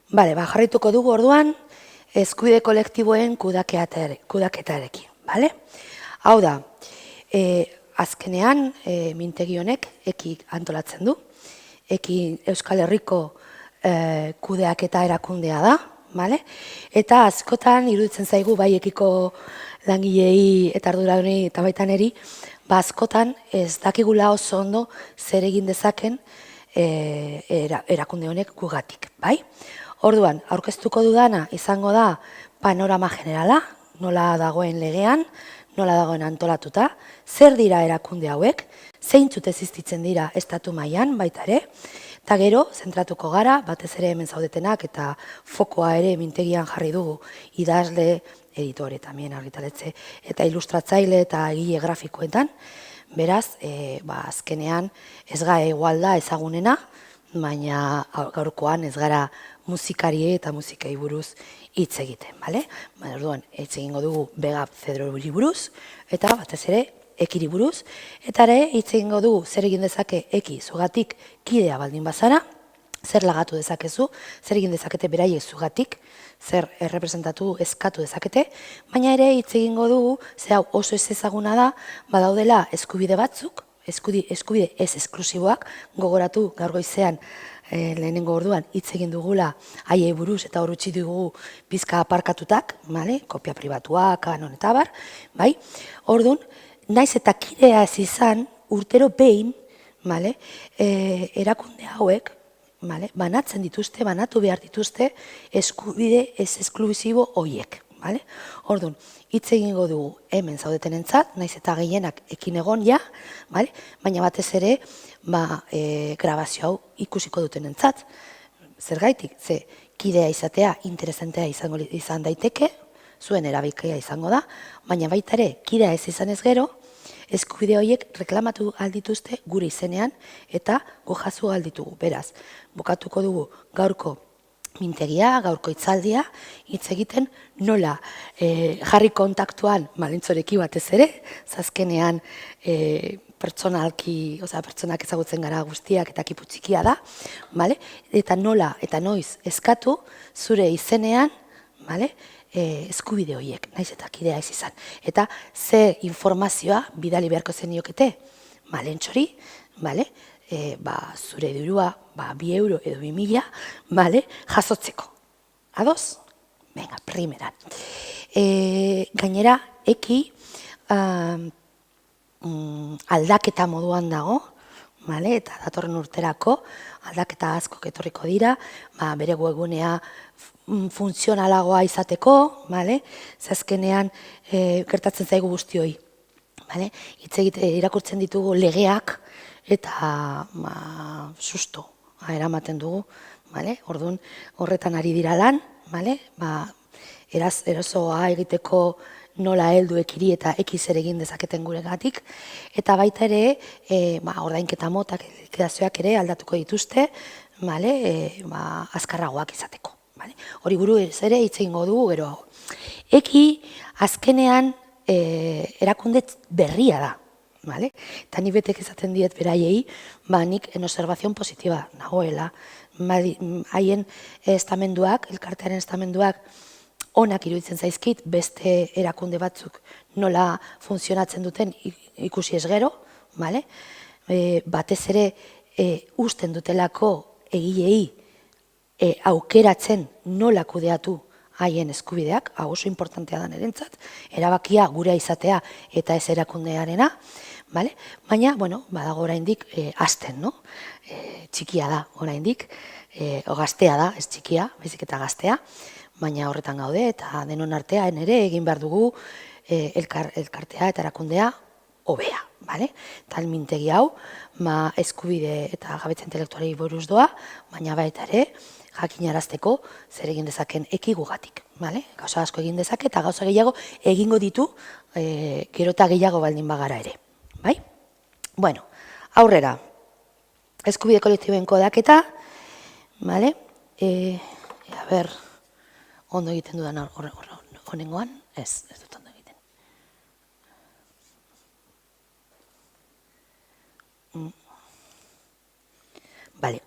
Bale, jarrituko dugu orduan, eskubide kolektiboen kudaketarekin, bale? Hau da, azkenean, mintegi honek eki antolatzen du, eki Euskal Herriko kudeaketa erakundea da, bale? Eta askotan iruditzen zaigu bai ekiko langilei eta arduradunei eta baita neri, askotan ez dakigula oso ondo zer egin dezaken erakunde honek gugatik, bai? Orduan, aurkeztuko dudana izango da panorama generala, nola dagoen legean, nola dagoen antolatuta, zer dira erakunde hauek, zeintzut existitzen dira estatu mailan baita ere, eta gero, zentratuko gara, batez ere hemen zaudetenak eta fokoa ere mintegian jarri dugu idazle, editore, tamien argitaletxe, eta ilustratzaile eta egile grafikoetan, beraz, azkenean ez gara igualda ezagunena, baina gaurkoan ez gara musikarie eta musikai buruz hitz egiten, bale? Orduan, hitz egingo dugu Begab Zedrori buruz, eta batez ere ekiri buruz, eta ere hitz egingo dugu zer egin dezake eki zugatik kidea baldin bazara, zer lagatu dezakezu, zer egin dezakete beraiek zugatik, zer errepresentatu eskatu dezakete, baina ere hitz egingo dugu, ze hau oso ez ezaguna da, badaudela eskubide batzuk, eskubide ez esklusiboak, gogoratu gaur goizean lehenengo orduan hitz egin dugula haiei buruz eta hor utzi dugu bizka aparkatutak, kopia pribatuak, kanon eta bar, bai? Orduan, naiz eta kidea ez izan urtero behin, erakunde hauek, banatzen dituzte, banatu behar dituzte eskubide ez esklusibo horiek. Orduan, hitz egingo dugu hemen zaudetenentzat, naiz eta gehienak ekin egon ja, baina batez ere grabazio hau ikusiko dutenentzat. Zergaitik, ze kidea izatea interesantea izan daiteke, zuen erabilkea izango da, baina baita ere kidea ez izan ez gero, eskubide horiek reklamatu aldituzte gure izenean eta gojazu alditugu. Beraz, bukatuko dugu gaurko mintegia, gaurko hitzaldia, hitz egiten nola jarri kontaktuan malentzoreki batez ere, zazkenean pertsonak ezagutzen gara guztiak eta kipu txikia da, eta nola eta noiz eskatu zure izenean eskubide horiek, naiz eta kidea ez izan. Eta ze informazioa bidali beharko zeniokete malentzori, zure dirua 2 euro edo 2.000, jasotzeko. Ados? Venga, primeran. Gainera, eki aldaketa moduan dago, eta datorren urterako aldaketa asko etorriko dira, bere webgunea funtzionalagoa izateko, zazkenean gertatzen zaigu guztioi. Hitz irakurtzen ditugu legeak, eta susto eramaten dugu, orduan horretan ari dira lan, erosoa egiteko nola heldu ekiri eta ekiz ere egin dezaketen guregatik, eta baita ere ordainketa motak likidazioak ere aldatuko dituzte, azkarragoak izateko. Hori buruz ere hitz egingo dugu gero hau. Eki azkenean erakunde berria da. Eta ni betek esaten diet beraiei, nik en observación positiba nagoela. Haien estamenduak, elkartearen estamenduak, onak iruditzen zaizkit, beste erakunde batzuk nola funtzionatzen duten ikusi ez gero, batez ere usten dutelako egilei aukeratzen nola kudeatu haien eskubideak, hau oso importantea da nirentzat, erabakia gurea izatea eta ez erakundearena, baina, badago oraindik hasten, txikia da oraindik, gaztea da, ez txikia, baizik eta gaztea, baina horretan gaude eta denon artean ere egin behar dugu elkartea eta erakundea hobea. Talmintegi hau, eskubide eta gabetze intelektualei buruz doa, baina baita ere, jakinarazteko zer egin dezaken ekigugatik. Gauza asko egin dezake eta gauza gehiago egingo ditu gero eta gehiago baldin bagara ere. Bueno, aurrera, eskubide kolektiboen kodaketa, ondo egiten dudan honengoan, ez dut ondo egiten.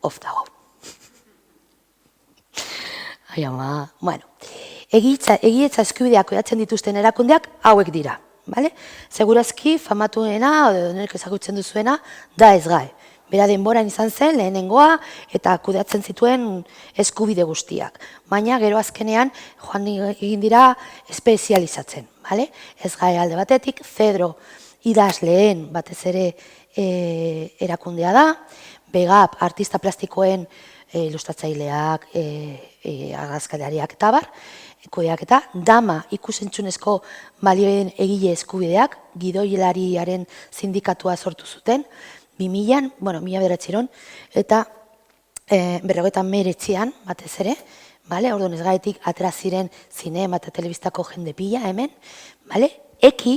Off dago. Ai ama, bueno, egietza eskubideak kudeatzen dituzten erakundeak hauek dira, bale? Segurazki famatuena, edo nek ezagutzen duzuena, da SGAE. Bera denboran izan zen, lehenengoa, eta kudeatzen zituen eskubide guztiak. Baina gero azkenean joan egin dira espezializatzen, bale? SGAE alde batetik, Cedro idazleen batez ere erakundea da, BEGAP artista plastikoen ilustratzaileak, argazkilariak eta bar, kudeaketa, DAMA ikusentzunezko balioen egile eskubideak, gidoilariaren sindikatua sortu zuten, 2000an, bueno, 2009an, eta 1999an, batez ere, bale, orduan SGAEtik atera ziren zinema eta telebistako jende pila hemen, bale, eki,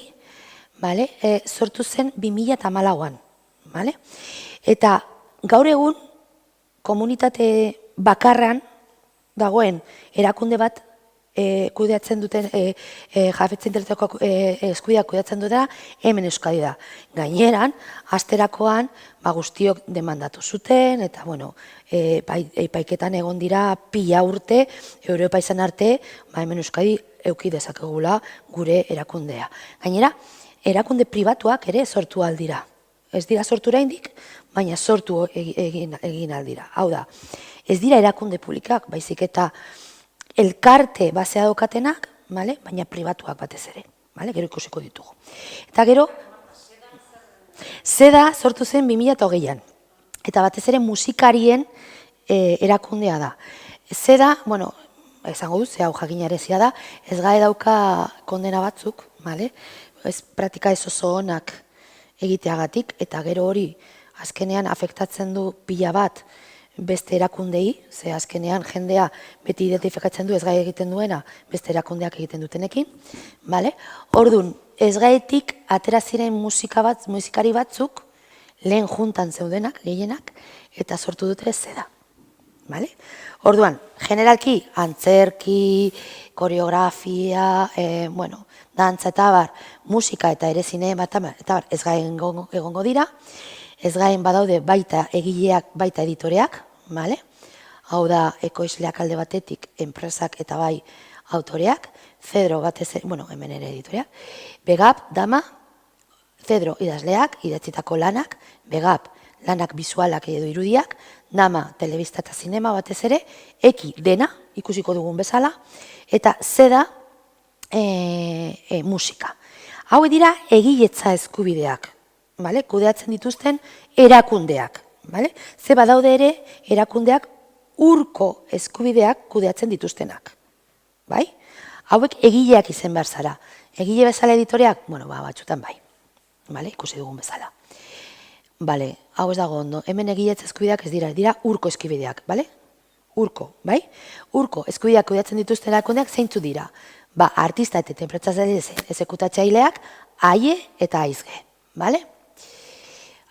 bale, sortu zen 2014an, bale, eta gaur egun komunitate bakarran dagoen erakunde bat kudeatzen duten, jafetze intelektualeko eskubideak kudeatzen dutela, hemen Euskadi da. Gaineran, asterakoan, guztiok demandatu zuten, eta, bueno, epaiketan egon dira pila urte, Europa izan arte, hemen Euskadi euki dezakegula gure erakundea. Gainera, erakunde pribatuak ere sortu aldira. Ez dira sortu oraindik, baina sortu egin aldira. Hau da, ez dira erakunde publikak, baizik eta elkarte basea daukatenak, baina pribatuak batez ere. Gero ikusiko ditugu. Eta gero, Zeda sortu zen 2008an. Eta batez ere musikarien erakundea da. Zeda, bueno, esango duz, hau jakinarezia da, SGAE dauka kondena batzuk, ez praktika ez oso onak egiteagatik, eta gero hori azkenean afektatzen du pila bat beste erakundei, ze azkenean jendea beti identifikatzen du SGAE egiten duena beste erakundeak egiten dutenekin, Orduan, SGAEtik atera ziren musikari batzuk lehen juntan zeudenak, gehienak, eta sortu dute Zeda. Orduan, generalki, antzerki, koreografia, dantza eta bar, musika eta ere zinema eta bar, SGAE egongo dira. SGAEn badaude baita egileak, baita editoreak, hau da, ekoizleak alde batetik, enpresak eta bai autoreak, Cedro batez, hemen ere editoreak, BEGAP, DAMA, Cedro idazleak, idatzitako lanak, BEGAP, lanak bizualak edo irudiak, DAMA, telebista eta zinema batez ere, eki dena, ikusiko dugun bezala, eta Zeda musika. Hau dira egiletza eskubideak, kudeatzen dituzten erakundeak. Ze badaude ere erakundeak urko eskubideak kudeatzen dituztenak. Hauek egileak izen behar zara. Egile bezala editoreak, batzutan bai. Ikusi dugun bezala. Hau ez dago ondo. Hemen egiletza eskubideak ez dira urko eskubideak. Urko, bai? Urko eskubideak kudeatzen dituzten erakundeak zeintzu dira. Artista eta interpretatzaile ezekutatzaileak, aie eta aizge.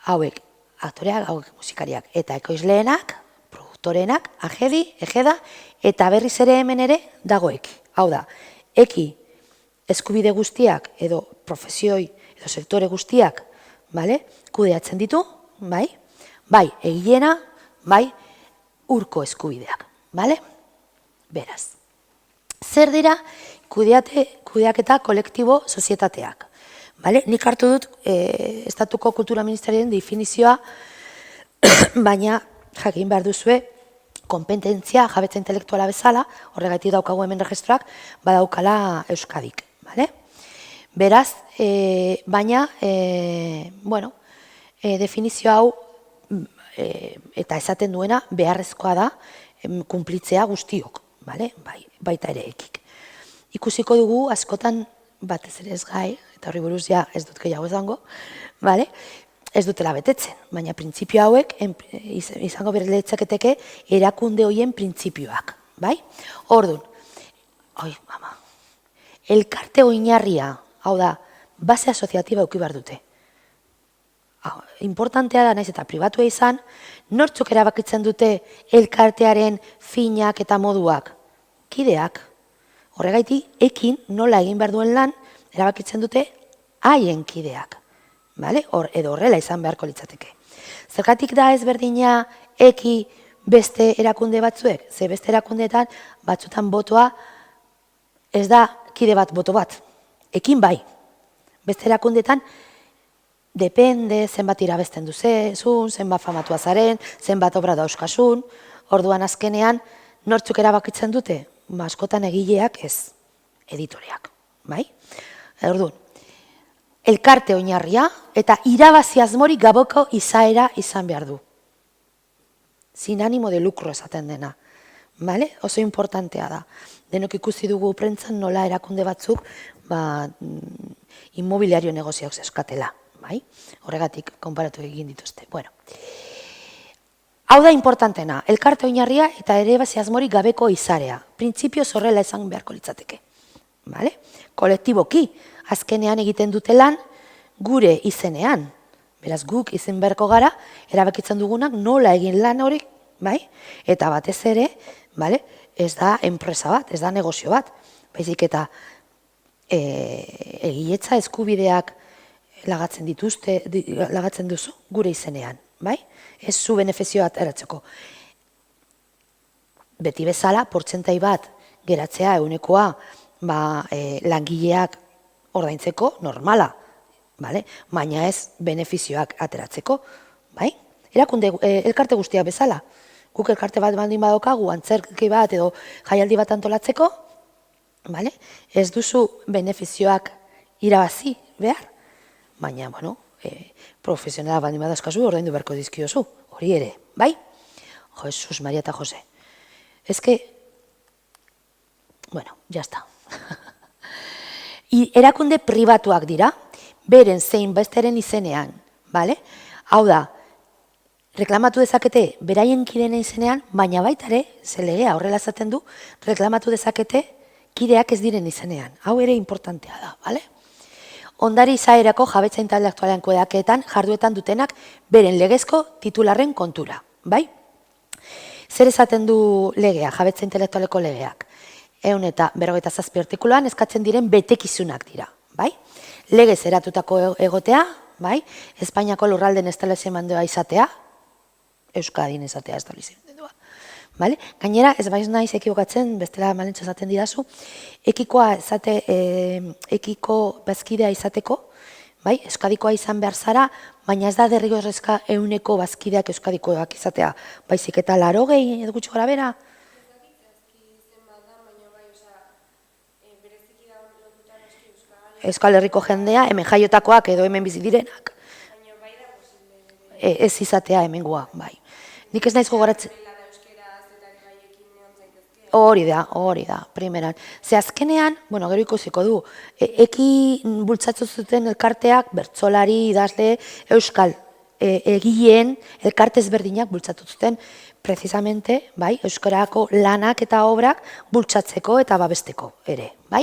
Hauek aktoreak, hauek musikariak, eta ekoizleenak, produktorenak, agedi, egeda, eta berriz ere hemen ere dagoek. Hau da, eki eskubide guztiak, edo profesioi, edo sektore guztiak, kudeatzen ditu, bai, egileena, bai, urko eskubideak, beraz. Zer dira kudeaketa kolektibo sozietateak? Nik hartu dut Estatuko Kultura Ministeriaren definizioa, baina jakin behar duzue konpetentzia jabetza intelektuala bezala, horregatik daukagu hemen registroak, badaukala Euskadik. Beraz, baina, definizio hau eta esaten duena beharrezkoa da kunplitzea guztiok, baita ere ekik. Ikusiko dugu askotan batez ere SGAE, eta horri buruz ja ez dut gehiago esango, ez dutela betetzen, baina printzipio hauek izango berletzaketeke erakunde horien printzipioak, Orduan, elkarte oinarria, hau da, base asoziatiba eduki behar dute. Importantea da, naiz eta pribatua izan, nortzuk erabakitzen dute elkartearen finak eta moduak? Kideak. Horregaitik, ekin nola egin behar duen lan, erabakitzen dute haien kideak. Edo horrela izan beharko litzateke. Zergatik da ezberdina eki beste erakunde batzuek, ze beste erakundeetan batzutan botoa ez da kide bat boto bat, ekin bai. Beste erakundeetan depende zenbat irabesten duzun, zenbat famatua zaren, zenbat obra dauzkasun, orduan azkenean nortzuk erabakitzen dute? Askotan egileak ez, editoreak, bai? Orduan, elkarte oinarria eta irabazi asmorik gabeko izaera izan behar du. Sin ánimo de lucro esaten dena. Vale? Oso importantea da. Denok ikusi dugu prentzan nola erakunde batzuk inmobiliario negozioak zeuskatela. Bai? Horregatik konparatu egin dituzte. Bueno. Hau da importantena, elkarte oinarria eta irabazi asmorik gabeko izarea. Printzipioz horrela esan beharko litzateke. Vale? Kolektiboki, azkenean egiten dute lan gure izenean. Beraz, guk izen beharko gara, erabakitzen dugunak nola egin lan hori, bai? Eta batez ere, ez da enpresa bat, ez da negozio bat. Baizik eta egiletza eskubideak lagatzen duzu gure izenean, bai? Ez zu benefizioa ateratzeko. Beti bezala, portzentai bat geratzea eunekoa langileak ordaintzeko normala. Baina ez benefizioak ateratzeko, bai? Elkarte guztiak bezala. Guk elkarte bat baldin badokagu, antzerki bat edo jaialdi bat antolatzeko, ez duzu benefizioak irabazi behar, baina, profesionala baldin badazkazu, ordaindu beharko dizkiozu, hori ere, bai? Jesus, Maria eta Jose. Ez que, ya está. Erakunde pribatuak dira, beren zein besteren izenean, bale? Hau da, reklamatu dezakete beraien kideen izenean, baina baita ere, ze legea horrela esaten du, reklamatu dezakete kideak ez diren izenean. Hau ere importantea da, bale? Ondari izaerako jabetza intelektualean kudeaketan jarduetan dutenak beren legezko titularren kontura, bai? Zer esaten du legea, jabetza intelektualeko legeak? 157 artikuluan eskatzen diren betekizunak dira, bai? Legez eratutako egotea, bai? Espainiako lurralden establezimendoa izatea, Euskadin izatea establezimendoa. Vale? Gainera, ez baiz naiz ekibokatzen, bestela malentxo esaten didazu, ekiko bazkidea izateko, bai? Euskadikoa izan behar zara, baina ez da derrigorrezka euneko bazkideak euskadikoak izatea, baizik eta 80 edo gutxi gora bera. Euskal Herriko jendea, hemen jaiotakoak edo hemen bizi direnak. Ez izatea hemengoa, bai. Nik ez naiz gogoratzen. Hori da, primeran. Ze azkenean, gero ikusiko du, eki bultzatu zuten elkarteak, bertsolari, idazle, euskal egileen elkarte ezberdinak bultzatu zuten, precisamente, bai, euskarako lanak eta obrak bultzatzeko eta babesteko ere, bai?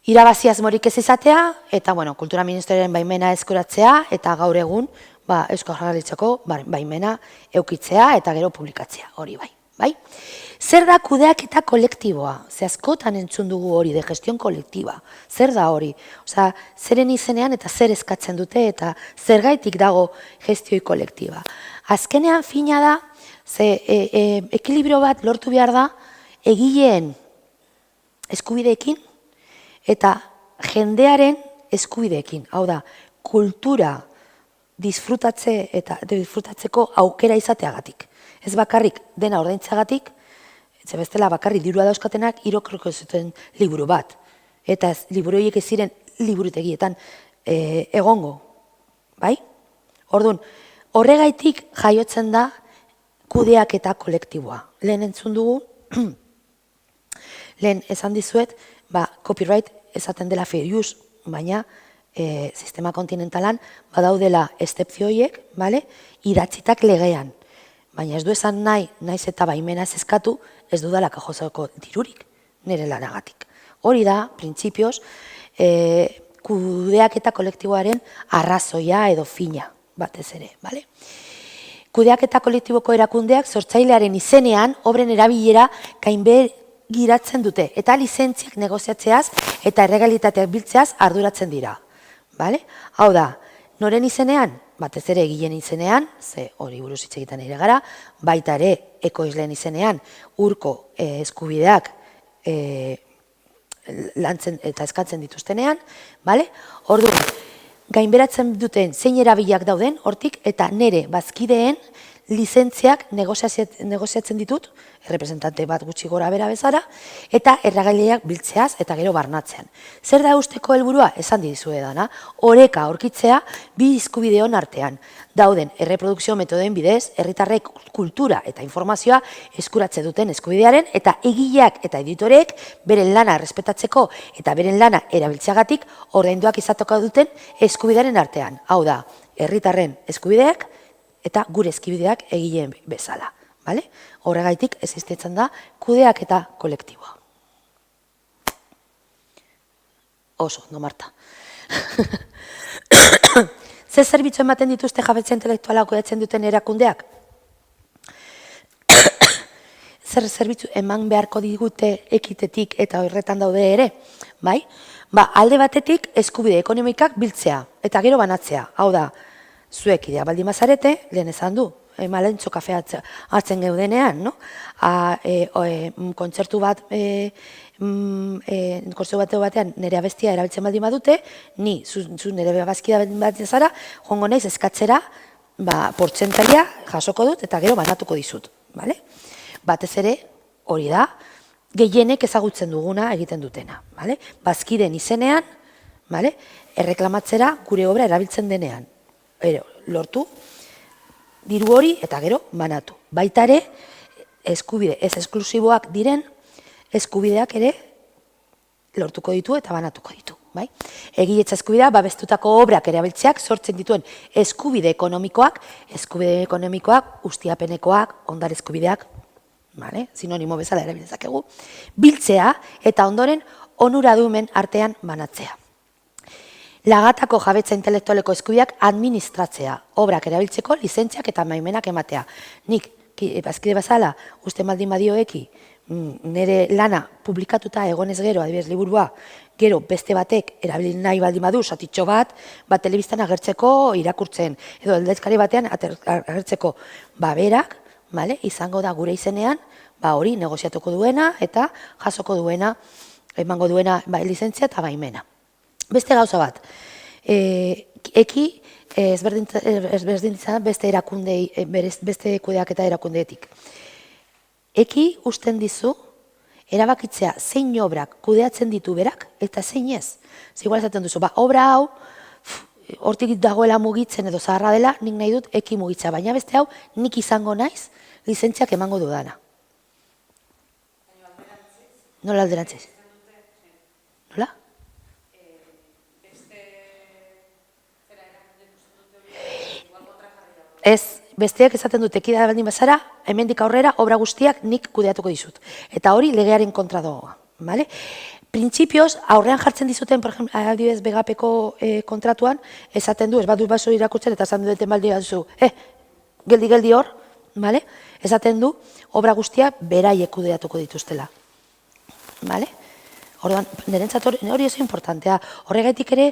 Irabazi asmorik ez izatea, eta, Kultura Ministerioaren baimena eskuratzea, eta gaur egun, Eusko Jaurlaritzako baimena eukitzea eta gero publikatzea, hori bai. Zer da kudeaketa kolektiboa? Ze askotan entzun dugu hori, de gestion kolektiba. Zer da hori? Osea, zeren izenean eta zer eskatzen dute eta zergaitik dago gestioi kolektiba. Azkenean fina da, ze ekilibrio bat lortu behar da, egileen eskubideekin, eta jendearen eskubideekin, hau da, kultura disfrutatzeko aukera izateagatik. Ez bakarrik dena ordaintzagatik, ez bestela bakarrik dirua dauzkatenak irakurriko zuten liburu bat. Eta liburu horiek ez ziren liburutegietan egongo, bai? Orduan, horregaitik jaiotzen da kudeaketa kolektiboa. Lehen entzun dugu, lehen esan dizuet, copyright esaten dela fair use, baina sistema kontinentalan badaudela excepzioiek, idatzitak legean. Baina ez du esan naiz eta baimena ez eskatu, ez dudalaka jozeko dirurik, nire lanagatik. Hori da, printzipioz, kudeaketa kolektiboaren arrazoia edo fina, batez ere, bale? Kudeaketa kolektiboko erakundeak sortzailearen izenean obren erabilera gainbegiratzen dute, eta lizentziak negoziatzeaz eta erregalitateak biltzeaz arduratzen dira. Hau da, Noren izenean? Batez ere egileen izenean, ze hori buruz hitz egiten ere gara, baita ere ekoizleen izenean urko eskubideak lantzen eta eskatzen dituztenean, bale? Orduan, gainberatzen duten zein erabiliak dauden, hortik, eta nire bazkideen lizentziak negoziatzen ditut, errepresentante bat gutxi gora bera bezala, eta erragaileak biltzeaz eta gero barnatzean. Zer da usteko helburua? Esan dizue dana, oreka aurkitzea bi eskubideon artean. Dauden erreprodukzio metoden bidez, herritarrek kultura eta informazioa eskuratze duten eskubidearen, eta egileak eta editoreek beren lana errespetatzeko eta beren lana erabiltzeagatik ordainduak izateko duten eskubidearen artean. Hau da, herritarren eskubideak eta gure eskubideak egileen bezala. Horregaitik existitzen da kudeak eta kolektiboa. Oso, no Marta. Ze zerbitzu ematen dituzte jabetza intelektuala kudeatzen duten erakundeak? Zer zerbitzu eman beharko digute ekitetik eta horretan daude ere? Alde batetik eskubide ekonomikak biltzea eta gero banatzea. Hau da, zuek idea baldin bazarete, lehen esan du, Malentxo kafea hartzen geudenean, kontzertu batean nire abestia erabiltzen baldin badute, ni, zu nire abazkida bat zara, joango naiz eskatzera, portzentaia jasoko dut eta gero banatuko dizut. Batez ere, hori da, gehienek ezagutzen duguna egiten dutena. Bazkideen izenean, erreklamatzera gure obra erabiltzen denean. Lortu, diru hori eta gero banatu. Baita ere, eskubide ez esklusiboak diren eskubideak ere lortuko ditu eta banatuko ditu. Egiletza eskubidea babestutako obrak erabiltzeak sortzen dituen eskubide ekonomikoak, ustiapenekoak, ondare eskubideak, sinonimo bezala erabiltzakegu, biltzea eta ondoren onuradumen artean banatzea. Lagatako jabetza intelektualeko eskubideak administratzea, obrak erabiltzeko lizentziak eta baimenak ematea. Nik, bazkide bezala, uste baldin badioeki, nire lana publikatuta egonez gero, adibidez liburua, gero beste batek erabili nahi baldin badu, satitxo bat, telebistan agertzeko irakurtzen, edo aldizkari batean agertzeko, berak, izango da gure izenean, hori negoziatuko duena eta jasoko duena, emango duena lizentzia eta baimena. Beste gauza bat, eki ezberdintzen beste kudeak eta erakundeetik. Eki usten dizu, erabakitzea zein obrak kudeatzen ditu berak eta zein ez. Igual esaten duzu, obra hau, hortik dagoela mugitzen edo zaharra dela, nik nahi dut eki mugitza, baina beste hau nik izango naiz lizentziak emango dudana. Nola alderantziz? Nola? Ez, besteak esaten dut ekidea baldin bazara, hemendik aurrera obra guztiak nik kudeatuko dizut. Eta hori legearen kontra doa. Printzipioz, aurrean jartzen dizuten, por ejemplo, adibidez begapeko kontratuan, esaten du, ez bat duz baso irakurtzen eta esan duten baldi bat duzu, geldi hor, esaten du, obra guztiak beraiek kudeatuko dituztela. Orduan, nirentzat hori oso importantea. Horregatik ere,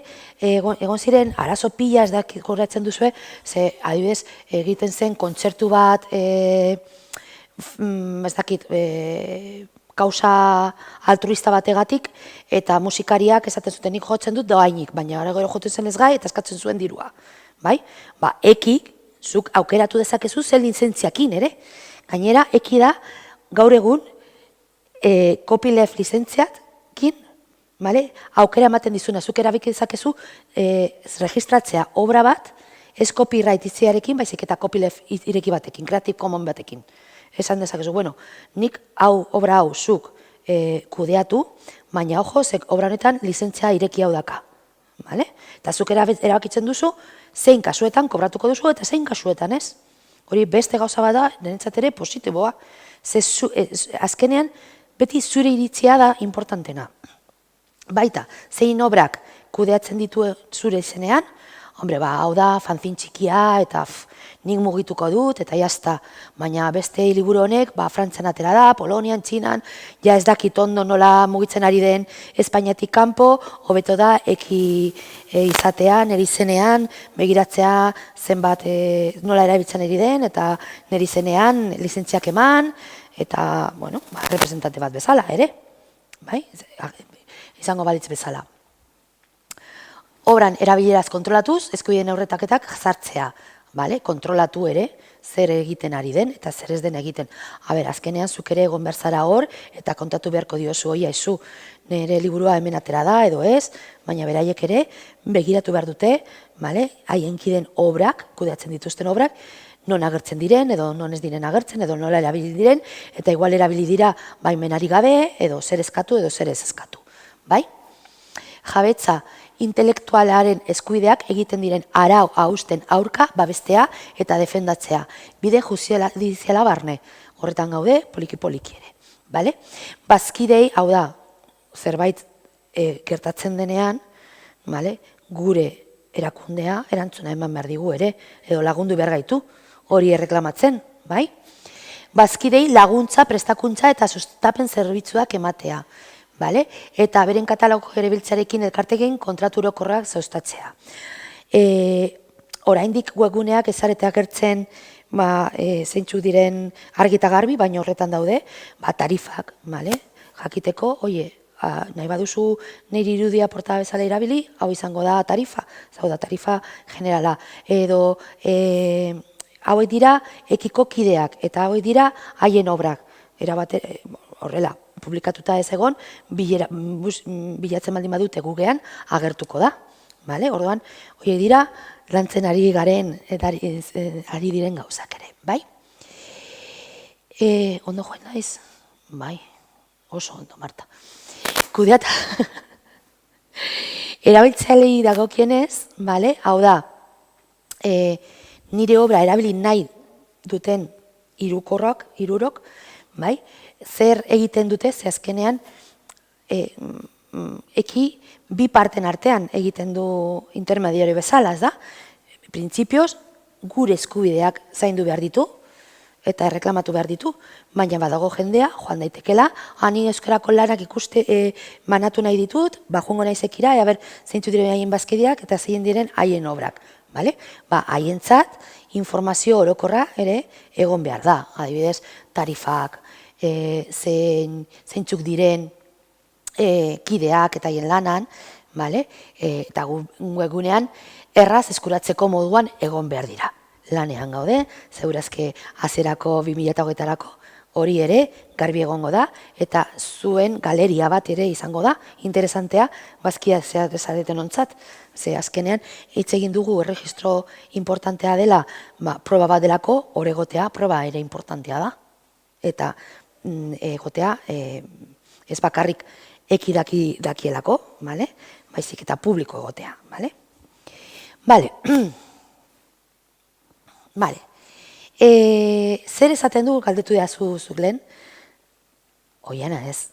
egon ziren arazo pila ez dakit goratzen duzue, ze adibidez egiten zen kontzertu bat, ez dakit, kausa altruista bategatik, eta musikariak esaten zuten nik jotzen dut doainik, baina gero jotzen zen ez gai eta eskatzen zuen dirua. Ekik, zuk aukeratu dezakezu zen lizentziakin, ere? Gainera, eki da, gaur egun, copyleft lizentziakin, aukera ematen dizuna, zuk erabiki dezakezu registratzea obra bat, ez copyright itziarekin, baizik eta copyleft ireki batekin, Creative Commons batekin. Esan dezakezu, nik obra hau zuk kudeatu, baina ojo, obra honetan lizentzia ireki hau daka. Eta zuk erabakitzen duzu, zein kasuetan kobratuko duzu eta zein kasuetan ez. Hori beste gauza bada, nirentzat ere positiboa. Azkenean, beti zure iritzia da importantena. Baita, zein obrak kudeatzen ditu zure izenean, hombre, hau da, fanzin txikia, eta nik mugituko dut, eta jazta. Baina beste liburu honek, Frantzian atera da, Polonian, Txinan, ja ez dakit ondo nola mugitzen ari den Espainiatik kanpo, hobeto da, izatean, erizenean, begiratzea zenbat nola erabiltzen ari den, eta nerizenean lizentziak eman, eta, bueno, representante bat bezala, ere, bai, izango balitz bezala. Obran erabileraz kontrolatuz, eskubideen aurretaketak sartzea, kontrolatu ere, zer egiten ari den eta zer ez den egiten. Azkenean zuk ere egon behar zara hor eta kontatu beharko diozu, oia ezu, nire liburua hemen atera da edo ez, baina beraiek ere begiratu behar dute, haienkiden obrak, kudeatzen dituzten obrak, non agertzen diren edo non ez diren agertzen edo nola erabili diren, eta igual erabili dira baimenari gabe edo zer eskatu edo zer ez eskatu. Jabetza intelektualaren eskubideak egiten diren arau hausten aurka babestea eta defendatzea. Bide judiziala barne, horretan gaude poliki-poliki ere. Bazkidei, hau da, zerbait gertatzen denean, gure erakundea erantzuna eman behar digu ere, edo lagundu behar gaitu, hori erreklamatzen, bai? Bazkidei laguntza, prestakuntza eta sustapen zerbitzuak ematea. Eta beren katalogoko erabiltzarekin elkartekin kontratu orokorrak zaustatzea. Oraindik webguneak ezarete agertzen zeintzuk diren argi eta garbi, baina horretan daude tarifak, jakiteko, oie, nahi baduzu nire irudia portada bezala erabili, hau izango da tarifa, zau da tarifa generala. Edo hauek dira ekiko kideak eta hauek dira haien obrak. Horrela, publikatuta ez egon, bilatzen baldin badute Googlean agertuko da. Orduan, hori dira, lantzen ari garen, ari diren gauzak ere, bai? Ondo joan naiz? Bai, oso ondo, Marta. Kudeata. Erabiltzailei dagokienez, hau da, nire obra erabili nahi duten hirurok, zer egiten dute, ze azkenean bi parten artean egiten du intermediario bezala, ez da? Printzipioz, gure eskubideak zaindu behar ditu eta erreklamatu behar ditu, baina badago jendea, joan daitekela, ni euskarako lanak ikuste manatu nahi ditut, joango naizekira, zeintzu diren haien bazkideak eta zein diren haien obrak. Haientzat, informazio orokorra ere egon behar da, adibidez, tarifak, zeintzuk diren kideak eta haien lanan, eta webgunean erraz eskuratzeko moduan egon behar dira. Lanean gaude, zeurazke azerako 2008-arako hori ere garbi egongo da, eta zuen galeria bat ere izango da, interesantea, bazkia zehazareten ontzat, ze azkenean hitz egin dugu erregistro importantea dela, proba bat delako, hor egotea proba ere importantea da, eta egotea ez bakarrik ekidaki dakielako, baizik eta publiko egotea. Zer esaten du galdetu dazu zuk lehen? Oiana ez,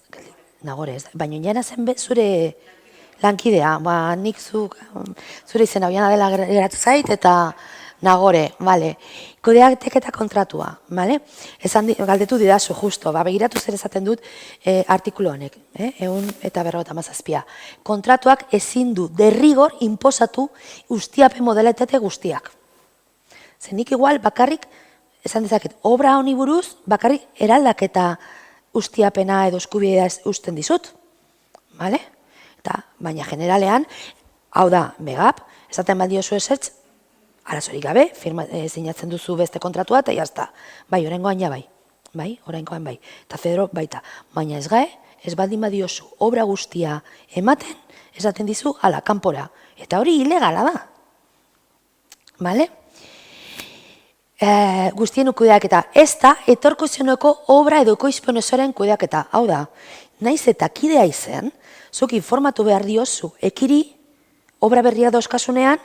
nagore ez, baina oiana zen zure lankidea, nik zure izena oiana dela geratu zait eta nagore, kudeaketa kontratua, galdetu didazu justo, begiratu zer esaten dut artikulu honek, 157. Kontratuak ezin du derrigor inposatu ustiapen modalitate guztiak. Zenik igual bakarrik, esan dezaket, obra honi buruz bakarrik eraldaketa ustiapena edo eskubidea usten dizut, baina generalean, hau da, megap, esaten badiozu esertz, arazorik gabe, sinatzen duzu beste kontratua eta jazta. Oraingoan ja oraingoan bai, eta Federo baita. Baina ez gae, ez baldin badiozu obra guztia ematen, esaten dizu, ala, kanpora. Eta hori ilegala da. Guztien kudeaketa, ez da etorkizuneko obra edo ekoizpen osoaren kudeaketa. Hau da, naiz eta kidea izen, zuk informatu behar diozu, ekiri obra berria dauzkasunean,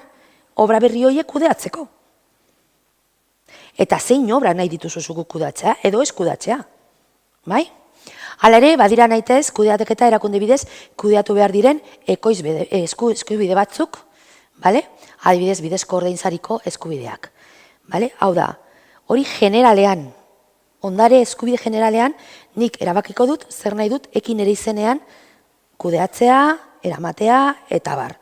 obra berri horiek kudeatzeko. Eta zein obra nahi dituzu zuku kudeatzea, edo ez kudeatzea. Hala ere, badira nahitez, kudeateketa erakunde bidez, kudeatu behar diren eskubide batzuk, bale? Adibidez, bidezko ordainsariko eskubideak. Bale? Hau da, hori generalean, ondare eskubide generalean, nik erabakiko dut, zer nahi dut, ekin ere izenean, kudeatzea, eramatea, eta bar.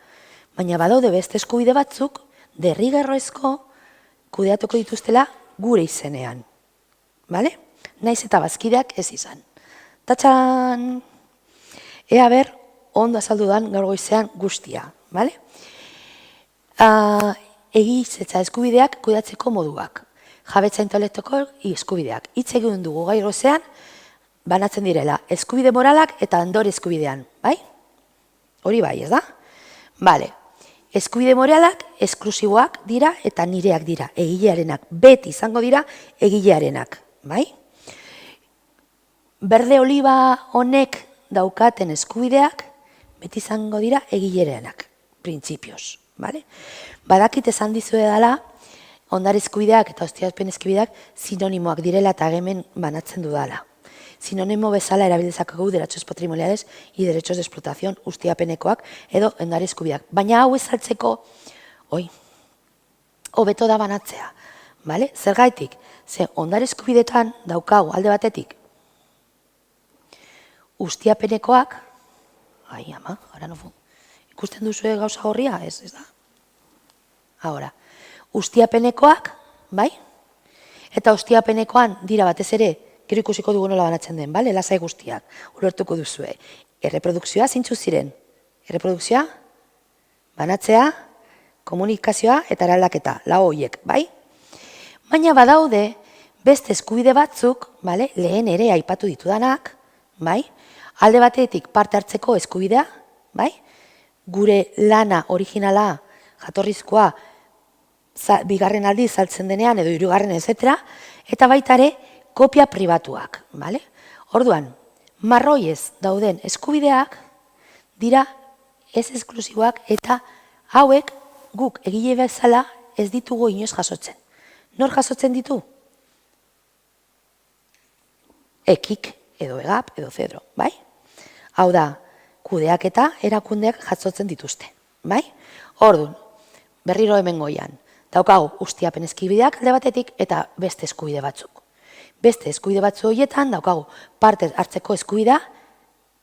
Baina badaude beste eskubide batzuk, derrigorrezko kudeatuko dituztela gure izenean. Bale? Naiz eta bazkideak ez izan. Tatxan! Ea ber, ondo azaldu dan gaur goizean guztia. Bale? Egizetza eskubideak kudeatzeko moduak. Jabetza intelektuko eskubideak. Hitz egin dugu gaur goizean, banatzen direla eskubide moralak eta ondore eskubidean. Bai? Hori bai, ez da? Bale. Eskubide moralak esklusiboak dira eta nireak dira, egilearenak. Beti izango dira egilearenak, bai? Berde oliba honek daukaten eskubideak beti izango dira egilearenak, printzipioz, bale? Badakit esan dizue dela, ondare eskubideak eta ustiapen eskubideak sinonimoak direla eta hemen banatzen dudala. Sinonimo bezala erabildezakegu derechos patrimoniales y derechos de explotación ustiapenekoak edo ondare eskubideak. Baina hau ezaltzeko, hobeto da banatzea. Bale? Zergaitik, ze ondare eskubidetan daukagu alde batetik ustiapenekoak, ikusten duzue gauza horria, ez da? Ahora, ustiapenekoak, bai? Eta ustiapenekoan dira batez ere, gero ikusiko dugu nola banatzen den, bale? Lasai guztiak, ulertuko duzue. Erreprodukzioa zintzu ziren. Erreprodukzioa, banatzea, komunikazioa eta eraldaketa, lau horiek, bai? Baina badaude beste eskubide batzuk, bale? Lehen ere aipatu ditudanak, bai? Alde batetik parte hartzeko eskubidea, bai? Gure lana originala, jatorrizkoa, bigarren aldiz saltzen denean edo hirugarren etc. Eta baita ere, kopia pribatuak, bale? Orduan, marroiez dauden eskubideak dira ez esklusiboak eta hauek guk egile bezala ez ditugu inoiz jasotzen. Nor jasotzen ditu? Ekik edo egap edo zedro, bai? Hau da, kudeak eta erakundeak jasotzen dituzte, bai? Orduan, berriro hemen goian, daukagu ustiapen eskubideak alde batetik eta beste eskubide batzuk. Beste eskubide batzu horietan daukagu parte hartzeko eskubidea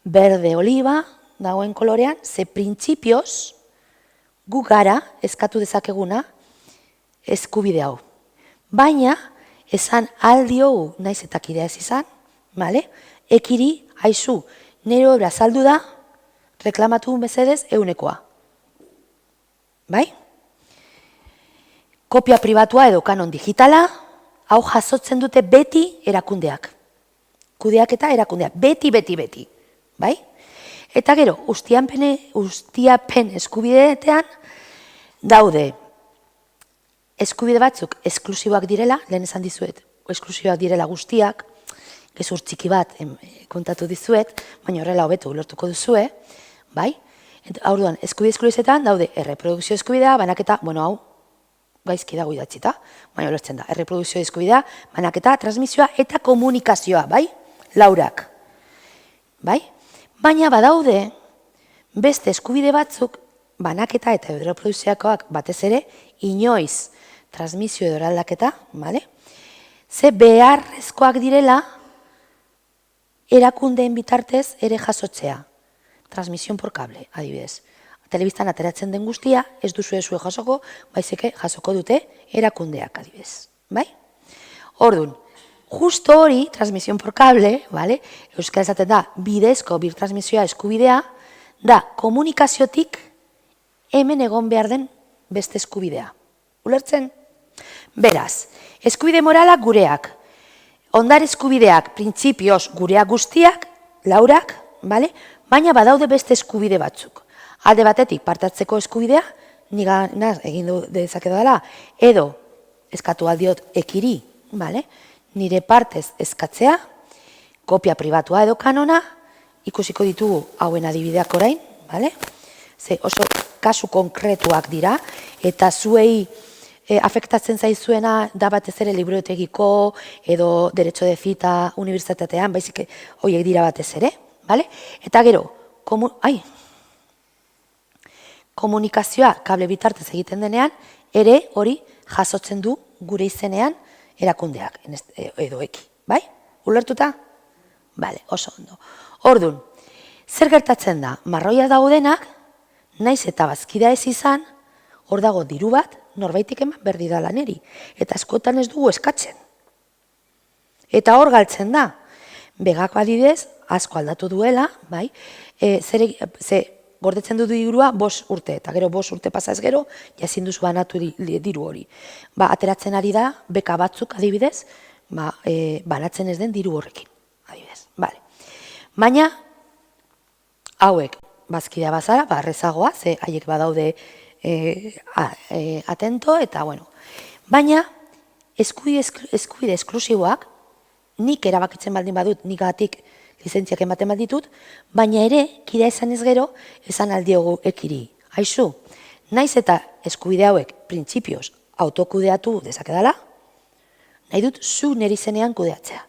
berde oliba dagoen kolorean, ze printzipioz gu gara eskatu dezakeguna eskubide hau. Baina, esan aldiogu naiz eta kidea ez izan, bale? Ekiri, haizu, nire obra saldu da, reklamatu bezedez eunekoa. Bai? Kopia pribatua edo kanon digitala, hau jasotzen dute beti erakundeak. Kudeak eta erakundeak. Beti. Bai? Eta gero, ustiapen eskubideetan daude eskubide batzuk esklusiboak direla, lehen esan dizuet, esklusiboak direla guztiak, gezur txiki bat kontatu dizuet, baina horrela hobetu ulertuko duzue, bai? Orduan, eskubide esklusiboetan daude erreprodukzio eskubidea, banaketa, hau, gaizki dago idatzita, baina ulertzen da, erreprodukzio eskubidea, banaketa, transmisioa eta komunikazioa, bai? Laurak, bai? Baina badaude beste eskubide batzuk, banaketa eta erreprodukzioakoak batez ere, inoiz transmisio edo eraldaketa, bale? Ze beharrezkoak direla erakundeen bitartez ere jasotzea. Transmisión por cable, adibidez. Telebistan ateratzen den guztia, ez duzu ezue jasoko, baizeke jasoko dute erakundeak, adibidez. Bai? Orduan, justo hori, transmisión por cable, vale? Euskal esaten da, bidezko birtransmisioa eskubidea, da komunikaziotik hemen egon behar den beste eskubidea. Ulertzen? Beraz, eskubide moralak gureak, ondare eskubideak, printzipioz gureak guztiak, laurak, vale? Baina badaude beste eskubide batzuk. Alde batetik partatzeko eskubidea, nigana egin dezake dela, edo eskatu aldiot ekiri, vale? Nire partez eskatzea, kopia pribatua edo kanona, ikusiko ditugu hauen adibideak orain, vale? Ze oso kasu konkretuak dira, eta zuei afektatzen zaizuena da batez ere librotegiko edo derecho de cita unibertsitatean, baizik horiek dira batez ere, vale? Eta gero, komunikazioa kable bitartez egiten denean, ere hori jasotzen du gure izenean erakundeak, edo eki, bai? Ulertuta? Bale, oso ondo. Orduan, zer gertatzen da? Marroia daudenak, naiz eta bazkida ez izan, hor dago diru bat, norbaitik eman berdi da laneri. Eta askotan ez dugu eskatzen. Eta hor galtzen da. Begak badidez, asko aldatu duela, bai? Ze gordetzen du dirua 5 urte, eta gero 5 urte pasa ez gero, jazin duzu banatu diru hori. Ateratzen ari da, beka batzuk adibidez, banatzen ez den diru horrekin, adibidez. Baina, hauek, bazkidea bazara, errezagoa, ze haiek badaude atento, eta bueno. Baina, eskubide esklusiboak, nik erabakitzen baldin badut, nik gatik lizentziak ematen baditut, baina ere, kidea esan ez gero, esan aldiogu ekiri. Aizu, naiz eta eskubide hauek printzipioz autokudeatu dezakedala, nahi dut zu nire izenean kudeatzea.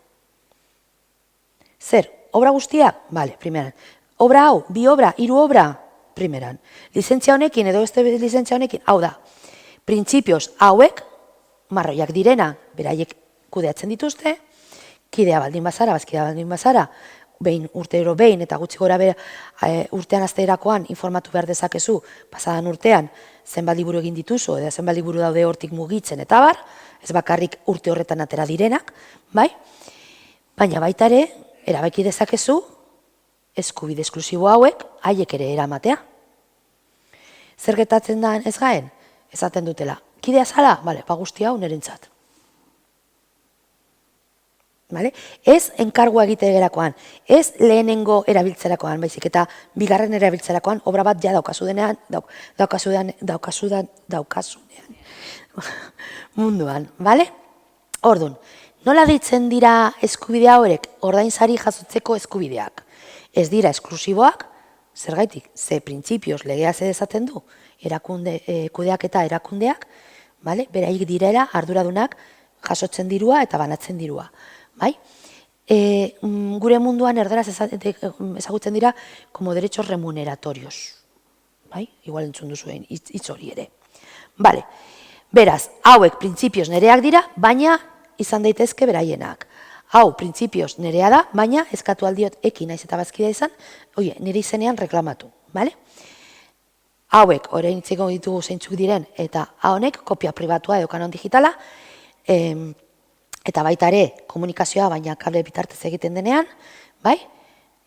Zer, obra guztiak? Bale, primeran. Obra hau, 2 obra, 3 obra? Primeran. Lizentzia honekin edo beste lizentzia honekin? Hau da, printzipioz hauek, marroiak direna, beraiek kudeatzen dituzte, kidea baldin bazara, bazkidea baldin bazara, urtero behin eta gutxi gora urtean azterakoan informatu behar dezakezu, pasadan urtean, zenbat liburu egin dituzu, edo zenbat liburu daude hortik mugitzen eta bar, ez bakarrik urte horretan atera direnak, bai? Baina baita ere, erabaki dezakezu, eskubide esklusibo hauek, haiek ere eramatea. Zer gertatzen da ez gaen? Esaten dutela, kidea zala? Bale, guzti hau nirentzat. Ez enkargua egite gerakoan, ez lehenengo erabiltzerakoan, baizik eta bigarren erabiltzerakoan, obra bat ja daukasudenean munduan, bale? Orduan, nola deitzen dira eskubidea horrek, ordainsari jasotzeko eskubideak? Ez dira esklusiboak, zergaitik, ze printzipioz legea ze dezaten du, kudeak eta erakundeak, beraik direla arduradunak jasotzen dirua eta banatzen dirua. Gure munduan erderaz ezagutzen dira como derechos remuneratorios. Igual entzun duzuen hitz hori ere. Beraz, hauek printzipioz nereak dira, baina izan daitezke beraienak. Hau, printzipioz nerea da, baina eskatu aldiot eki naiz eta bazkidea izan, nire izenean reklamatu. Hauek, orain itziko ditugu zeintzuk diren, eta honek kopia pribatua edo kanon digitala, eta baita ere komunikazioa, baina kable bitartez egiten denean,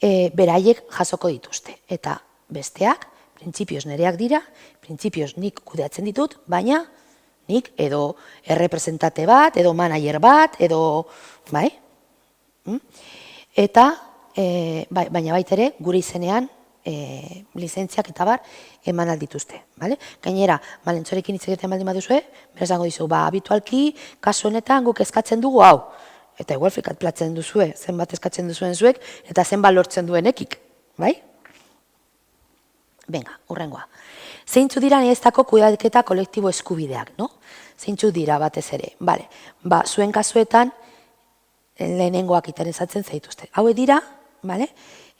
beraiek jasoko dituzte. Eta besteak, printzipioz nereak dira, printzipioz nik kudeatzen ditut, baina nik edo errepresentate bat, edo manager bat, edo, eta, baina baita ere, gure izenean, lizentziak eta bar, eman aldituzte. Gainera, malentzorekin hitz egiten baldin baduzue, beraz dago dizu, habitualki, kasu honetan guk eskatzen dugu hau. Eta igual platzen duzue, zenbat eskatzen duzuen zuek, eta zenbat lortzen duenekik. Venga, urrengoa. Zeintzu dira nireztako kudeaketa kolektibo eskubideak, no? Zeintzu dira batez ere. Zuen kasuetan, lehenengoak interesatzen zaituzte. Hauek dira,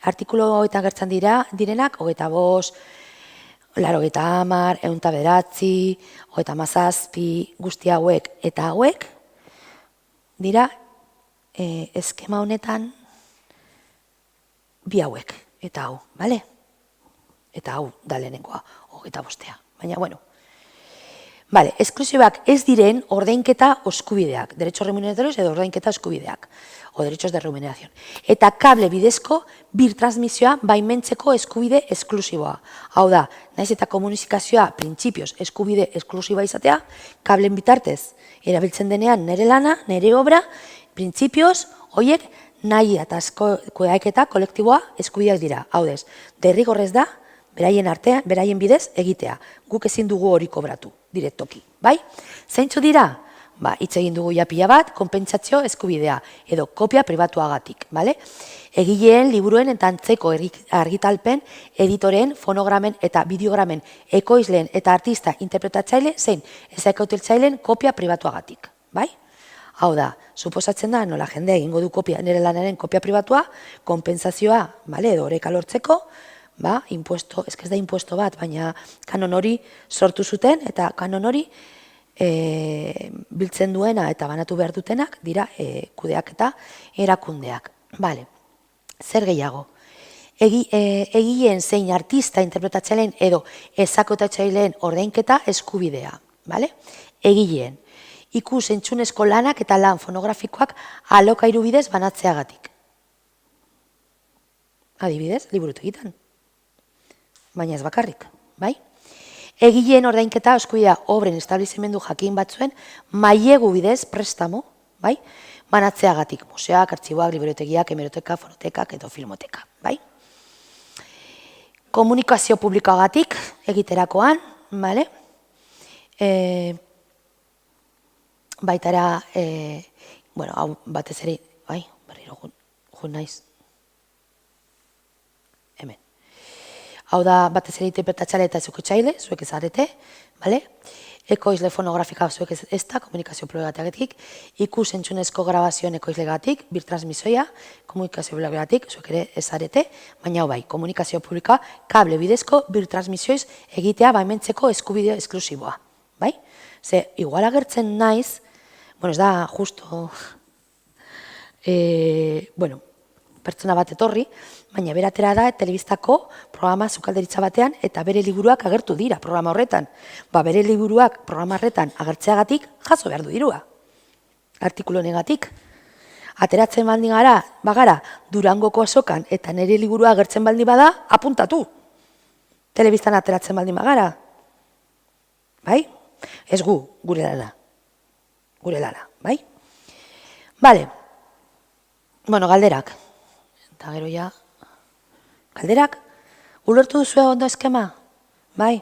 artikulu hauetan gertzen direnak, 25, 80, 109, 37, guzti hauek eta hauek, dira eskema honetan bi hauek, eta hau, bale? Eta hau da lehenengoa, 25. Baina, bueno. Bale, esklusiboak ez diren ordainketa eskubideak, derechos remuneratorios edo ordainketa eskubideak, o derechos de remuneración. Eta kable bidezko birtransmisioa baimentzeko eskubide esklusiboa. Hau da, naiz eta komunikazioa printzipioz eskubide esklusiboa izatea, kablen bitartez erabiltzen denean nire lana, nire obra, printzipioz, horiek nahi eta kudeaketa kolektiboa eskubideak dira. Hau dez, derrigorrez da, beraien artean, beraien bidez egitea. Guk ezin dugu hori kobratu, direktoki. Zeintzu dira? Hitz egin dugu ja pila bat, konpentsazio eskubidea, edo kopia pribatuagatik. Egileen, liburuen eta antzeko argitalpen, editoreen, fonogramen eta bideogramen, ekoizleen eta artista interpretatzaile, zein ezakauteltzaileen kopia pribatuagatik. Hau da, suposatzen da, nola jende egingo du nire lanaren kopia pribatua, konpentsazioa, edo horreka lortzeko, impuesto, ez da impuesto bat, baina kanon hori sortu zuten, eta kanon hori biltzen duena eta banatu behar dutenak dira kudeak eta erakundeak. Bale, zer gehiago? Egileen zein artista interpretatzaileen edo ezakotatzaileen ordainketa eskubidea. Egileen, ikus entzunezko lanak eta lan fonografikoak alokairu bidez banatzeagatik. Adibidez, liburutegitan. Baina ez bakarrik, bai? Egileen ordainketa eskubidea obren establizimendu jakin batzuen mailegu bidez prestamo, bai? Banatzeagatik, museoak, artxiboak, liburutegiak, hemeroteka, fonotekak edo filmoteka, bai? Komunikazio publikoagatik egiterakoan, bale? Baitara, hau batez ere, bai, berriro jun naiz. Hemen. Hau da batez ere interpretatzaile eta ezukutzaile, zuek ezarete, bale? Ekoizle fonografika zuek ez da, komunikazio publikoagatik, ikus entzunezko grabazioen ekoizlegatik, birtransmisoia, komunikazio publikoagatik, zuek ere ezarete, baina bai, komunikazio publikoa kable bidezko birtransmisioiz egitea baimentzeko eskubide esklusiboa, bai? Ze, igual agertzen naiz, ez da justo, pertsona bat etorri, baina beratera da telebistako programa sukalderitza batean eta bere liburuak agertu dira programa horretan. Bere liburuak programa horretan agertzeagatik jaso behar du dirua. Artikulu honegatik. Ateratzen baldin bagara Durangoko azokan eta nire liburua agertzen baldin bada, apuntatu. Telebistan ateratzen baldin bagara. Bai? Ez gure lana. Gure lana, bai? Bale. Galderak. Eta gero ja, galderak, ulertu duzu ondo eskema? Bai,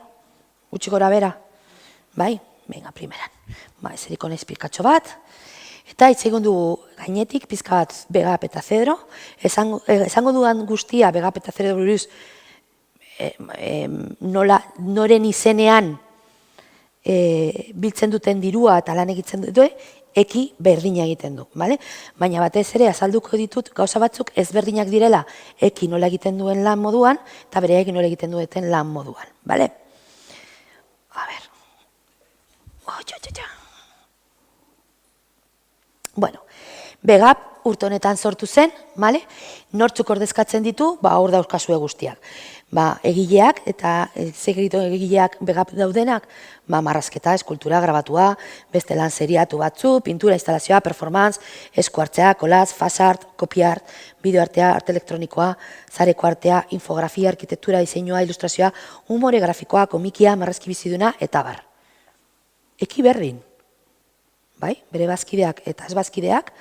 gutxi gora bera? Bai, venga, primeran. Ez eriko nahiz pizkatxo bat, eta hitz egin dugu gainetik, pizka bat Begap eta Zedro, esango dudan guztia Begap eta Zedro buruz, noren izenean biltzen duten dirua eta lan egitzen dute, eki berdina egiten du, bale? Baina batez ere azalduko ditut gauza batzuk ezberdinak direla eki nola egiten duen lan moduan eta bere eki nola egiten duten lan moduan, bale? A ber. Begap urte honetan sortu zen, bale? Nortzuk ordezkatzen ditu, hor dauzkazue guztiak. Egileak eta egileak Begap daudenak, marrazketa, eskultura, grabatua, beste lan seriatu batzu, pintura, instalazioa, performance, eskuartzea, kolaz, fasart, kopiart, bideoartea, arte elektronikoa, zareko artea, infografia, arkitektura, diseinua, ilustrazioa, humore grafikoa, komikia, marrazki biziduna, eta bar. Eki berdin, bere bazkideak eta ez bazkideak,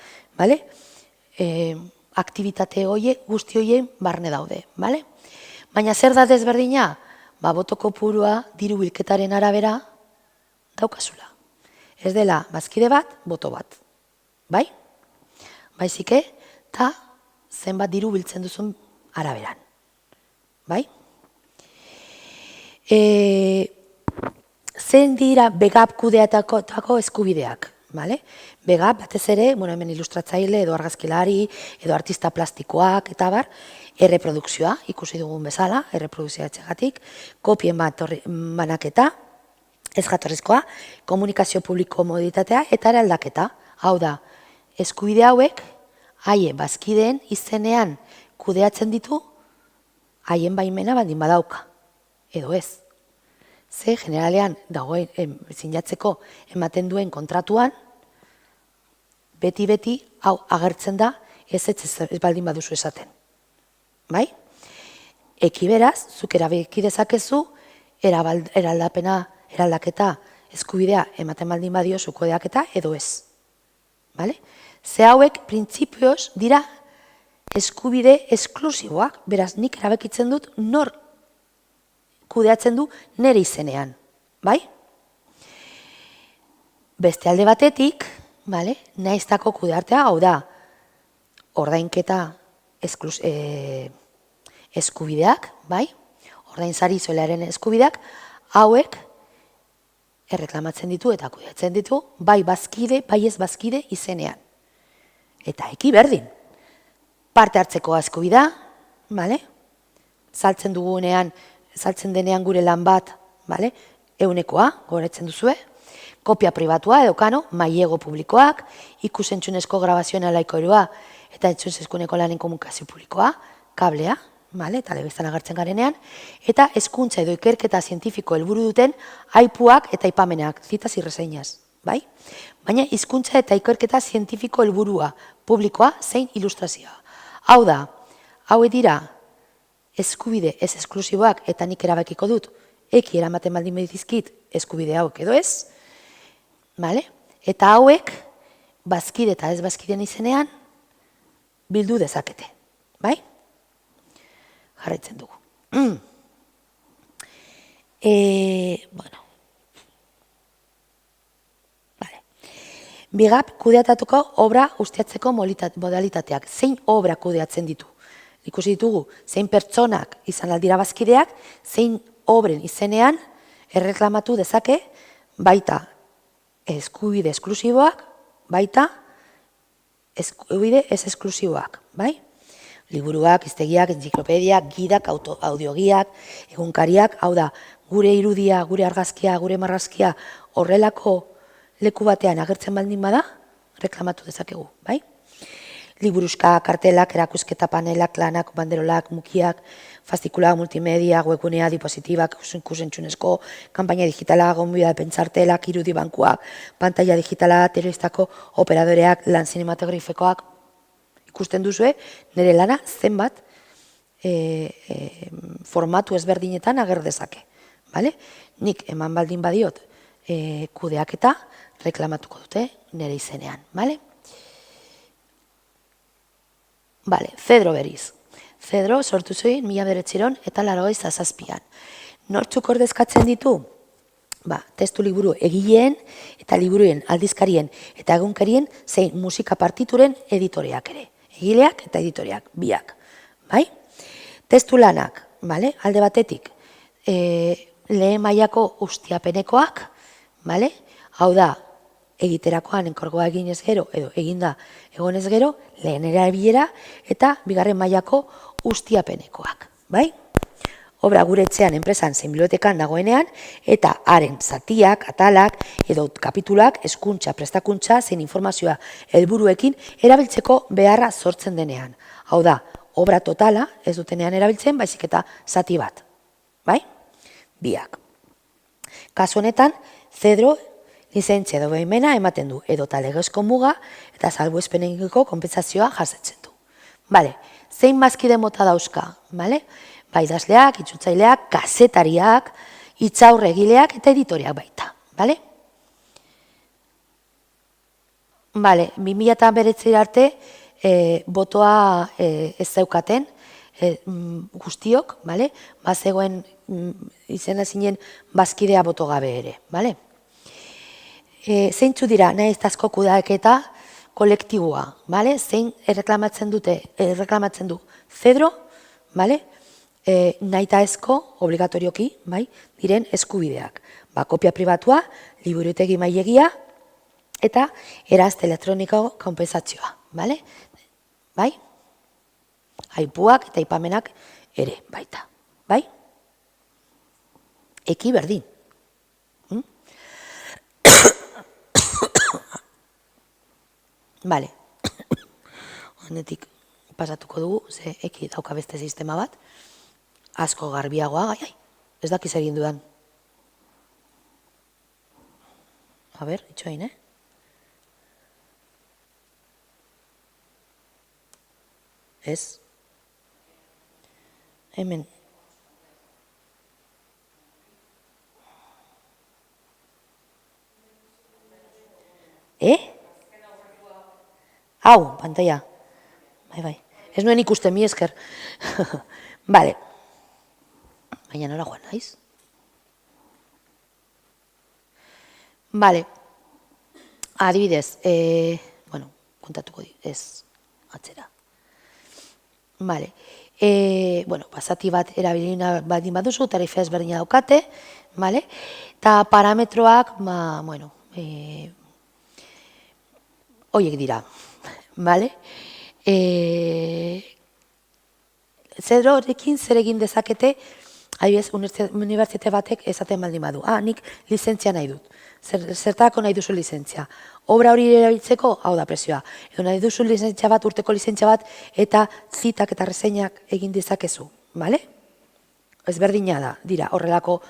aktibitate guzti horien barne daude, bale? Baina zer da desberdina? Boto kopurua diru bilketaren arabera daukazula. Ez dela bazkide bat, boto bat. Bai? Baizike, eta zenbat diru biltzen duzun araberan. Bai? Zen dira Begap kudeatako eskubideak. Begap, batez ere, hemen ilustratzaile edo argazkilari, edo artista plastikoak, eta bar, erreprodukzioa, ikusi dugun bezala, erreprodukzioa etxegatik, kopien banaketa, ez jatorrizkoa, komunikazio publiko moditatea, eta eraldaketa. Hau da, eskubide hauek, haien bazkideen izenean kudeatzen ditu, haien baimena baldin badauka, edo ez. Ze, generalean, dagoen sinatzeko ematen duen kontratuan, beti, hau agertzen da, ez baldin baduzu esaten. Bai? Eki beraz, zuk erabeki dezakezu, eraldaketa eskubidea ematen baldin badio kodeaketa edo ez. Bale? Ze hauek, printzipioz, dira eskubide esklusiboak, beraz, nik erabekitzen dut nor kudeatzen du nire izenean. Bai? Beste alde batetik, naiztako kudeartea, hau da, ordainketa eskubideak, ordainsari zolearen eskubideak, hauek erreklamatzen ditu eta kudeatzen ditu, bai bazkide, bai ez bazkide izenean. Eta eki berdin. Parte hartzeko eskubidea, saltzen denean gure lan bat, bale? Ehunekoa, goretzen duzue, kopia pribatua edo kano, mailego publikoak, ikusentzunezko grabazioen alaikoerua, eta entzunezkuneko lanen komunikazio publikoa, kablea, bale? Telebistan agertzen garenean, eta hezkuntza edo ikerketa zientifiko helburu duten aipuak eta aipamenak, zitas y reseñas, bai? Baina hizkuntza eta ikerketa zientifiko helburua publikoa zein ilustrazioa. Hau da, hauek dira eskubide ez esklusiboak eta nik erabakiko dut, eki eramaten baldin medizkit eskubide hauek edo ez, bale? Eta hauek, bazkide eta ez bazkideen izenean, bildu dezakete, bai? Jarraitzen dugu. Bueno. Vale. Bigap kudeatatuko obra ustiatzeko modalitateak. Zein obra kudeatzen ditu? Ikusi ditugu, zein pertsonak izan aldira bazkideak, zein obren izenean erreklamatu dezake, baita eskubide esklusiboak, baita eskubide ez esklusiboak, bai? Liburuak, hiztegiak, entziklopediak, gidak, audiogiak, egunkariak, hau da, gure irudia, gure argazkia, gure marrazkia horrelako leku batean agertzen baldin bada, reklamatu dezakegu, bai? Liburuska, kartelak, erakusketa panelak, lanak, banderolak, mukiak, faszikulak, multimedia, webgunea, diapositibak, ikusentzunezko, kanpaina digitala, gonbida pentsartelak, irudi bankuak, pantalla digitala, telebistako operadoreak, lan zinematografikoak, ikusten duzue, nire lana zenbat formatu ezberdinetan ager dezake. Nik eman baldin badiot kudeaketa reklamatuko dute nire izenean. Zedro beriz. Zedro sortu zuen 1987an. Nortzuk ordezkatzen ditu? Testu liburu egileen eta liburuen aldizkarien eta egunkarien zein musika partituren editoreak ere. Egileak eta editoreak, biak. Testu lanak, alde batetik, lehen mailako ustiapenekoak, hau da, egiterakoan enkorgoa egin ez gero, edo eginda egon ez gero, lehen erabilera eta bigarren mailako ustiapenekoak. Obra gure etxean enpresan zein bibliotekan dagoenean, eta haren zatiak, atalak, edo kapitulak, hezkuntza, prestakuntza, zein informazioa helburuekin erabiltzeko beharra sortzen denean. Hau da, obra totala ez dutenean erabiltzen, baizik eta zati bat. Biak. Kasu honetan, Zedro lizentzia edo behimena ematen du, edota legezko muga eta salbuespenekiko konpentsazioa jasotzen du. Zein bazkide mota dauzka? Idazleak, itzultzaileak, kazetariak, hitzaurregileak eta editoreak baita. 2009 arte botoa ez zeukaten guztiok, bazegoen izena zinen bazkidea boto gabe ere. Zeintzu dira nahiztazko kudeaketa kolektiboa, zein erreklamatzen du Zedro, nahitaezko, obligatorioki, diren eskubideak. Kopia pribatua, liburutegi mailegia, eta erazte elektroniko konpentsazioa. Aipuak eta aipamenak ere baita. Eki berdin. Honetik pasatuko dugu, ze eki dauka beste sistema bat, asko garbiagoa, ez dakiz egin dudan. Itxoin, Ez. Hemen. Hau, pantalla. Ez nuen ikusten, mi esker. Baina nola joan naiz? Adibidez, kontatuko ez atzera. Zati bat erabilina baldin baduzu, tarifa ezberdina daukate, eta parametroak, horiek dira. Zedrorekin zer egin dezakete, adibidez, unibertsitate batek esaten baldin badu. Nik lizentzia nahi dut. Zertarako nahi duzu lizentzia. Obra hori erabiltzeko, hau da presioa. Edo nahi duzu lizentzia bat, urteko lizentzia bat, eta zitak eta reseñak egin dezakezu. Bale? Ezberdina da, dira, horrelako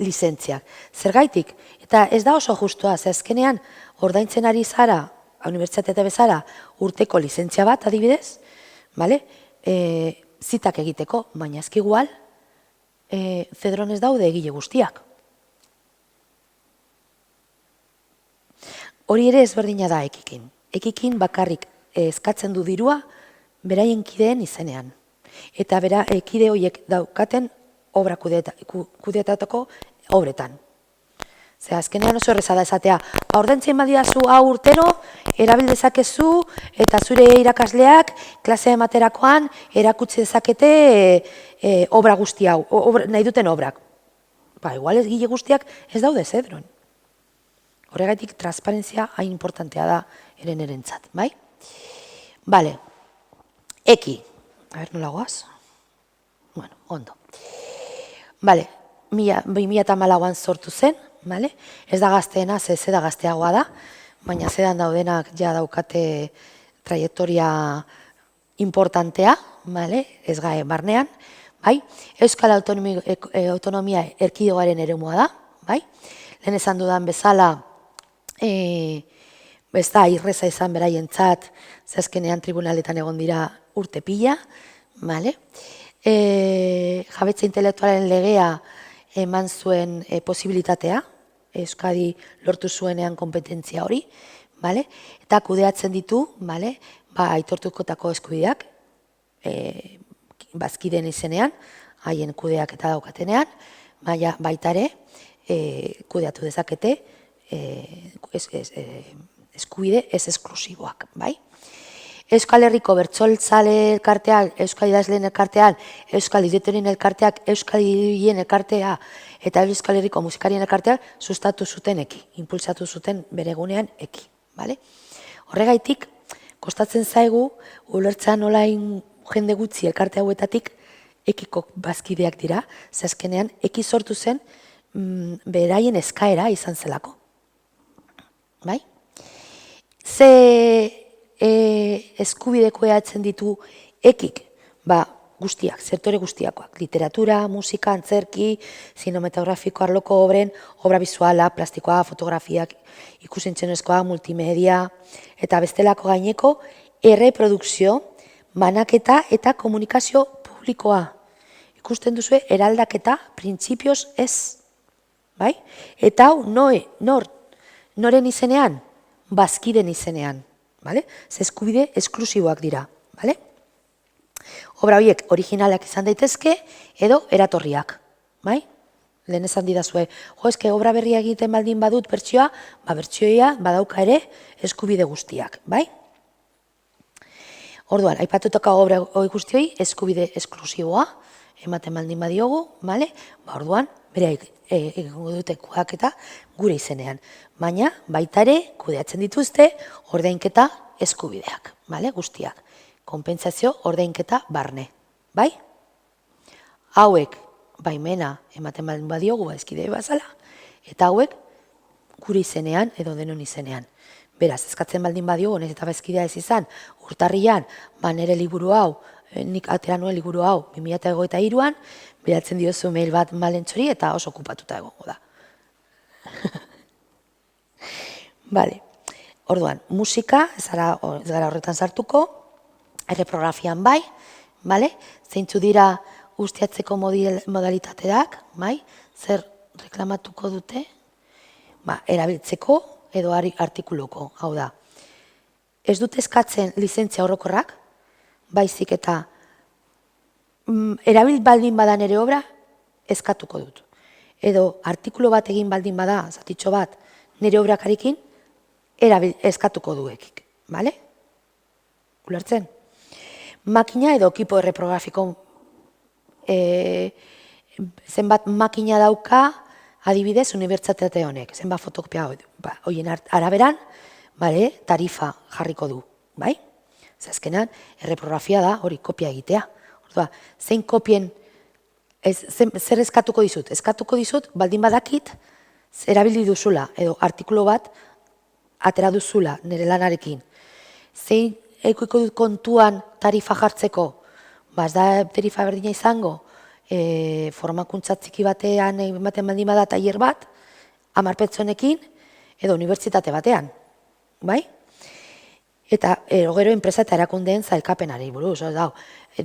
lizentziak. Zergaitik? Eta ez da oso justua, ze azkenean, ordaintzen ari zara, unibertsitate bezala, urteko lizentzia bat, adibidez, bale? Zitak egiteko, baina ezki igual, Zedron ez daude egile guztiak. Hori ere ezberdina da ekikin. Ekikin bakarrik eskatzen du dirua beraien kideen izenean. Eta kide horiek daukaten obra kudeatatako obretan. Ze azkenean oso erreza da esatea, ordaintzen badiazu hau urtero, erabil dezakezu eta zure irakasleak klasea ematerakoan erakutsi dezakete obra guzti hau, nahi duten obrak. Igual ez gile guztiak ez daude Zedron. Horregatik transparentzia hain importantea da erentzat, bai? Bale, eki. A ber, nola goaz? Bueno, ondo. Bale, 2014an sortu zen, bale? Ez da gazteena, ze da gazteagoa da, baina zedan daudenak ja daukate trajektoria importantea, bale? Ez gae barnean, bai? Euskal Autonomia Erkidegoaren eremua da, bai? Lehen esan dudan bezala, ez da irreza izan beraientzat, ze azkenean tribunaletan egon dira urte pila, bale? Jabetza intelektualaren legea eman zuen posibilitatea, Euskadi lortu zuenean kompetentzia hori, bale? Eta kudeatzen ditu, bale? Aitortukotako eskubideak, bazkideen izenean, haien kudeak eta daukatenean, baita ere, kudeatu dezakete eskubide ez esklusiboak, bai? Euskal Herriko Bertsoltzale elkartean, Euskal Idazleen elkartean, Euskal Idiotorien elkarteak, Euskal Idioien elkartea eta Euskal Herriko Musikarien elkartean sustatu zuten eki, impulsatu zuten bere egunean eki, bale? Horregaitik, kostatzen zaigu, ulertzean olain jende gutxi elkarte hauetatik ekiko bazkideak dira, ze azkenean eki sortu zen beraien eskaera izan zelako. Bai? Ze eskubideko eatzen ditu ekik? Guztiak, sektore guztiakoak. Literatura, musika, antzerki, zinematografiko arloko obren, obra bizuala, plastikoa, fotografiak, ikusentzionezkoa, multimedia, eta bestelako gaineko erreprodukzio, banaketa eta komunikazio publikoa. Ikusten duzue, eraldaketa, printzipioz ez. Bai? Eta hau, noren izenean? Bazkiden izenean. Ze eskubide esklusiboak dira. Obra horiek originalak izan daitezke edo eratorriak. Lehen esan didazue, eske obra berria egiten baldin badut bertsioa, bertsioia badauka ere eskubide guztiak. Orduan, aipatutako obra hori guztioi eskubide esklusiboa ematen baldin badiogu, orduan, bere egingo dute kudeaketa gure izenean. Baina, baita ere, kudeatzen dituzte ordainketa eskubideak, guztiak. Konpentsazio ordainketa barne, bai? Hauek, baimena ematen baldin badiogu eskide bazala, eta hauek gure izenean edo denon izenean. Beraz, eskatzen baldin badiogu, nahiz eta bazkidea ez izan, urtarrian, nire liburu hau, nik atera nuen liburu hau 2023an, beratzen diozu mail bat malentxori eta oso okupatuta egongo da. Bale, orduan, musika, ez gara horretan sartuko, erreprografian bai, zeintzu dira ustiatzeko modalitateak, zer reklamatuko dute, erabiltzeko edo artikuluko, hau da. Ez dute eskatzen lizentzia orokorrak, baizik eta erabil baldin badan ere obra, eskatuko dut. Edo artikulu bat egin baldin bada, zatitxo bat, nire obrakarekin, eskatuko duekik. Ulertzen? Makina edo ekipo erreprografiko zenbat makina dauka adibidez unibertsitate honek, zenbat fotokopia horien araberan, tarifa jarriko du. Azkenean, erreprografia da hori kopia egitea. Ordua, zein kopien, zer eskatuko dizut? Eskatuko dizut, baldin badakit, erabili duzula, edo artikulu bat atera duzula nire lanarekin. Zein eukiko dut kontuan tarifa jartzeko? Ez da tarifa berdina izango, formakuntza txiki batean ematen baldin bada tailer bat, 10 pertsonekin, edo unibertsitate batean, bai? Eta gero enpresa eta erakundeen zailkapenari buruz,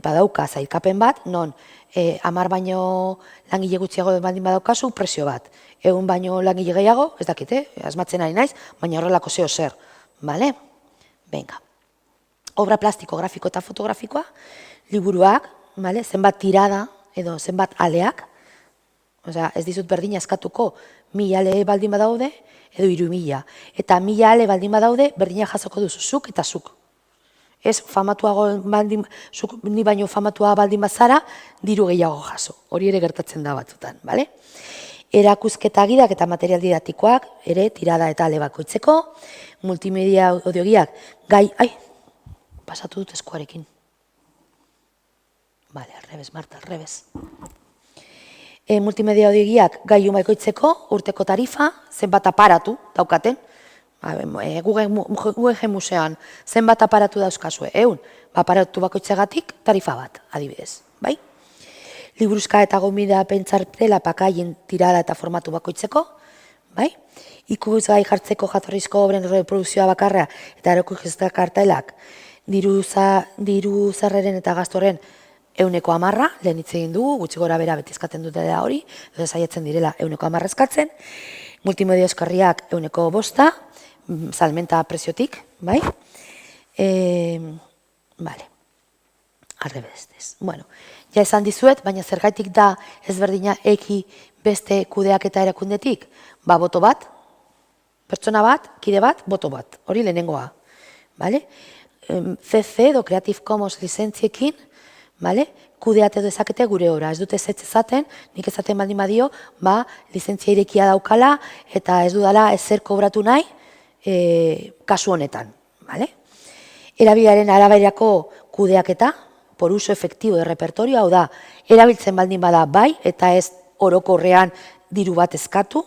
badauka zailkapen bat, non 10 baino langile gutxiago baldin badaukazu, presio bat. 100 baino langile gehiago, ez dakite, asmatzen ari naiz, baina horrelako zeo zer, bale? Venga. Obra plastiko, grafiko eta fotografikoa, liburuak, zenbat tirada edo zenbat aleak, ez dizut berdina eskatuko 1000 ale baldin badaude edo 3000. Eta 1000 ale baldin badaude berdina jasoko duzu zuk eta zuk. Ez famatuago ni baino famatua baldin bazara, diru gehiago jaso. Hori ere gertatzen da batzutan, bale? Erakusketa gidak eta material didaktikoak, ere tirada eta ale bakoitzeko, multimedia audiogiak, pasatu dut eskuarekin. Bale, al Marta, al multimedia audiogiak gailu bakoitzeko, urteko tarifa, zenbat aparatu daukaten, Guggenheim museoan zenbat aparatu dauzkazue, aparatu bakoitzegatik tarifa bat, adibidez, bai? Liburuzka eta gomida pentsartela pakaien tirada eta formatu bakoitzeko, bai? Ikusgai jartzeko jatorrizko obren reprodukzioa bakarra eta erakusketa kartelak diru zarreren eta gastoren 110, lehen hitz egin dugu, gutxi gora bera beti eskatzen dutela hori, edo saiatzen direla 110 eskatzen, multimedia euskarriak 105, salmenta preziotik, bai? Bale, arrebestez. Bueno, ja esan dizuet, baina zergaitik da ezberdina eki beste kudeak eta erakundetik? Boto bat, pertsona bat, kide bat, boto bat, hori lehenengoa, bale? CC edo Creative Commons lizentziekin, kudeate dezakete gure ora. Ez dute ez ezaten, nik ezaten baldin badio, lizentzia irekia daukala eta ez dudala ezer kobratu nahi kasu honetan. Erabilaren araberako kudeaketa, por uso efektibo de repertorio, hau da, erabiltzen baldin bada bai eta ez orokorrean diru bat eskatu,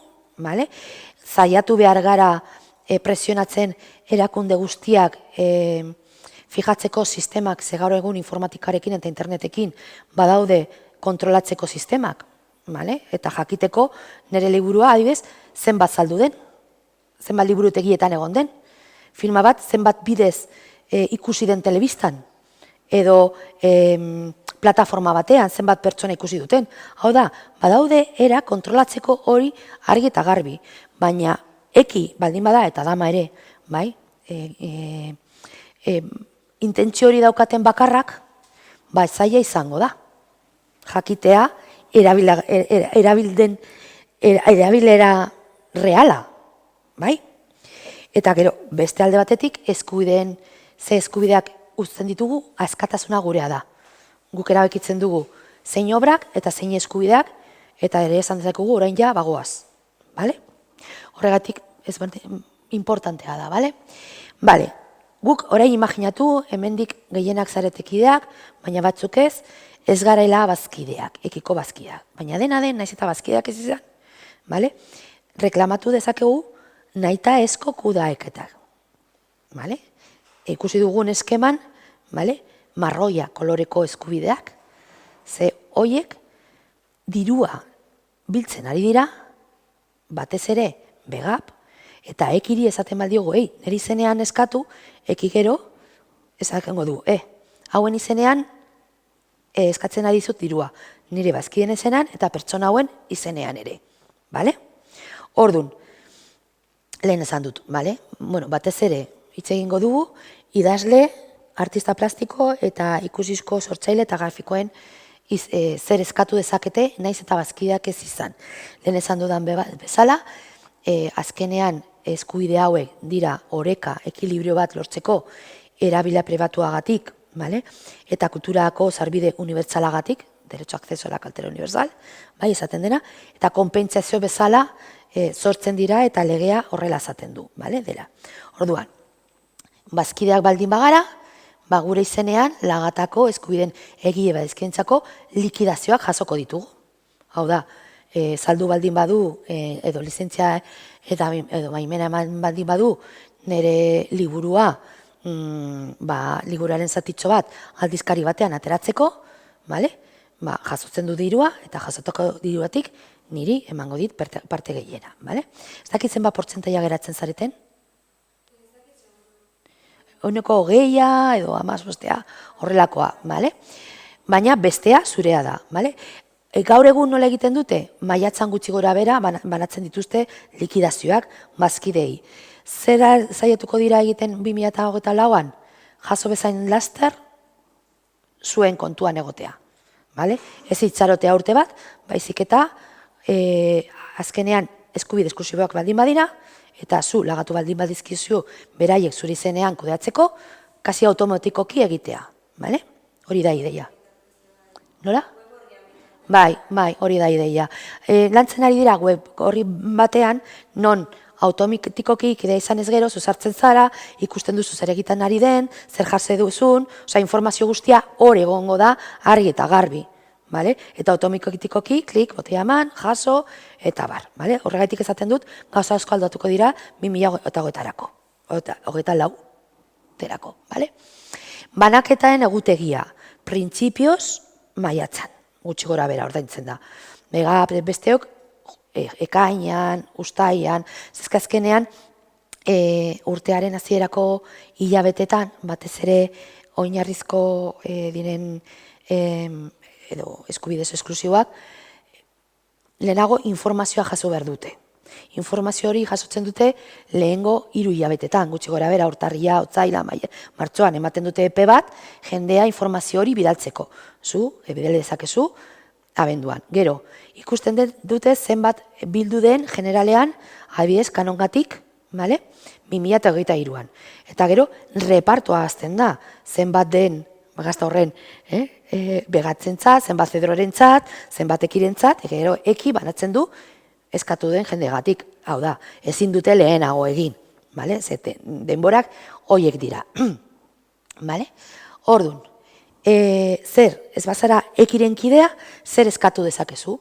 zaiatu behar gara presionatzen erakunde guztiak fijatzeko sistemak, ze gaur egun informatikarekin eta internetekin badaude kontrolatzeko sistemak, eta jakiteko nire liburua adibidez zenbat saldu den, zenbat liburutegietan egon den, filma bat zenbat bidez ikusi den telebistan, edo plataforma batean zenbat pertsona ikusi duten. Hau da, badaude era kontrolatzeko hori argi eta garbi, baina eki baldin bada eta dama ere, intentzio hori daukaten bakarrak, zaila izango da. Jakitea, erabilera reala, bai? Eta gero, beste alde batetik, eskubideak uzten ditugu, askatasuna gurea da. Guk erabekitzen dugu zein obrak eta zein eskubideak, eta ere esan dezakegu orain ja bagoaz, bale? Horregatik, importantea da, bale? Bale. Guk orain imaginatu, hemendik gehienak zaretekideak, baina batzuk ez garaela bazkideak, ekiko bazkideak. Baina dena den, naiz eta bazkideak ez izan, reklamatu dezakegu nahita ezko kudaeketak. Ikusi dugun eskeman, marroia koloreko eskubideak, ze hoiek dirua biltzen ari dira, batez ere begap, eta ekiri esaten baldiogu, nire izenean eskatu, eki gero, esakengo du, hauen izenean eskatzen ari dizut dirua, nire bazkiden izenean eta pertsona hauen izenean ere, bale? Orduan, lehen esan dut, bale? Bueno, batez ere, hitz egingo dugu, idazle, artista plastiko eta ikusizko sortzaile eta grafikoen zer eskatu dezakete, naiz eta bazkideak ez izan. Lehen esan dudan bezala, azkenean eskubide hauek dira oreka, ekilibrio bat lortzeko erabila pribatuagatik, eta kulturako sarbide unibertsalagatik, derecho acceso a la cartera universal, esaten dena, eta konpentsazio bezala sortzen dira eta legea horrela esaten du, dela. Orduan, bazkideak baldin bagara, ba, gure izenean lagatako eskubideen egile badizkientzako likidazioak jasoko ditugu. Hau da, saldu baldin badu, edo lizentzia edo baimena eman baldin badu, nire liburua, liburuaren zatitxo bat aldizkari batean ateratzeko, ba, jasotzen du dirua, eta jasotako diruatik niri emango dit parte gehiena. Ez dakitzen ba portzentaia geratzen zareten? Euneko 20 edo 15 horrelakoa, baina bestea zurea da. Gaur egun nola egiten dute? Maiatzan gutxi gora bera banatzen dituzte likidazioak bazkidei. Zer zaiatuko dira egiten 2024an? Jaso bezain laster zuen kontuan egotea. Ez itxarotea urte bat, baizik eta azkenean eskubide esklusiboak baldin badira, eta zu lagatu baldin badizkizu beraiek zuri izenean kudeatzeko, kasi automatikoki egitea. Hori da ideia. Nola? Bai, hori da ideia. Lantzen ari dira web horri batean, non automatikoki idea izan ez gero, zuzartzen zara, ikusten duzu zer egiten ari den, zer jase duzun, informazio guztia hor egongo da argi eta garbi. Eta automatikoki klik, botea eman, jaso, eta bar. Horregatik esaten dut, gauza asko aldatuko dira 2024arako. 24terako. Banaketaen egutegia, printzipioz maiatzan, gutxi gora bera ordaintzen da. Besteok, ekainan, ustaian, zezkazkenean, urtearen hasierako hilabetetan, batez ere oinarrizko diren edo eskubidez esklusiboak, lehenago informazioa jaso behar dute. Informazio hori jasotzen dute lehengo 3 hilabetetan, gutxi gora bera, urtarria, otsaila, martxoan ematen dute epe bat, jendea informazio hori bidaltzeko. Zu, bidale dezakezu, abenduan. Gero, ikusten dute zenbat bildu den generalean, adibidez, kanongatik, 2023an. Eta gero, repartoa azten da, zenbat den, gazta horren, begatzentzat, zenbat zedrorentzat, zenbat ekirentzat, gero eki banatzen du eskatu den jendegatik. Hau da, ezin dute lehenago egin. Denborak hoiek dira. Orduan, zer, ez bazara ekiren kidea, zer eskatu dezakezu?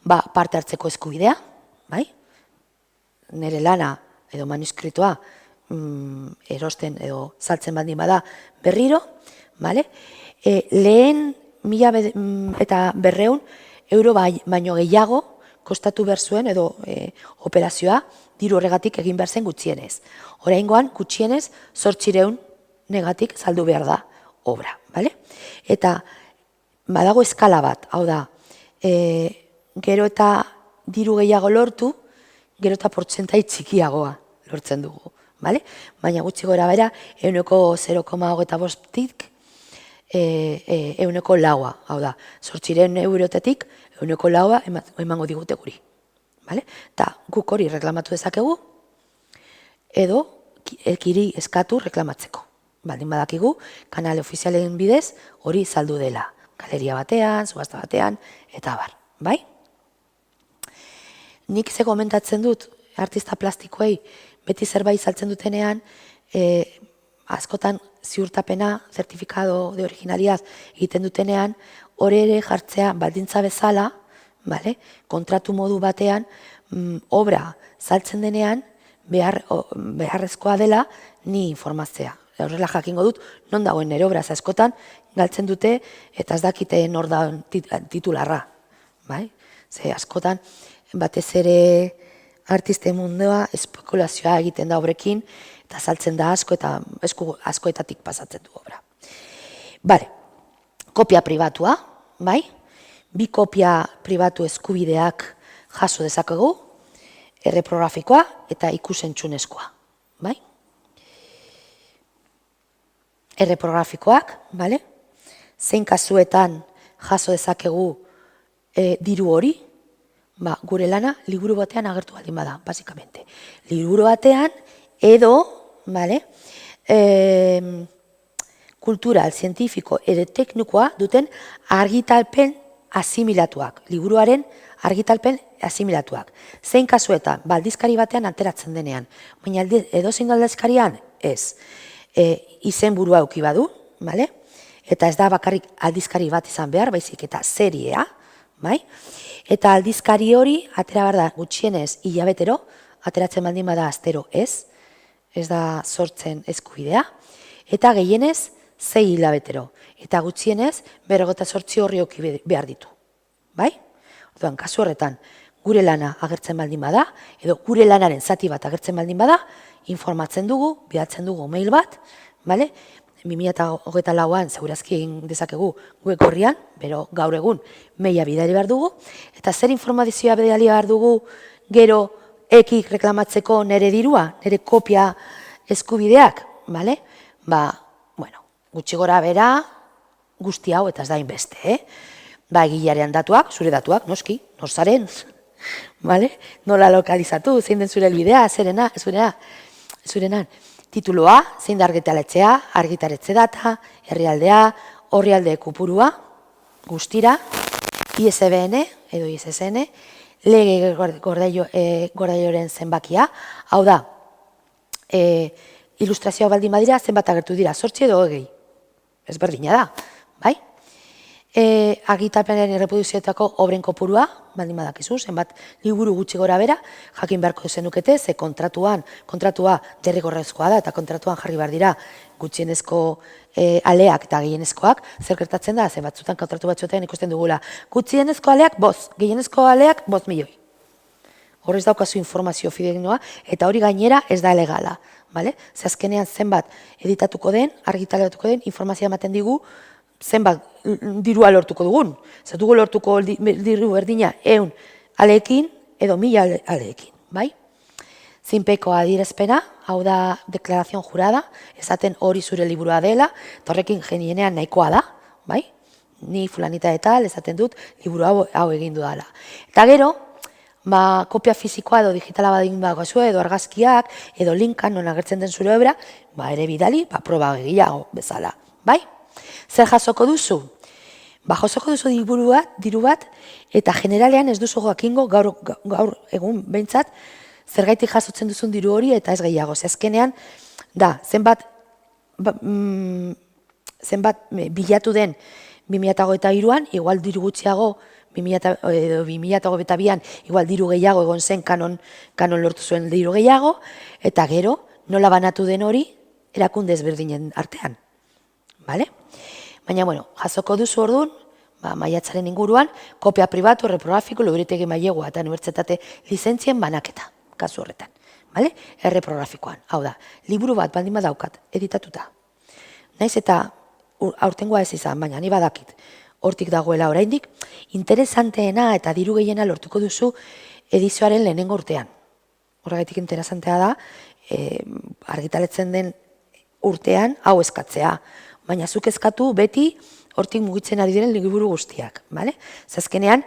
Parte hartzeko eskubidea, nire lana edo manuskritoa erosten edo saltzen baldin bada berriro, lehen 1.200 euro baino gehiago kostatu behar zuen edo operazioa diru horregatik egin behar zen gutxienez. Oraingoan gutxienez 800 negatik saldu behar da obra. Eta badago eskala bat, hau da, gero eta diru gehiago lortu, gero eta portzentai txikiagoa lortzen dugu. Baina gutxi gora bera, 0,25tik 4,4, hau da, 800 eurotetik 4,4 emango digute guri. Eta guk hori reklamatu dezakegu, edo ekiri eskatu reklamatzeko. Baldin badakigu, kanal ofizialen bidez hori saldu dela. Galeria batean, subasta batean, eta bar. Nik ze komentatzen dut, artista plastikoei, beti zerbait saltzen dutenean, askotan ziurtapena, zertifikado de originalidad egiten dutenean, hori ere jartzea baldintza bezala, kontratu modu batean, obra saltzen denean, beharrezkoa dela ni informatzea. Horrela jakingo dut, non dagoen nire obra askotan, galtzen dute, eta ez dakite nor da titularra. Ze askotan, batez ere artiste mundua espekulazioa egiten da obrekin, eta saltzen da asko eta askoetatik pasatzen du obra. Kopia pribatua, bi kopia pribatu eskubideak jaso dezakegu, erreprografikoa eta ikusentzunezkoa. Erreprografikoak, zein kasuetan jaso dezakegu diru hori, gure lana liburu batean agertu baldin bada, basikamente. Liburu batean edo, kultural, zientifiko edo teknikoa duten argitalpen asimilatuak, liburuaren argitalpen asimilatuak. Zein kasuetan, aldizkari batean ateratzen denean, baina edozein aldizkarian ez. Izen burua eduki badu, bale? Eta ez da bakarrik aldizkari bat izan behar, baizik eta seriea, bai? Eta aldizkari hori, atera behar da gutxienez hilabetero, ateratzen baldin bada astero ez da sortzen eskubidea, eta gehienez 6 hilabetero, eta gutxienez 58 orrioki behar ditu, bai? Orduan, kasu horretan, gure lana agertzen baldin bada, edo gure lanaren zati bat agertzen baldin bada, informatzen dugu, bidaltzen dugu mail bat, bale? 2024an segurazki egin dezakegu web orrian, bero gaur egun maila bidali behar dugu, eta zer informazioa bidali behar dugu gero ekik reklamatzeko nire dirua, nire kopia eskubideak, bale? Bueno, gutxi gora bera guzti hau eta ez da inbeste, egilearen datuak, zure datuak, noski, norzaren, bale? Nola lokalizatu, zein den zure helbidea, zurenan. Tituloa, zein da argitaletxea, argitaretxe data, herrialdea, orrialde kopurua, guztira, ISBN edo ISSN, lege gordaioren zenbakia, hau da, ilustrazioa baldin badira, zenbat agertu dira, 8 edo 20, ezberdina da, bai? Argitapenaren erreproduzioetako obren kopurua, baldin badakizu, zenbat liburu gutxi gora bera, jakin beharko zenukete, ze kontratua derrigorrezkoa da, eta kontratuan jarri behar dira gutxienezko aleak eta gehienezkoak, zer gertatzen da, ze batzutan kontratu batzuetan ikusten dugula, gutxienezko aleak 5, gehienezko aleak 5 milioi. Horrez daukazu informazio fidedignoa, eta hori gainera ez da legala, bale? Ze azkenean zenbat editatuko den, argitaratuko den, informazioa ematen digu, zenbat dirua lortuko dugun. Zer dugu lortuko diru berdina 100 aleekin edo 1000 aleekin, bai? Zinpeko adierazpena, hau da deklarazion jurada, esaten hori zure liburua dela, eta horrekin genienean nahikoa da, bai? Ni fulanita eta esaten dut liburu hau egin dudala. Eta gero, kopia fisikoa edo digitala badin bagoazue, edo argazkiak, edo linkan non agertzen den zure obra, ere bidali, proba gehiago bezala, bai? Zer jasoko duzu? Jasoko duzu diru bat, eta generalean ez duzu jakingo gaur egun behintzat, zergaitik jasotzen duzun diru hori eta ez gehiago. Azkenean, da, zenbat bilatu den 2023an, igual diru gutxiago, 2022an, igual diru gehiago egon zen kanon lortu zuen diru gehiago, eta gero, nola banatu den hori, erakunde ezberdinen artean. Bale? Baina, jasoko duzu orduan, maiatzaren inguruan, kopia pribatu, erreprografiko, logritegi mailegua eta unibertsitate lizentzien banaketa, kasu horretan. Bale? Erreprografikoan. Hau da, liburu bat baldin badaukat, editatuta. Naiz eta aurtengoa ez izan, baina ni badakit, hortik dagoela oraindik, interesanteena eta diru gehiena lortuko duzu edizioaren lehenengo urtean. Horregatik interesantea da, argitaletzen den urtean hau eskatzea. Baina zuk eskatu beti hortik mugitzen ari diren liburu guztiak, bale? Zazkenean,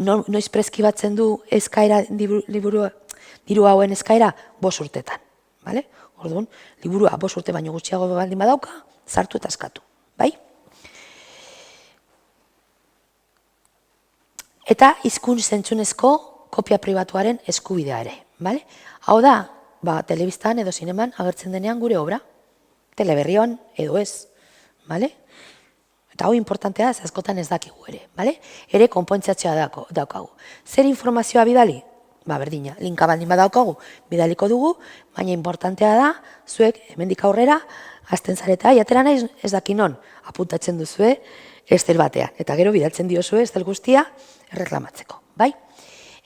noiz preskibatzen du eskaera, diru hauen eskaera, 5 urtetan, bale? Orduan, liburua 5 urte baino gutxiago baldin badauka, sartu eta eskatu, bai? Eta hizkuntz zentzunezko kopia pribatuaren eskubidea ere, bale? Hau da, telebistan edo zineman agertzen denean gure obra, teleberrion edo ez, bale? Eta hau importantea ez askotan ez dakigu ere, bale? Ere konpontziatzea daukagu. Zer informazioa bidali? Berdina, linka baldin badaukagu, bidaliko dugu, baina importantea da, zuek hemendik aurrera, hasten zareta, jatera nahi ez dakinon, apuntatzen duzue estel batean. Eta gero bidaltzen diozue estel guztia erreklamatzeko, bai?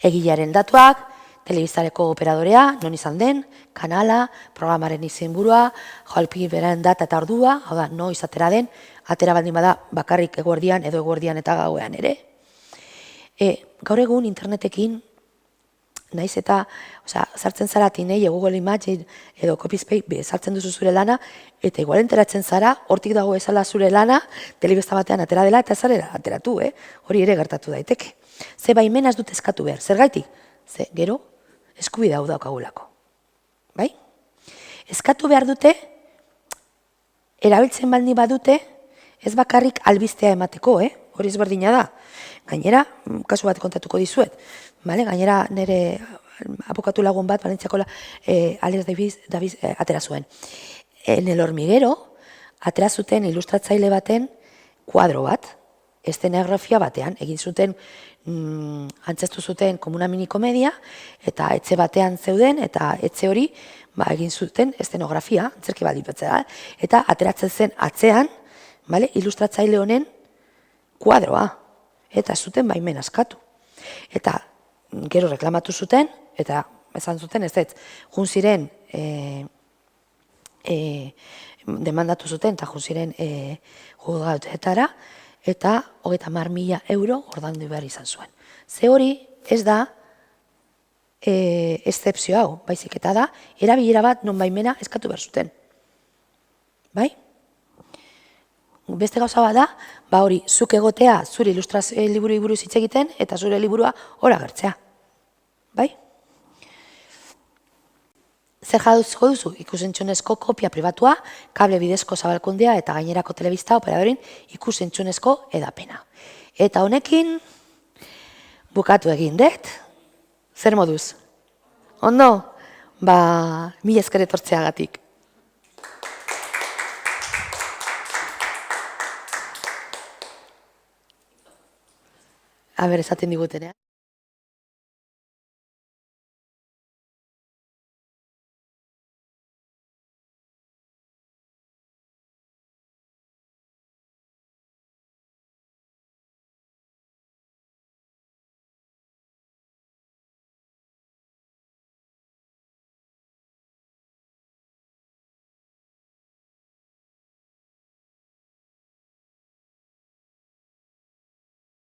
Egilearen datuak, telebistareko operadorea, non izan den, kanala, programaren izenburua, joalpigi beren data eta ordua, hau da, noiz atera den, atera baldin bada bakarrik eguerdian edo eguerdian eta gauean ere. Gaur egun internetekin, naiz eta, sartzen zara tinei, Google Image edo Copyspace, sartzen duzu zure lana, eta igual enteratzen zara, hortik dago ezala zure lana, telebista batean atera dela, eta zarela ateratu, hori ere gertatu daiteke. Ze baimenaz dut eskatu behar, zergaitik? Ze, gero, eskubide hau daukagulako. Bai? Eskatu behar dute, erabiltzen baldin badute, ez bakarrik albistea emateko, hori ezberdina da. Gainera, kasu bat kontatuko dizuet, gainera nire abokatu lagun bat, Valentziako Alex Davis atera zuen. En el hormiguero, atera zuten ilustratzaile baten kuadro bat, eszeniografia batean, egin zuten, antzeztu zuten komuna minikomedia, eta etxe batean zeuden, eta etxe hori egin zuten eszenografia, antzerki bat lipatzea, eta ateratzen zen atzean, ilustratzaile honen kuadroa, eta zuten baimen askatu. Eta gero reklamatu zuten, eta esan zuten ez, jun ziren demandatu zuten, eta jun ziren juzgatutara, eta 30.000 euro ordaindu behar izan zuen. Ze hori ez da eszepzio hau, baizik eta da, erabilera bat non baimena eskatu behar zuten. Bai? Beste gauza bat da, hori, zuk egotea zure ilustrazio liburu buruz hitz egiten, eta zure liburua hor agertzea. Bai? Zer jauzko duzu? Ikus-entzunezko kopia pribatua, kable bidezko zabalkundea eta gainerako telebista operadorin ikus-entzunezko edapena. Eta honekin bukatu egin dut. Zer moduz? Ondo? Mila esker etortzeagatik. Aber, esaten digutenean.